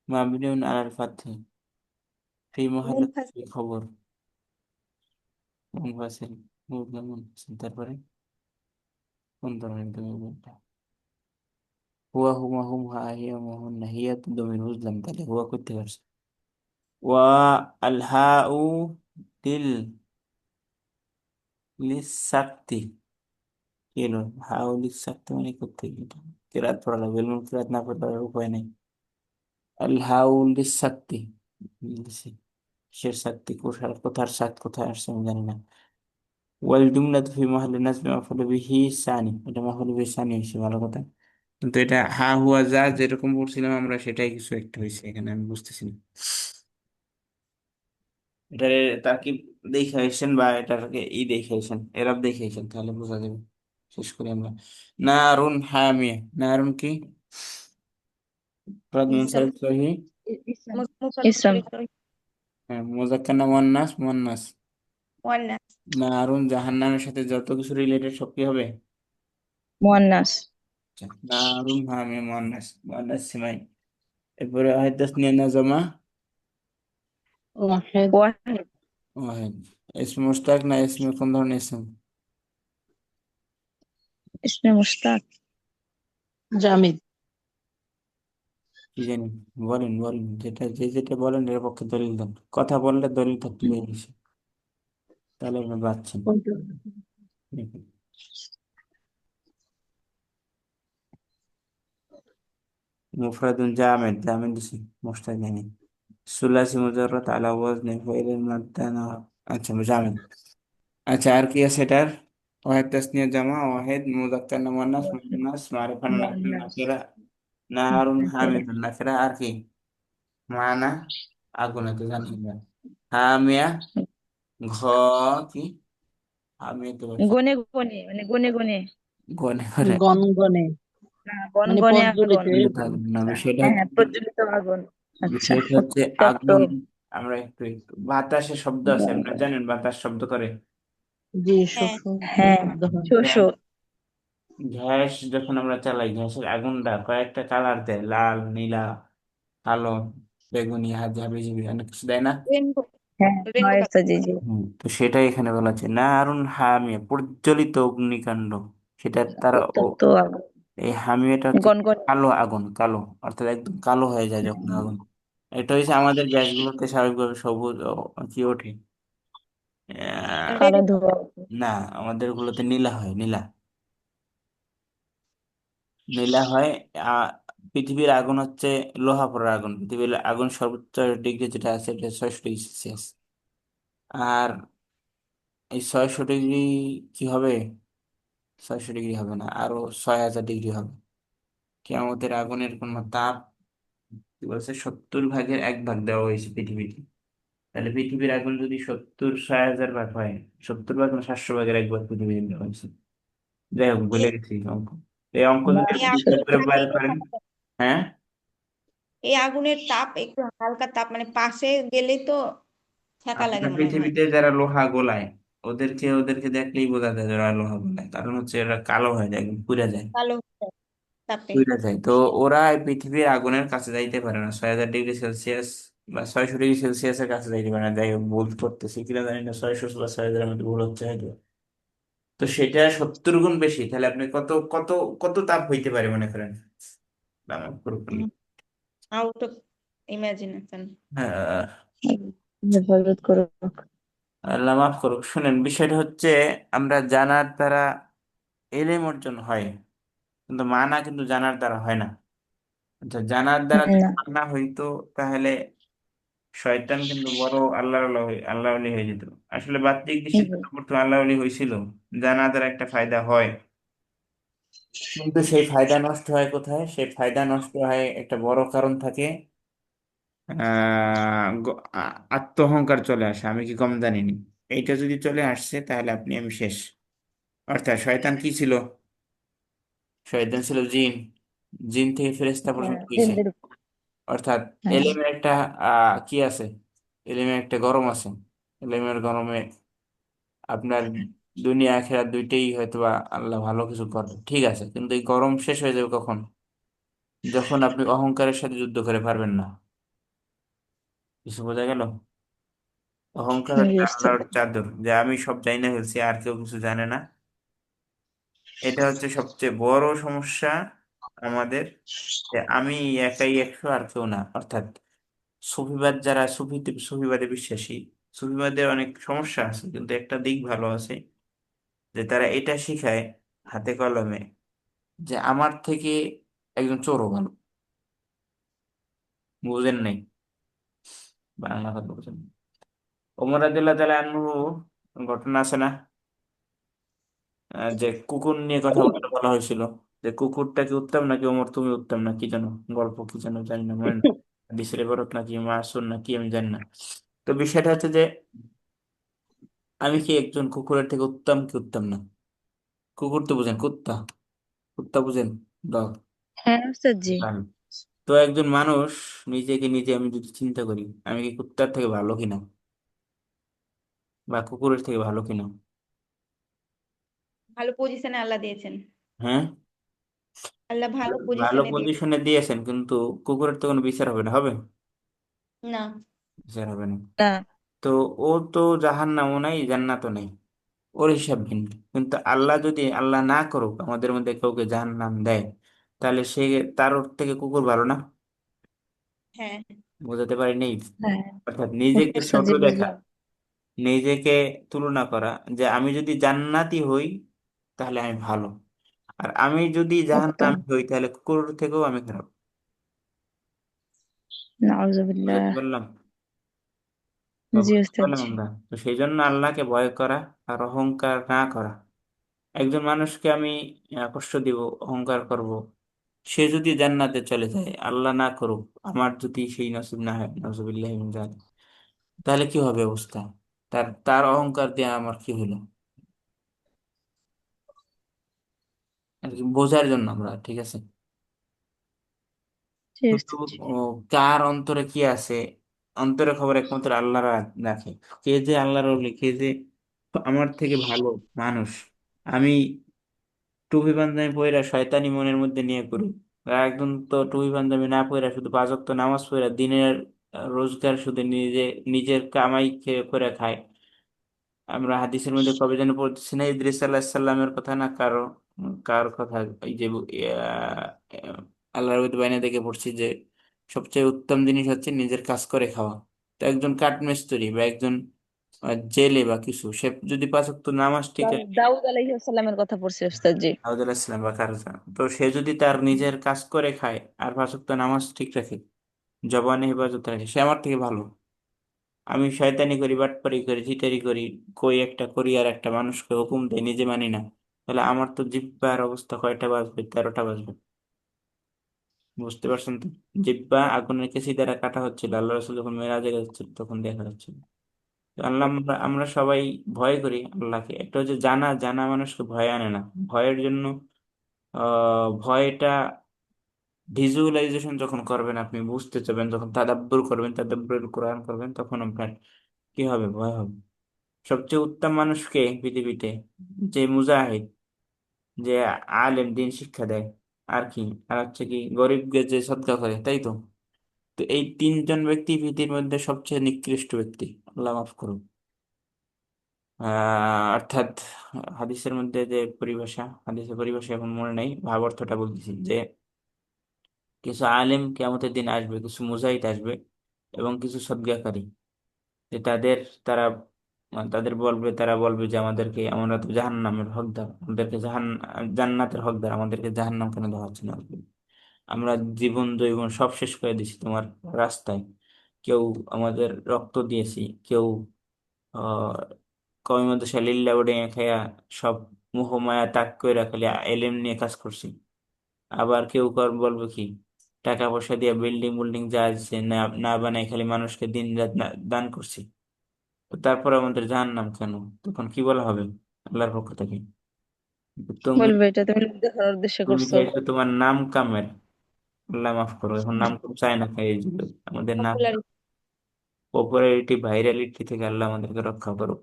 S1: মাবনিউন আলাল ফাতহি ফি মাহাল্লি
S6: মুনফাস,
S1: রফি খবর, মুনফাসিল, মুনফাসিল, তারপরে কোন ধরনের দমির? হুয়া হুমা হুম হা হিয়া হুম না, হিয়া তো দমির বুঝলাম, তাহলে হুয়া করতে পারছে। ওয়া আল হাউ লিল লিসাক্তি, কি হলো, হাউ লিসাক্তি মানে করতে গেলে কেরাত পড়া লাগবে, এলমুল কেরাত না পড়লে আর উপায় নেই। আল হাউ লিসাক্তি, কিসের শক্তি, কোথার কোথার সাত কোথায় আসছে আমি জানি না। ওয়াল জুমলা ফি মাহল্লি নাসবি মাফউল বিহি সানি, এটা মাফউল বিহি সানি হয়েছে, ভালো কথা। কিন্তু এটা হা হুয়া যা যেরকম পড়ছিলাম আমরা, সেটাই কিছু একটা হয়েছে এখানে, আমি বুঝতেছি না। এটা তাকিব দেখাইছেন বা এটাকে দেখাইছেন, এরব দেখাইছেন, তাহলে বোঝা যাবে। শেষ করি আমরা। নারুন হামিয়া, নারুন কি, মুফরাদ
S6: ইসম,
S1: মুনসারিফ সহিহ,
S2: ইসলাম।
S6: মুফরাদ
S2: ইসলাম।
S6: মুনসারিফ।
S1: হ্যাঁ, মুযাক্কার না মুয়ান্নাস, মুয়ান্নাস,
S6: মুয়ান্নাস।
S1: নারুন জাহান্নামের সাথে যত কিছু রিলেটেড সব কি হবে?
S2: মুয়ান্নাস।
S1: আচ্ছা, নারুন হামিয়া মুয়ান্নাস, মুয়ান্নাস সিমাই। এরপরে ওয়াহিদ তাসনিয়া না জমা?
S3: ওয়াহেদ।
S2: ওয়াহিদ।
S1: ওয়াহিদ। ইসমে মুশতাক না ইসমে কোন ধরনের ইসম?
S2: ইসমে মুশতাক।
S3: জামিদ।
S1: কি জানি, বলেন বলেন, যেটা বলেন এর পক্ষে দলিল দেন, কথা বললে দলিল থাকতে বেশি, তাহলে আপনি বাঁচছেন।
S3: কোনটা?
S1: মুফরাদুন জামেদ, জামেদ দিছি, মুশতাক জানি। সুলাসি মুজাররদ আলা ওয়াজনি ফাইলিল মাদানা। আচ্ছা জামেদ। আচ্ছা, আর কি আছে এটার? ওয়াহিদ তাসনিয়া জামা, ওয়াহিদ মুযাক্কার না মুয়ান্নাস, মুয়ান্নাস মারিফা না নাকিরা,
S2: মুয়ান্নাস।
S1: নাকিরা, নারুন
S2: নাকিরা।
S1: হামিদুন নাকিরা, আর কি? মানা আগুন, তো জানি না। হামিয়া, ঘ, কি? হামিয়া তো বলছি।
S2: গনে গনে মানে গনে গনে।
S1: গনে করে।
S3: গনগনে
S2: না, গন
S3: মানে
S2: গনে আগুন।
S3: প্রজ্বলিত
S1: প্রজ্বলিত
S3: এরকম।
S1: আগুন না, বিষয়টা
S2: হ্যাঁ,
S1: হচ্ছে,
S2: হ্যাঁ, প্রজ্বলিত আগুন। আচ্ছা,
S1: বিষয়টা হচ্ছে
S2: উত্তপ্ত।
S1: আগুন। আমরা একটু একটু বাতাসের শব্দ আছে, আপনারা জানেন বাতাস শব্দ করে।
S3: জি,
S6: হ্যাঁ।
S2: হ্যাঁ,
S3: শব্দ হয়।
S2: শোষো।
S1: গ্যাস যখন আমরা চালাই, গ্যাসের আগুনটা কয়েকটা কালার দেয়, লাল, নীলা, কালো, বেগুনি, হালকা বিজিবি, অনেক কিছু দেয় না?
S6: রেনবো।
S2: হ্যাঁ,
S6: রেনবো
S2: হয়
S6: কালার।
S2: জি জি।
S1: তো সেটাই এখানে বলা আছে, নারুন হামিয়া, প্রজ্বলিত অগ্নিকাণ্ড। সেটা তারা
S2: উত্তপ্ত আগুন।
S1: এই হামিয়াটা হচ্ছে
S2: গনগনে।
S1: কালো আগুন, কালো, অর্থাৎ একদম কালো হয়ে যায় যখন আগুন। এটা হচ্ছে আমাদের গ্যাসগুলোতে স্বাভাবিকভাবে সবুজ কি ওঠে, আহ,
S2: কালো ধোঁয়া।
S1: না, আমাদের গুলোতে নীলা হয়, নীলা, নীলা হয়। আহ, পৃথিবীর আগুন হচ্ছে লোহা পোড়ার আগুন। পৃথিবীর আগুন সর্বোচ্চ ডিগ্রি যেটা আছে এটা 600 ডিগ্রি সেলসিয়াস। আর এই 600 ডিগ্রি কি হবে? 600 ডিগ্রি হবে না, আরো 6000 ডিগ্রি হবে। কিয়ামতের আগুনের কোন তাপ, কি বলছে, 70 ভাগের 1 ভাগ দেওয়া হয়েছে পৃথিবীকে। তাহলে পৃথিবীর আগুন যদি 70 6000 ভাগ হয়, 70 ভাগ না 700 ভাগের 1 ভাগ পৃথিবীতে দেওয়া হয়েছে। যাই হোক, ভুলে গেছি এই অঙ্ক। এই অঙ্ক যদি
S6: এই
S1: আপনি হিসাব
S6: আগুনের
S1: করে
S6: তাপ
S1: বাইরে
S6: একটু
S1: করেন।
S6: হালকা।
S1: হ্যাঁ,
S6: এই আগুনের তাপ একটু হালকা তাপ, মানে পাশে গেলেই তো ছ্যাঁকা লাগে
S1: আপনার
S6: মনে হয়।
S1: পৃথিবীতে যারা লোহা গোলায়, ওদেরকে দেখলেই বোঝা যায় যারা লোহা গোলায়, কারণ হচ্ছে এরা কালো হয়ে যায়, একদম পুড়ে যায়,
S6: কালো তাপে।
S1: পুড়ে যায়। তো ওরা এই পৃথিবীর আগুনের কাছে যাইতে পারে না, 6000 ডিগ্রি সেলসিয়াস বা 600 ডিগ্রি সেলসিয়াসের কাছে যাইতে পারে না। যাই হোক, ভুল করতেছি কিনা জানি না, 600 বা 6000-এর মধ্যে ভুল হচ্ছে হয়তো। তো সেটা 70 গুণ বেশি, তাহলে আপনি কত কত কত তাপ হইতে পারে মনে করেন? আমার পুরোপুরি।
S6: Out of imagination.
S1: হ্যাঁ,
S2: হেফাজত করো।
S1: আল্লাহ মাফ করুক। শুনেন, বিষয়টা হচ্ছে আমরা জানার দ্বারা এলেম অর্জন হয়, কিন্তু মানা কিন্তু জানার দ্বারা হয় না। আচ্ছা, জানার দ্বারা যদি
S2: না।
S1: মানা হইতো, তাহলে শয়তান কিন্তু বড় আল্লাহ আল্লাহ হয়ে যেত। আসলে বাহ্যিক দৃষ্টিতে তো প্রথমে আল্লাহ হয়েছিল, জানা দ্বারা একটা ফায়দা হয়, কিন্তু সেই ফায়দা নষ্ট হয় কোথায়? সেই ফায়দা নষ্ট হয়, একটা বড় কারণ থাকে, আত্ম অহংকার চলে আসে, আমি কি কম জানিনি। এইটা যদি চলে আসছে তাহলে আপনি আমি শেষ। অর্থাৎ শয়তান কি ছিল? শয়তান ছিল জিন, জিন থেকে ফেরেশতা
S2: হ্যাঁ,
S1: পর্যন্ত হয়েছে।
S2: জিনদের।
S1: অর্থাৎ
S2: হ্যাঁ।
S1: এলেমের একটা কি আছে, এলেমের একটা গরম আছে। এলেমের গরমে আপনার দুনিয়া আখিরাত দুইটাই হয়তো বা আল্লাহ ভালো কিছু করবে, ঠিক আছে, কিন্তু এই গরম শেষ হয়ে যাবে কখন? যখন আপনি অহংকারের সাথে যুদ্ধ করে পারবেন না। কিছু বোঝা গেল? অহংকার হচ্ছে
S2: বুঝতে
S1: আল্লাহর
S2: পারছি।
S1: চাদর, যে আমি সব জানি না ফেলছি, আর কেউ কিছু জানে না। এটা হচ্ছে সবচেয়ে বড় সমস্যা আমাদের, যে আমি একাই 100 আর কেউ না। অর্থাৎ সুফিবাদ, যারা সুফিবাদে বিশ্বাসী, সুফিবাদের অনেক সমস্যা আছে, কিন্তু একটা দিক ভালো আছে, যে তারা এটা শিখায় হাতে কলমে, যে আমার থেকে একজন চোরও ভালো। বুঝেন নাই? বাংলা কথা বুঝেন নাই। ওমর রাদিয়াল্লাহু তাআলা আনহু ঘটনা আছে না, যে কুকুর নিয়ে কথা বলতে বলা হয়েছিল, যে কুকুরটা কি উত্তম নাকি ওমর তুমি উত্তম, না কি যেন গল্প, কি যেন জানি না, মনে নাই। হাদিসের ইবারত নাকি মাসুর নাকি আমি জানি না। তো বিষয়টা হচ্ছে যে আমি কি একজন কুকুরের থেকে উত্তম কি উত্তম না? কুকুর তো বুঝেন, কুত্তা, কুত্তা বুঝেন, ডগ।
S2: হ্যাঁ ওস্তাদ জি।
S1: তো একজন মানুষ নিজেকে নিজে আমি যদি চিন্তা করি, আমি কি কুত্তার থেকে ভালো কিনা? বা কুকুরের থেকে ভালো কিনা?
S6: ভালো পজিশনে আল্লাহ দিয়েছেন।
S1: হ্যাঁ,
S6: আল্লাহ ভালো
S1: ভালো
S6: পজিশনে দিয়েছেন।
S1: পজিশনে দিয়েছেন, কিন্তু কুকুরের তো কোনো বিচার হবে না, হবে?
S6: না।
S1: বিচার হবে না।
S2: না।
S1: তো ও তো জাহান্নামও নাই, জান্নাতও নাই, ওর হিসাব ভিন্ন। কিন্তু আল্লাহ যদি আল্লাহ না করুক আমাদের মধ্যে কাউকে জাহান্নাম দেয়, তাহলে সে, তার ওর থেকে কুকুর ভালো না?
S6: হ্যাঁ।
S1: বোঝাতে পারি নেই?
S2: হ্যাঁ,
S1: অর্থাৎ নিজেকে
S2: বুঝছেন
S1: ছোট
S2: জি,
S1: দেখা,
S2: বুঝলাম।
S1: নিজেকে তুলনা করা, যে আমি যদি জান্নাতি হই তাহলে আমি ভালো, আর আমি যদি
S2: একদম।
S1: জাহান্নামী হই তাহলে কুকুরের থেকেও আমি খারাপ।
S2: নাউজুবিল্লাহ।
S1: বুঝাতে পারলাম? বা
S2: জি
S1: বুঝতে
S2: ওস্তাদ
S1: পারলাম
S2: জি।
S1: আমরা? তো সেই জন্য আল্লাহকে ভয় করা আর অহংকার না করা। একজন মানুষকে আমি কষ্ট দিব, অহংকার করব, সে যদি জান্নাতে চলে যায়, আল্লাহ না করুক, আমার যদি সেই নসিব না হয়, নজুবিল্লাহ মিন যালিক, তাহলে কি হবে অবস্থা? তার তার অহংকার দিয়ে আমার কি হলো? আর কি বোঝার জন্য আমরা, ঠিক আছে?
S2: জি
S1: কিন্তু
S2: ওস্তাদ জি।
S1: ও, কার অন্তরে কি আছে, অন্তরে খবর একমাত্র আল্লাহ রাখে। কে যে আল্লাহর ওলি, কে যে আমার থেকে ভালো মানুষ, আমি টুপি পাঞ্জাবি পইরা শয়তানি মনের মধ্যে নিয়ে করি, আর একজন তো টুপি পাঞ্জাবি না পইরা শুধু পাঁচ ওয়াক্ত নামাজ পড়া, দিনের রোজগার শুধু নিজের কামাই খেয়ে করে খায়। আমরা হাদিসের মধ্যে কবে যেন পড়তেছি না, ইদ্রিস আলাহ সাল্লামের কথা না, কারো কার কথা, এই যে আল্লাহর বাইনা থেকে পড়ছি যে সবচেয়ে উত্তম জিনিস হচ্ছে নিজের কাজ করে খাওয়া। তো একজন কাঠমিস্ত্রি বা একজন জেলে বা কিছু, সে যদি পাঁচ ওয়াক্ত নামাজ ঠিক
S2: দাউদ আলাইহিস সালামের কথা পড়ছি ওস্তাদ জি।
S1: দাউদ আলাইহিস সালাম বা কারো, তো সে যদি তার নিজের কাজ করে খায় আর পাঁচ ওয়াক্ত নামাজ ঠিক রাখে, জবানে হেফাজত রাখে, সে আমার থেকে ভালো। আমি শয়তানি করি, বাটপারি করি, চিটারি করি, কই একটা করি আর একটা মানুষকে হুকুম দেয়, নিজে মানি না, তাহলে আমার তো জিহ্বার অবস্থা কয়টা বাজবে? 13টা বাজবে। বুঝতে পারছেন তো? জিহ্বা আগুনের কেসি দ্বারা কাটা হচ্ছিল, আল্লাহ রাসূল যখন মেরাজে যাচ্ছিল তখন দেখা যাচ্ছিল। তো আল্লাহ, আমরা সবাই ভয় করি আল্লাহকে। একটা হচ্ছে জানা, জানা মানুষকে ভয় আনে না। ভয়ের জন্য ভয়টা ভিজুয়ালাইজেশন যখন করবেন, আপনি বুঝতে চাবেন, যখন তাদাব্বুর করবেন, তাদাব্বুর কোরআন করবেন, তখন আপনার কি হবে? ভয় হবে। সবচেয়ে উত্তম মানুষকে পৃথিবীতে, যে মুজাহিদ, যে আলেম, দিন শিক্ষা দেয়, আর কি, আর হচ্ছে কি গরিবকে যে সদকা করে, তাই তো? তো এই তিনজন ব্যক্তি পৃথিবীর মধ্যে সবচেয়ে নিকৃষ্ট ব্যক্তি, আল্লাহ মাফ করুন। অর্থাৎ হাদিসের মধ্যে যে পরিভাষা, হাদিসের পরিভাষা এখন মনে নেই, ভাবার্থটা বলতেছি যে কিছু আলেম কিয়ামতের দিন আসবে, কিছু মুজাহিদ আসবে, এবং কিছু সদকাকারী, যে তারা তাদের বলবে, তারা বলবে যে আমাদেরকে, আমরা তো জাহান্নামের হকদার, আমাদেরকে জান্নাতের হকদার, আমাদেরকে জাহান্নাম কেন দেওয়া হচ্ছে না? আমরা জীবন জৈবন সব শেষ করে দিছি তোমার রাস্তায়। কেউ আমাদের রক্ত দিয়েছি, কেউ আহ কওমে লিল্লাহ উডে খায়া সব মোহ মায়া ত্যাগ করে খালি এলেম নিয়ে কাজ করছি। আবার কেউ বলবো কি, টাকা পয়সা দিয়ে বিল্ডিং বিল্ডিং যা আছে না না বানাই, খালি মানুষকে দিন রাত দান করছি। তো তারপরে আমাদের জাহান্নাম কেন? তখন কি বলা হবে আল্লাহর পক্ষ থেকে? তুমি
S2: বলবে এটা তুমি লোক দেখানোর উদ্দেশ্যে
S1: তুমি
S2: করছো।
S1: চাইছো তোমার নাম কামের, আল্লাহ মাফ করো, এখন নাম কাম চায় না, খাই এই যুগে আমাদের নাম
S6: পপুলারিটি।
S1: পপুলারিটি, ভাইরালিটি থেকে আল্লাহ আমাদেরকে রক্ষা করো।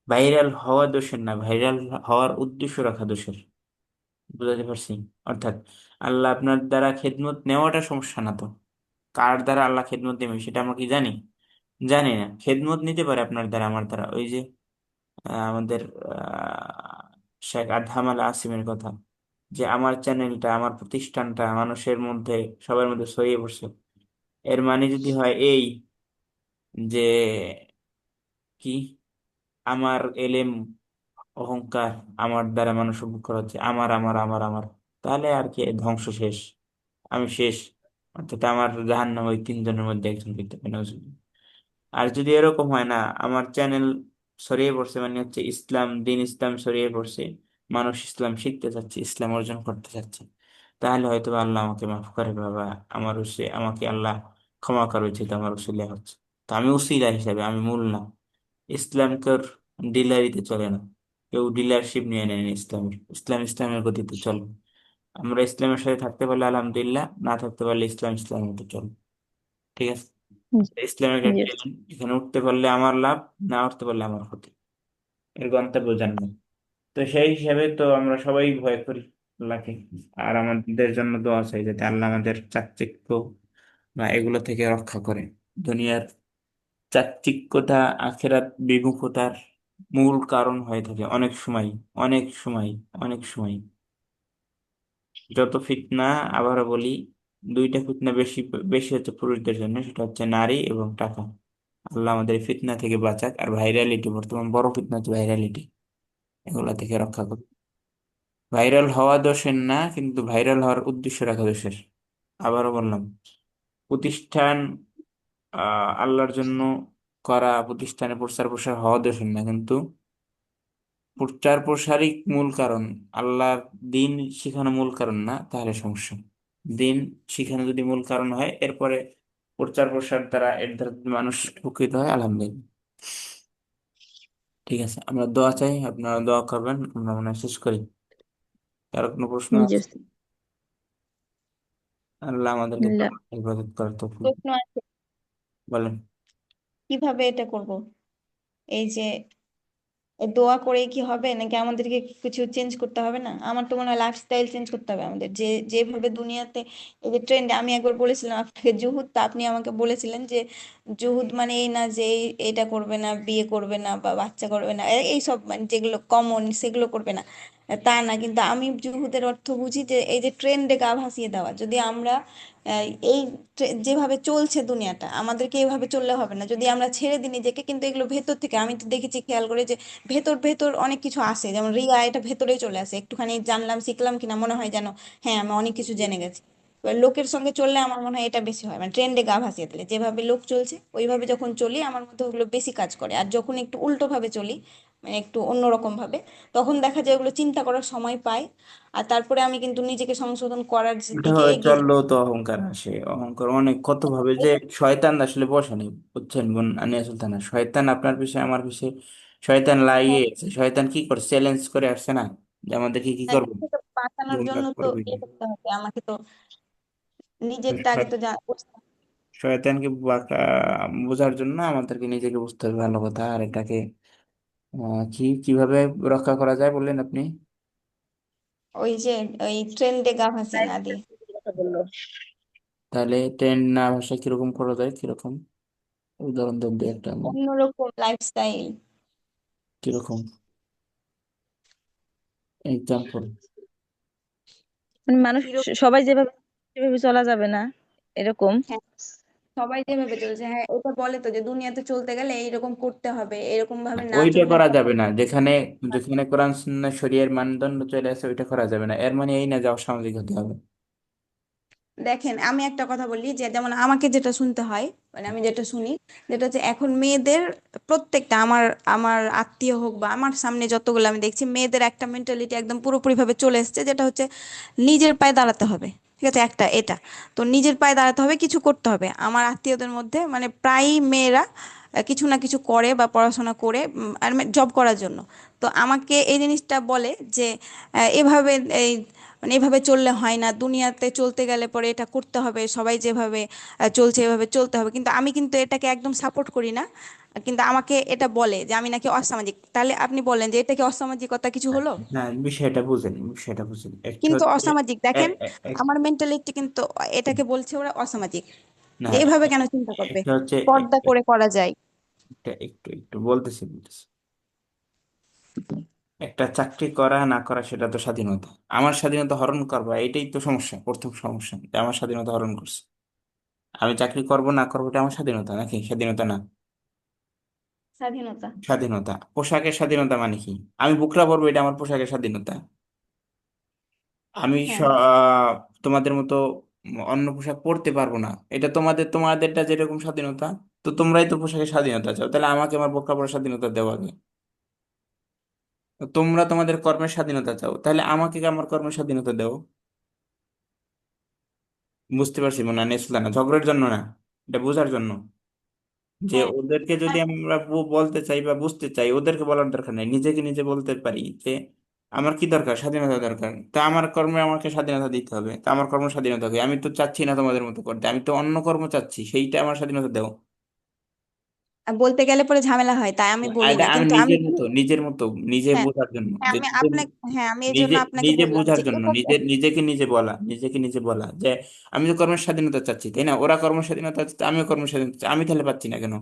S1: ভাইরাল হওয়া দোষের না, ভাইরাল হওয়ার উদ্দেশ্য রাখা দোষের। বুঝাতে পারছি? অর্থাৎ আল্লাহ আপনার দ্বারা খেদমত নেওয়াটা সমস্যা না তো, কার দ্বারা আল্লাহ খেদমত নেবে সেটা আমরা কি জানি? জানি না। খেদমত নিতে পারে আপনার দ্বারা, আমার দ্বারা, ওই যে আমাদের শেখ আদহাম আল আসিমের কথা, যে আমার চ্যানেলটা, আমার প্রতিষ্ঠানটা মানুষের মধ্যে, সবার মধ্যে ছড়িয়ে পড়ছে, এর মানে যদি হয় এই, যে কি, আমার এলেম, অহংকার, আমার দ্বারা মানুষ উপকার হচ্ছে, আমার আমার আমার আমার, তাহলে আর কি, ধ্বংস শেষ, আমি শেষ। অর্থাৎ আমার জাহান্নাম ওই তিনজনের মধ্যে একজন করতে পারে না। আর যদি এরকম হয় না, আমার চ্যানেল ছড়িয়ে পড়ছে, মানে হচ্ছে ইসলাম, দিন ইসলাম ছড়িয়ে পড়ছে, মানুষ ইসলাম শিখতে চাচ্ছে, ইসলাম অর্জন করতে চাচ্ছে, তাহলে হয়তো বা আল্লাহ আমাকে মাফ করে, বাবা আমার আমাকে আল্লাহ ক্ষমা করা উচিত, আমার উসিলা হচ্ছে। তো আমি উসিলা হিসাবে, আমি মূল না। ইসলামকে ডিলারিতে চলে না, কেউ ডিলারশিপ নিয়ে নেয় না ইসলামের। ইসলামের গতিতে চলে। আমরা ইসলামের সাথে থাকতে পারলে আলহামদুলিল্লাহ, না থাকতে পারলে ইসলামের মতো চলে। ঠিক আছে? ইসলামিক
S2: জি।
S1: একটা line, এখানে উঠতে পারলে আমার লাভ, না উঠতে পারলে আমার ক্ষতি, এর গন্তব্য জানবো। তো সেই হিসাবে তো আমরা সবাই ভয় করি আল্লাহকে, আর আমাদের জন্য দোয়া চাই যাতে আল্লাহ আমাদের চাকচিক্য বা এগুলো থেকে রক্ষা করে। দুনিয়ার চাকচিক্যতা আখিরাত বিমুখতার মূল কারণ হয়ে থাকে অনেক সময়, অনেক সময়, অনেক সময়। যত ফিতনা, আবারও বলি, দুইটা ফিতনা বেশি, বেশি হচ্ছে পুরুষদের জন্য, সেটা হচ্ছে নারী এবং টাকা। আল্লাহ আমাদের এই ফিতনা থেকে বাঁচাক। আর ভাইরালিটি, বর্তমান বড় ফিতনা হচ্ছে ভাইরালিটি, এগুলা থেকে রক্ষা করুক। ভাইরাল হওয়া দোষের না, কিন্তু ভাইরাল হওয়ার উদ্দেশ্য রাখা দোষের। আবারও বললাম, প্রতিষ্ঠান আল্লাহর জন্য করা, প্রতিষ্ঠানে প্রচার প্রসার হওয়া দোষের না, কিন্তু প্রচার প্রসারই মূল কারণ। আল্লাহর দিন শিখানো মূল কারণ না, তাহলে সমস্যা। দিন শিখানো যদি মূল কারণ হয়, এরপরে প্রচার প্রসার দ্বারা এর দ্বারা যদি মানুষ উপকৃত হয়, আলহামদুলিল্লাহ। ঠিক আছে, আমরা দোয়া চাই, আপনারা দোয়া করবেন। আমরা মনে হয় শেষ করি। কারো কোনো প্রশ্ন
S2: জি।
S1: আছে? আল্লাহ আমাদেরকে
S2: আল্লাহ।
S1: ইবাদত করার তৌফিক
S6: প্রশ্ন আছে,
S1: বলেন।
S6: কিভাবে এটা করব? এই যে এই দোয়া করে কি হবে, নাকি আমাদেরকে কিছু চেঞ্জ করতে হবে? না, আমার তো মনে হয় লাইফস্টাইল চেঞ্জ করতে হবে আমাদের, যে যেভাবে দুনিয়াতে এই যে ট্রেন্ড। আমি একবার বলেছিলাম আপনাকে জুহুদ, তা আপনি আমাকে বলেছিলেন যে জুহুদ মানে এই না যে এটা করবে না, বিয়ে করবে না বা বাচ্চা করবে না, এই সব মানে যেগুলো কমন সেগুলো করবে না, তা না। কিন্তু আমি জুহুদের অর্থ বুঝি যে এই যে ট্রেন্ডে গা ভাসিয়ে দেওয়া। যদি আমরা এই যেভাবে চলছে দুনিয়াটা, আমাদেরকে এইভাবে চললে হবে না। যদি আমরা ছেড়ে দিই নিজেকে, কিন্তু এগুলো ভেতর থেকে, আমি তো দেখেছি খেয়াল করে যে ভেতর ভেতর অনেক কিছু আসে, যেমন রিয়া, এটা ভেতরেই চলে আসে। একটুখানি জানলাম শিখলাম কিনা মনে হয় যেন হ্যাঁ আমি অনেক কিছু জেনে গেছি। এবার লোকের সঙ্গে চললে আমার মনে হয় এটা বেশি হয়, মানে ট্রেন্ডে গা ভাসিয়ে দিলে, যেভাবে লোক চলছে ওইভাবে যখন চলি আমার মধ্যে ওগুলো বেশি কাজ করে। আর যখন একটু উল্টো ভাবে চলি, মানে একটু অন্যরকম ভাবে, তখন দেখা যায় ওগুলো চিন্তা করার সময় পাই। আর তারপরে আমি কিন্তু নিজেকে সংশোধন করার
S1: এটা
S6: দিকে
S1: ভাবে
S6: এগিয়ে যাই।
S1: চললেও তো অহংকার আসে। অহংকার অনেক কত ভাবে যে শয়তান আসলে বসে নেই, বুঝছেন বোন আনিয়া সুলতানা? শয়তান আপনার পিছে আমার পিছে, শয়তান লাগিয়ে
S6: হ্যাঁ,
S1: আছে। শয়তান কি করে, চ্যালেঞ্জ করে আসছে না যে আমাদেরকে কি
S6: হ্যাঁ,
S1: করবো,
S6: নিজেকে বাঁচানোর জন্য
S1: ধূমপান
S6: তো
S1: করবে।
S6: ইয়ে করতে হবে আমাকে, তো নিজেরটা আগে তো বুঝতে হবে।
S1: শয়তানকে বোঝার জন্য আমাদেরকে নিজেকে বুঝতে হবে, ভালো কথা। আর এটাকে কিভাবে রক্ষা করা যায় বললেন আপনি?
S6: ওই যে ওই ট্রেন্ডে গা ভাসিয়ে না দিয়ে
S2: কথা বললো।
S1: তাহলে ট্রেন না ভাষায় কিরকম করা যায়, কিরকম উদাহরণ দেন দু একটা আমি।
S6: অন্যরকম লাইফস্টাইল।
S1: কিরকম এক্সাম্পল?
S2: মানে মানুষ সবাই যেভাবে সেভাবে চলা যাবে না, এরকম।
S6: হ্যাঁ, সবাই যেভাবে চলছে, হ্যাঁ এটা বলে তো যে দুনিয়াতে চলতে গেলে এইরকম করতে হবে, এরকম ভাবে না
S1: ওইটা
S6: চললে
S1: করা
S6: হবে।
S1: যাবে না, যেখানে যেখানে কোরআন সুন্নাহ শরিয়ার মানদণ্ড চলে আসে ওইটা করা যাবে না, এর মানে এই না যে অসামাজিক হতে হবে।
S6: দেখেন আমি একটা কথা বলি, যে যেমন আমাকে যেটা শুনতে হয়, মানে আমি যেটা শুনি, যেটা হচ্ছে এখন মেয়েদের প্রত্যেকটা, আমার আমার আত্মীয় হোক বা আমার সামনে যতগুলো আমি দেখছি, মেয়েদের একটা মেন্টালিটি একদম পুরোপুরি ভাবে চলে এসেছে, যেটা হচ্ছে নিজের পায়ে দাঁড়াতে হবে। ঠিক আছে, একটা এটা, তো নিজের পায়ে দাঁড়াতে হবে, কিছু করতে হবে। আমার আত্মীয়দের মধ্যে মানে প্রায়ই মেয়েরা কিছু না কিছু করে বা পড়াশোনা করে আর জব করার জন্য। তো আমাকে এই জিনিসটা বলে যে এভাবে এই মানে এভাবে চললে হয় না, দুনিয়াতে চলতে গেলে পরে এটা করতে হবে, সবাই যেভাবে চলছে এভাবে চলতে হবে। কিন্তু আমি কিন্তু এটাকে একদম সাপোর্ট করি না। কিন্তু আমাকে এটা বলে যে আমি নাকি অসামাজিক। তাহলে আপনি বলেন যে এটা কি অসামাজিকতা কিছু হলো?
S1: না, বিষয়টা বুঝেন, বিষয়টা বুঝেন, একটা
S6: কিন্তু
S1: হচ্ছে
S6: অসামাজিক,
S1: এ-
S6: দেখেন
S1: এ- এ-
S6: আমার মেন্টালিটি কিন্তু এটাকে বলছে ওরা অসামাজিক,
S1: না,
S6: যে এভাবে কেন চিন্তা করবে,
S1: একটা হচ্ছে
S6: পর্দা করে করা যায়।
S1: একটু একটু বলতেছি। একটা চাকরি করা না করা সেটা তো স্বাধীনতা। আমার স্বাধীনতা হরণ করবা, এটাই তো সমস্যা, প্রথম সমস্যা যে আমার স্বাধীনতা হরণ করছে। আমি চাকরি করব না করবো এটা আমার স্বাধীনতা নাকি? স্বাধীনতা না।
S6: স্বাধীনতা।
S1: স্বাধীনতা, পোশাকের স্বাধীনতা মানে কি? আমি বুকরা পরবো এটা আমার পোশাকের স্বাধীনতা। আমি
S6: হ্যাঁ,
S1: তোমাদের মতো অন্য পোশাক পরতে পারবো না, এটা তোমাদেরটা যেরকম স্বাধীনতা, তো তোমরাই তো পোশাকের স্বাধীনতা চাও, তাহলে আমাকে আমার বোরকা পরার স্বাধীনতা দেওয়া আগে। তোমরা তোমাদের কর্মের স্বাধীনতা চাও, তাহলে আমাকে কি আমার কর্মের স্বাধীনতা দাও। বুঝতে পারছি মনে হয় না, ঝগড়ার জন্য না, এটা বোঝার জন্য। যে
S6: হ্যাঁ,
S1: ওদেরকে যদি আমরা বলতে চাই বা বুঝতে চাই, ওদেরকে বলার দরকার নেই, নিজেকে নিজে বলতে পারি যে আমার কি দরকার? স্বাধীনতা দরকার। তা আমার কর্মে আমাকে স্বাধীনতা দিতে হবে, তা আমার কর্ম স্বাধীনতা হবে। আমি তো চাচ্ছি না তোমাদের মতো করতে, আমি তো অন্য কর্ম চাচ্ছি, সেইটা আমার স্বাধীনতা দেও।
S6: আর বলতে গেলে পরে ঝামেলা হয়, তাই আমি
S1: আর
S6: বলি
S1: এটা
S6: না,
S1: আমি
S6: কিন্তু আমি
S1: নিজের মতো নিজে
S6: হ্যাঁ
S1: বোঝার জন্য,
S6: হ্যাঁ,
S1: যে
S6: আমি
S1: নিজে
S6: আপনাকে, হ্যাঁ আমি এই জন্য
S1: নিজে
S6: আপনাকে
S1: নিজে
S6: বললাম
S1: বোঝার
S6: যে
S1: জন্য,
S6: এটা
S1: নিজেকে নিজে বলা যে আমি তো কর্মের স্বাধীনতা চাচ্ছি, তাই না? ওরা কর্মের স্বাধীনতা চাচ্ছে, আমিও কর্মের স্বাধীনতা চাচ্ছি। আমি তাহলে পাচ্ছি না কেন?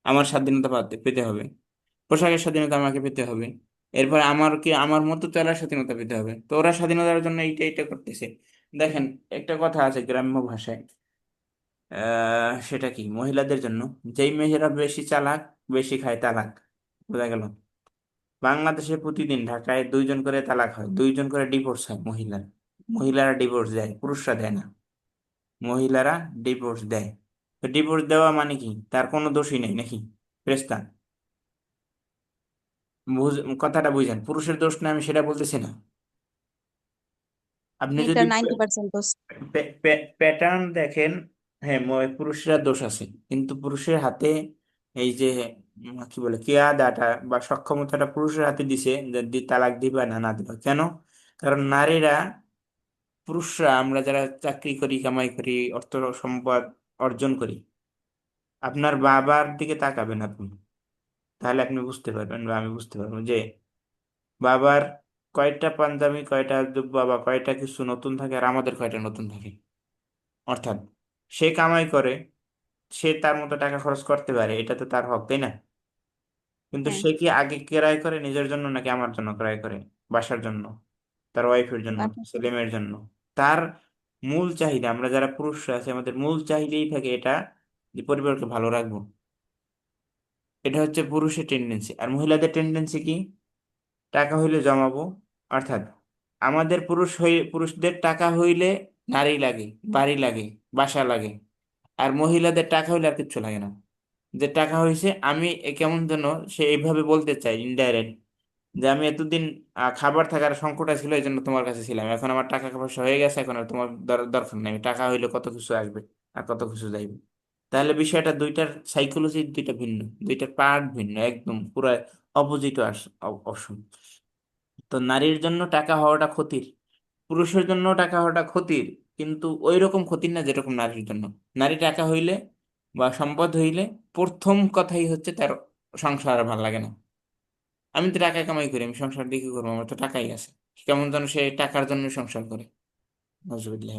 S1: আমার স্বাধীনতা পেতে হবে। পোশাকের স্বাধীনতা আমাকে পেতে হবে। এরপর আমার কি আমার মতো চলার স্বাধীনতা পেতে হবে। তো ওরা স্বাধীনতার জন্য এইটা এইটা করতেছে। দেখেন, একটা কথা আছে গ্রাম্য ভাষায়, সেটা কি মহিলাদের জন্য, যেই মেয়েরা বেশি চালাক বেশি খায় তালাক। বোঝা গেল? বাংলাদেশে প্রতিদিন ঢাকায় 2 জন করে তালাক হয়, 2 জন করে ডিভোর্স হয় মহিলার। মহিলারা ডিভোর্স দেয়, পুরুষরা দেয় না। মহিলারা ডিভোর্স দেয়। তো ডিভোর্স দেওয়া মানে কি তার কোনো দোষই নেই নাকি? ফেরেশতা, কথাটা বুঝেন, পুরুষের দোষ না আমি সেটা বলতেছি না। আপনি
S6: এটা
S1: যদি
S6: 90% দোষ।
S1: প্যাটার্ন দেখেন, হ্যাঁ পুরুষরা দোষ আছে, কিন্তু পুরুষের হাতে এই যে কি বলে কেয়াদাটা বা সক্ষমতাটা পুরুষের হাতে দিছে, যে তালাক দিবা না না দিবা কেন? কারণ নারীরা, পুরুষরা আমরা যারা চাকরি করি, কামাই করি, অর্থ সম্পদ অর্জন করি, আপনার বাবার দিকে তাকাবেন আপনি, তাহলে আপনি বুঝতে পারবেন বা আমি বুঝতে পারবো যে বাবার কয়টা পাঞ্জাবি, কয়টা জুব্বা বা কয়টা কিছু নতুন থাকে, আর আমাদের কয়টা নতুন থাকে। অর্থাৎ সে কামাই করে, সে তার মতো টাকা খরচ করতে পারে, এটা তো তার হক, তাই না? কিন্তু
S6: হ্যাঁ,
S1: সে কি আগে ক্রয় করে নিজের জন্য নাকি আমার জন্য ক্রয় করে? বাসার জন্য, তার ওয়াইফের জন্য,
S6: আপনার
S1: ছেলে মেয়ের জন্য। তার মূল চাহিদা, আমরা যারা পুরুষরা আছে আমাদের মূল চাহিদাই থাকে এটা, যে পরিবারকে ভালো রাখবো। এটা হচ্ছে পুরুষের টেন্ডেন্সি। আর মহিলাদের টেন্ডেন্সি কি? টাকা হইলে জমাবো। অর্থাৎ আমাদের পুরুষদের টাকা হইলে নারী লাগে, বাড়ি লাগে, বাসা লাগে। আর মহিলাদের টাকা হইলে আর কিচ্ছু লাগে না। যে টাকা হয়েছে আমি কেমন যেন, সে এইভাবে বলতে চাই ইনডাইরেক্ট, যে আমি এতদিন খাবার থাকার সংকট ছিল, এই জন্য তোমার কাছে ছিলাম, এখন আমার টাকা পয়সা হয়ে গেছে, এখন আর তোমার দরকার নেই। আমি টাকা হইলে কত কিছু আসবে আর কত কিছু যাইবে। তাহলে বিষয়টা দুইটার সাইকোলজি দুইটা ভিন্ন, দুইটার পার্ট ভিন্ন, একদম পুরো অপোজিট অপশন। তো নারীর জন্য টাকা হওয়াটা ক্ষতির, পুরুষের জন্য টাকা হওয়াটা ক্ষতির, কিন্তু ওই রকম ক্ষতির না যেরকম নারীর জন্য। নারী টাকা হইলে বা সম্পদ হইলে প্রথম কথাই হচ্ছে তার সংসার আর ভালো লাগে না। আমি তো টাকা কামাই করি, আমি সংসার দিয়ে কি করবো? আমার তো টাকাই আছে। কেমন যেন সে টাকার জন্য সংসার করে। নজরুল্লাহ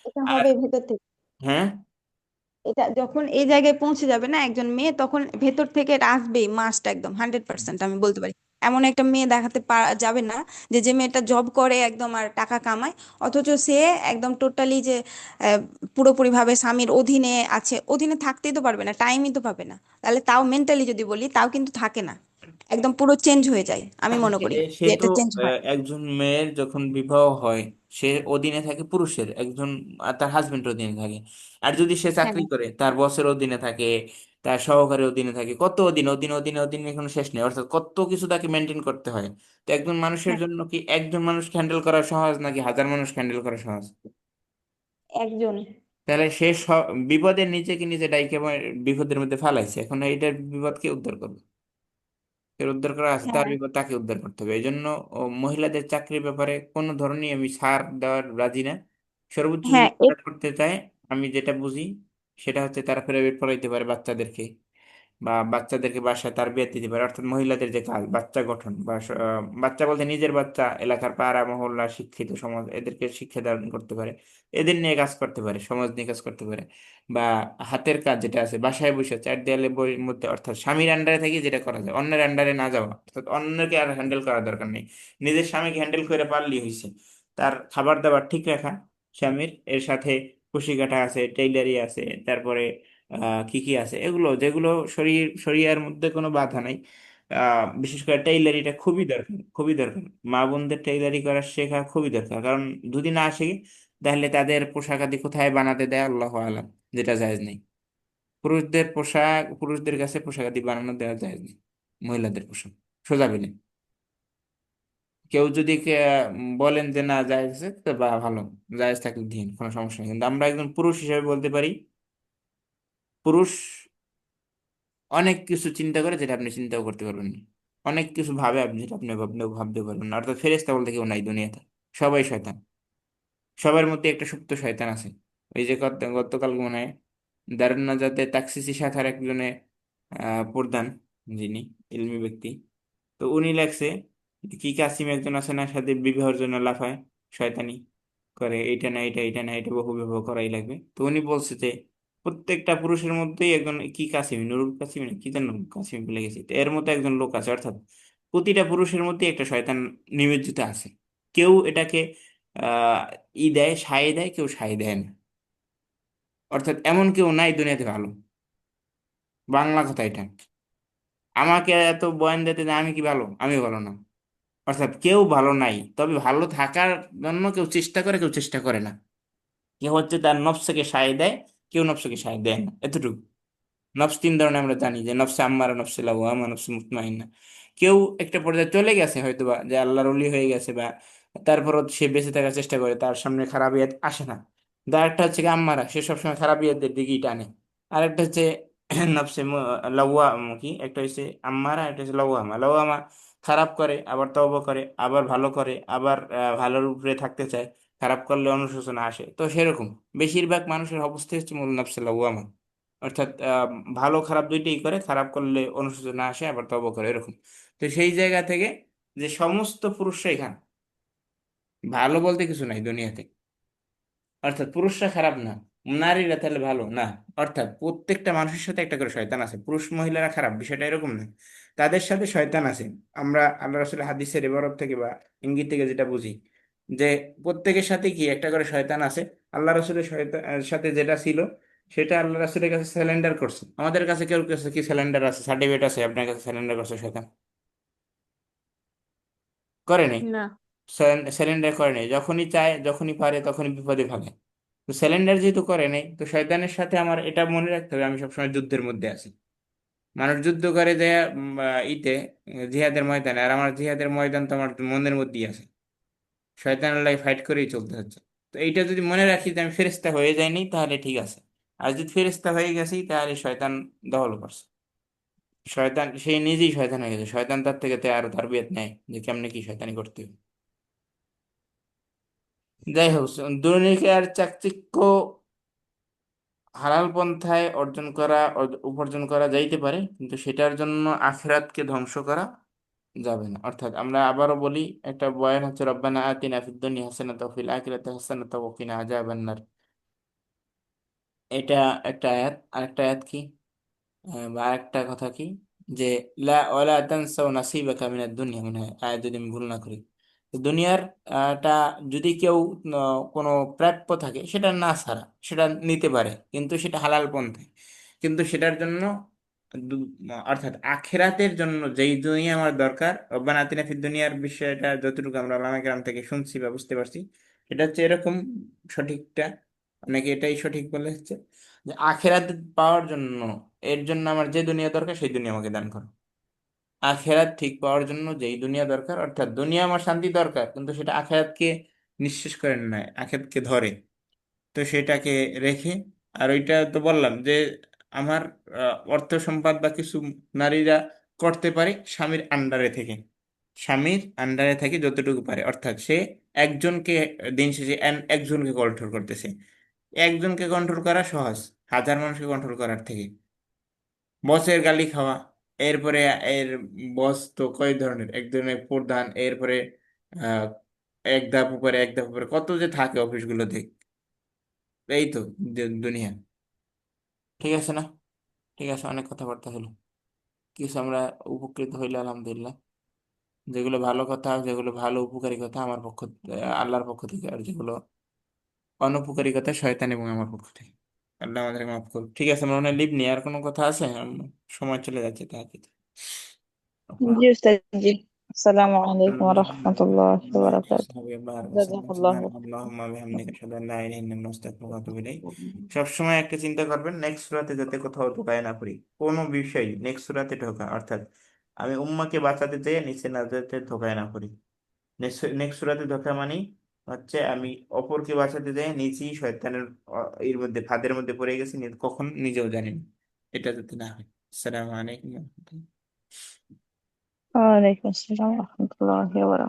S6: এটা
S1: আর
S6: হবে ভেতর থেকে।
S1: হ্যাঁ,
S6: এটা যখন এই জায়গায় পৌঁছে যাবে না একজন মেয়ে, তখন ভেতর থেকে এটা আসবেই, মাস্ট, একদম 100% আমি বলতে পারি। এমন একটা মেয়ে দেখাতে যাবে না যে যে মেয়েটা জব করে একদম আর টাকা কামায়, অথচ সে একদম টোটালি যে আহ, পুরোপুরিভাবে স্বামীর অধীনে আছে, অধীনে থাকতেই তো পারবে না, টাইমই তো পাবে না। তাহলে তাও মেন্টালি যদি বলি, তাও কিন্তু থাকে না, একদম পুরো চেঞ্জ হয়ে যায়, আমি মনে করি
S1: সে
S6: যে
S1: তো
S6: এটা চেঞ্জ হয়।
S1: একজন মেয়ের যখন বিবাহ হয়, সে অধীনে থাকে পুরুষের একজন, আর তার হাজবেন্ড অধীনে থাকে। আর যদি সে
S6: হ্যাঁ
S1: চাকরি করে, তার বসের অধীনে থাকে, তার সহকারী অধীনে থাকে, কত অধীনে অধীনে অধীনে অধীনে কোনো শেষ নেই। অর্থাৎ কত কিছু তাকে মেনটেন করতে হয়। তো একজন মানুষের
S6: হ্যাঁ,
S1: জন্য কি একজন মানুষকে হ্যান্ডেল করা সহজ নাকি হাজার মানুষকে হ্যান্ডেল করা সহজ?
S6: একজন।
S1: তাহলে সে বিপদে নিজেকে নিজে ডাইকে বিপদের মধ্যে ফালাইছে, এখন এইটার বিপদ কে উদ্ধার করবে? এর উদ্ধার করা আছে, তার
S6: হ্যাঁ
S1: বিপদ তাকে উদ্ধার করতে হবে। এই জন্য মহিলাদের চাকরির ব্যাপারে কোনো ধরনের আমি ছাড় দেওয়ার রাজি না। সর্বোচ্চ যদি
S6: হ্যাঁ
S1: ছাড় করতে চায়, আমি যেটা বুঝি সেটা হচ্ছে তারা প্রাইভেট পড়াইতে পারে বাচ্চাদেরকে, বা বাচ্চাদেরকে বাসায় তার বিয়ে দিতে পারে। অর্থাৎ মহিলাদের যে কাজ বাচ্চা গঠন বা বাচ্চা বলতে নিজের বাচ্চা, এলাকার পাড়া মহল্লা শিক্ষিত সমাজ এদেরকে শিক্ষা দান করতে পারে, এদের নিয়ে কাজ করতে পারে, সমাজ নিয়ে কাজ করতে পারে। বা হাতের কাজ যেটা আছে বাসায় বসে চার দেয়ালে বইয়ের মধ্যে, অর্থাৎ স্বামীর আন্ডারে থেকে যেটা করা যায়, অন্যের আন্ডারে না যাওয়া, অর্থাৎ অন্যকে আর হ্যান্ডেল করার দরকার নেই। নিজের স্বামীকে হ্যান্ডেল করে পারলেই হয়েছে। তার খাবার দাবার ঠিক রাখা স্বামীর, এর সাথে কুশি কাটা আছে, টেইলারি আছে, তারপরে কি কি আছে এগুলো, যেগুলো শরীয়র মধ্যে কোনো বাধা নাই। বিশেষ করে টেইলারিটা খুবই দরকার, খুবই দরকার। মা বোনদের টেইলারি করা শেখা খুবই দরকার, কারণ যদি না শিখে তাহলে তাদের পোশাক আদি কোথায় বানাতে দেয় আল্লাহ আলাম, যেটা জায়েজ নেই। পুরুষদের কাছে পোশাক আদি বানানো দেওয়া জায়েজ নেই, মহিলাদের পোশাক সোজা বিনে। কেউ যদি বলেন যে না জায়েজ আছে, তো বা ভালো, জায়েজ থাকলে দিন, কোনো সমস্যা নেই। কিন্তু আমরা একজন পুরুষ হিসেবে বলতে পারি, পুরুষ অনেক কিছু চিন্তা করে যেটা আপনি চিন্তাও করতে পারবেন না। অনেক কিছু ভাবে আপনি, যেটা আপনি আপনি ভাবতে পারবেন না। অর্থাৎ ফেরেশতা বলতে কেউ নাই দুনিয়াতে, সবাই শয়তান। সবার মধ্যে একটা সুপ্ত শয়তান আছে। ওই যে গতকাল মনে হয় দারুন নাজাতে তাকসিসি শাখার একজনে প্রধান, যিনি ইলমি ব্যক্তি, তো উনি লেখছে কি কাসিম একজন আছে না, সাথে বিবাহের জন্য লাফায়, শয়তানি করে, এইটা না এটা, এটা না এটা, বহু বিবাহ করাই লাগবে। তো উনি বলছে যে প্রত্যেকটা পুরুষের মধ্যেই একজন, কি কাসিম, নুরুল কাসিম না কি যেন, কাসিম ভুলে গেছি, তো এর মধ্যে একজন লোক আছে। অর্থাৎ প্রতিটা পুরুষের মধ্যে একটা শয়তান নিমজ্জিত আছে। কেউ এটাকে আহ দেয়, সায় দেয়, কেউ সায় দেয় না। অর্থাৎ এমন কেউ নাই দুনিয়াতে ভালো, বাংলা কথা এটা। আমাকে এত বয়ান দিতে যে আমি কি ভালো, আমি ভালো না। অর্থাৎ কেউ ভালো নাই, তবে ভালো থাকার জন্য কেউ চেষ্টা করে, কেউ চেষ্টা করে না। কেউ হচ্ছে তার নফসকে সায় দেয়, কেউ নফসকে সায় দেয় না, এতটুকু। নফস তিন ধরনের আমরা জানি, যে নফসে আম্মারা, নফসে লাওয়ামা, নফসে মুতমাইন্না। কেউ একটা পর্যায়ে চলে গেছে হয়তো বা, যে আল্লাহর ওলি হয়ে গেছে, বা তারপরও সে বেঁচে থাকার চেষ্টা করে, তার সামনে খারাপ ইয়াত আসে না। আরেকটা হচ্ছে কি আম্মারা, সে সবসময় খারাপ ইয়াদের দিকেই টানে। আরেকটা হচ্ছে নফসে কি, একটা হচ্ছে আম্মারা, একটা হচ্ছে লাওয়ামা। লাওয়ামা খারাপ করে, আবার তওবা করে, আবার ভালো করে, আবার ভালোর উপরে থাকতে চায়, খারাপ করলে অনুশোচনা আসে। তো সেরকম বেশিরভাগ মানুষের অবস্থা হচ্ছে মূল নফসে লাওয়ামা। অর্থাৎ ভালো খারাপ দুইটাই করে, খারাপ করলে অনুশোচনা আসে, আবার তওবা করে, এরকম। তো সেই জায়গা থেকে যে সমস্ত পুরুষরাই খান, ভালো বলতে কিছু নাই দুনিয়াতে। অর্থাৎ পুরুষরা খারাপ না, নারীরা তাহলে ভালো না। অর্থাৎ প্রত্যেকটা মানুষের সাথে একটা করে শয়তান আছে। পুরুষ মহিলারা খারাপ বিষয়টা এরকম না, তাদের সাথে শয়তান আছে। আমরা আল্লাহ রাসূলের হাদিসের ইবারত থেকে বা ইঙ্গিত থেকে যেটা বুঝি, যে প্রত্যেকের সাথে কি একটা করে শয়তান আছে। আল্লাহ রাসূলের সাথে যেটা ছিল, সেটা আল্লাহ রাসূলের কাছে স্যালেন্ডার করছে। আমাদের কাছে কেউ কাছে কি স্যালেন্ডার আছে, সার্টিফিকেট আছে, আপনার কাছে স্যালেন্ডার করছে শয়তান? করে নাই।
S6: না।
S1: স্যালেন্ডার করে নাই, যখনই চায়, যখনই পারে, তখনই বিপদে ফেলে। তো স্যালেন্ডার যেহেতু করে নাই, তো শয়তানের সাথে আমার এটা মনে রাখতে হবে, আমি সবসময় যুদ্ধের মধ্যে আছি। মানুষ যুদ্ধ করে যে ইতে জিহাদের ময়দানে, আর আমার জিহাদের ময়দান তো আমার মনের মধ্যেই আছে। শয়তানের লাগে ফাইট করেই চলতে হচ্ছে। তো এইটা যদি মনে রাখি যে আমি ফেরেশতা হয়ে যাইনি, তাহলে ঠিক আছে। আর যদি ফেরেশতা হয়ে গেছি, তাহলে শয়তান দখল করছে। শয়তান সেই নিজেই শয়তান হয়ে গেছে, শয়তান তার থেকে আরো তারবিয়ত নেয় যে কেমনে কি শয়তানি করতে হবে। যাই হোক, দুনিয়ার চাকচিক্য হালাল পন্থায় অর্জন করা, উপার্জন করা যাইতে পারে, কিন্তু সেটার জন্য আখিরাতকে ধ্বংস করা যাবে না। অর্থাৎ আমরা আবারও বলি, একটা বয়ান হচ্ছে রব্বানা আতিনা ফিদ দুনিয়া হাসানাতাও ওয়া ফিল আখিরাতি হাসানাতাও ওয়া কিনা আযাবান নার। এটা একটা আয়াত। আরেকটা আয়াত কি, বা আরেকটা কথা কি, যে লা ওয়ালা তানসাউ নাসিবাকা মিনাদ দুনিয়া, মনে হয় আয়াত, যদি আমি ভুল না করি। তো দুনিয়ার টা যদি কেউ কোনো প্রাপ্য থাকে, সেটা না ছাড়া সেটা নিতে পারে, কিন্তু সেটা হালাল পন্থায়। কিন্তু সেটার জন্য দু- অর্থাৎ আখেরাতের জন্য যেই দুনিয়া আমার দরকার, রব্বানা আতিনা ফিদ দুনিয়ার বিষয়টা যতটুকু আমরা ওলামা কেরাম থেকে শুনছি বা বুঝতে পারছি, এটা হচ্ছে এরকম সঠিকটা, অনেকে এটাই সঠিক বলে হচ্ছে, যে আখেরাত পাওয়ার জন্য, এর জন্য আমার যে দুনিয়া দরকার সেই দুনিয়া আমাকে দান করো। আখেরাত ঠিক পাওয়ার জন্য যেই দুনিয়া দরকার, অর্থাৎ দুনিয়া আমার শান্তি দরকার, কিন্তু সেটা আখেরাতকে নিঃশেষ করে নেয়, আখেরাতকে ধরে। তো সেটাকে রেখে, আর ওইটা তো বললাম যে আমার অর্থ সম্পদ বা কিছু নারীরা করতে পারে স্বামীর আন্ডারে থেকে, স্বামীর আন্ডারে থেকে যতটুকু পারে। অর্থাৎ সে একজনকে, দিন শেষে একজনকে কন্ট্রোল করতেছে। একজনকে কন্ট্রোল করা সহজ হাজার মানুষকে কন্ট্রোল করার থেকে। বসের গালি খাওয়া, এরপরে এর বস তো কয় ধরনের, এক ধরনের প্রধান, এরপরে আহ এক ধাপ উপরে, এক ধাপ উপরে, কত যে থাকে অফিসগুলোতে। এই তো দুনিয়া। ঠিক আছে না? ঠিক আছে, অনেক কথাবার্তা হলো, কিছু আমরা উপকৃত হইলে আলহামদুলিল্লাহ। যেগুলো ভালো কথা, যেগুলো ভালো উপকারী কথা আমার পক্ষ, আল্লাহর পক্ষ থেকে, আর যেগুলো অনুপকারী কথা শয়তান এবং আমার পক্ষ থেকে, আল্লাহ আমাদের মাফ করুন। ঠিক আছে, মনে হয় লিভ নিয়ে আর কোনো কথা আছে? সময় চলে যাচ্ছে তাহলে।
S2: জি উস্তাদ, জি। আসসালামু আলাইকুম ওয়া
S1: اللهم
S2: রাহমাতুল্লাহি ওয়া বারাকাতুহু।
S1: صل وبارك وسلم
S2: জাযাকাল্লাহু
S1: سبحانك اللهم وبحمدك اشهد ان لا اله الا انت استغفرك واتوب اليك। সবসময় একটা চিন্তা করবেন, নেক্সট সূরাতে যাতে কোথাও ঢোকায় না পড়ি, কোনো বিষয় নেক্সট সূরাতে ঢোকা, অর্থাৎ আমি উম্মাকে বাঁচাতে যেয়ে নিচে না যেতে ঢোকায় না পড়ি। নেক্সট সূরাতে ঢোকা মানে হচ্ছে আমি অপরকে বাঁচাতে যাই নিচেই শয়তানের এর মধ্যে, ফাঁদের মধ্যে পড়ে গেছি, কখন নিজেও জানি না। এটা যাতে না হয়। আসসালামু আলাইকুম ওয়া রাহমাতুল্লাহ।
S2: ওয়ালাইকুম আসসালাম রহমতুল্লাহি ওয়া বারাকাতুহু।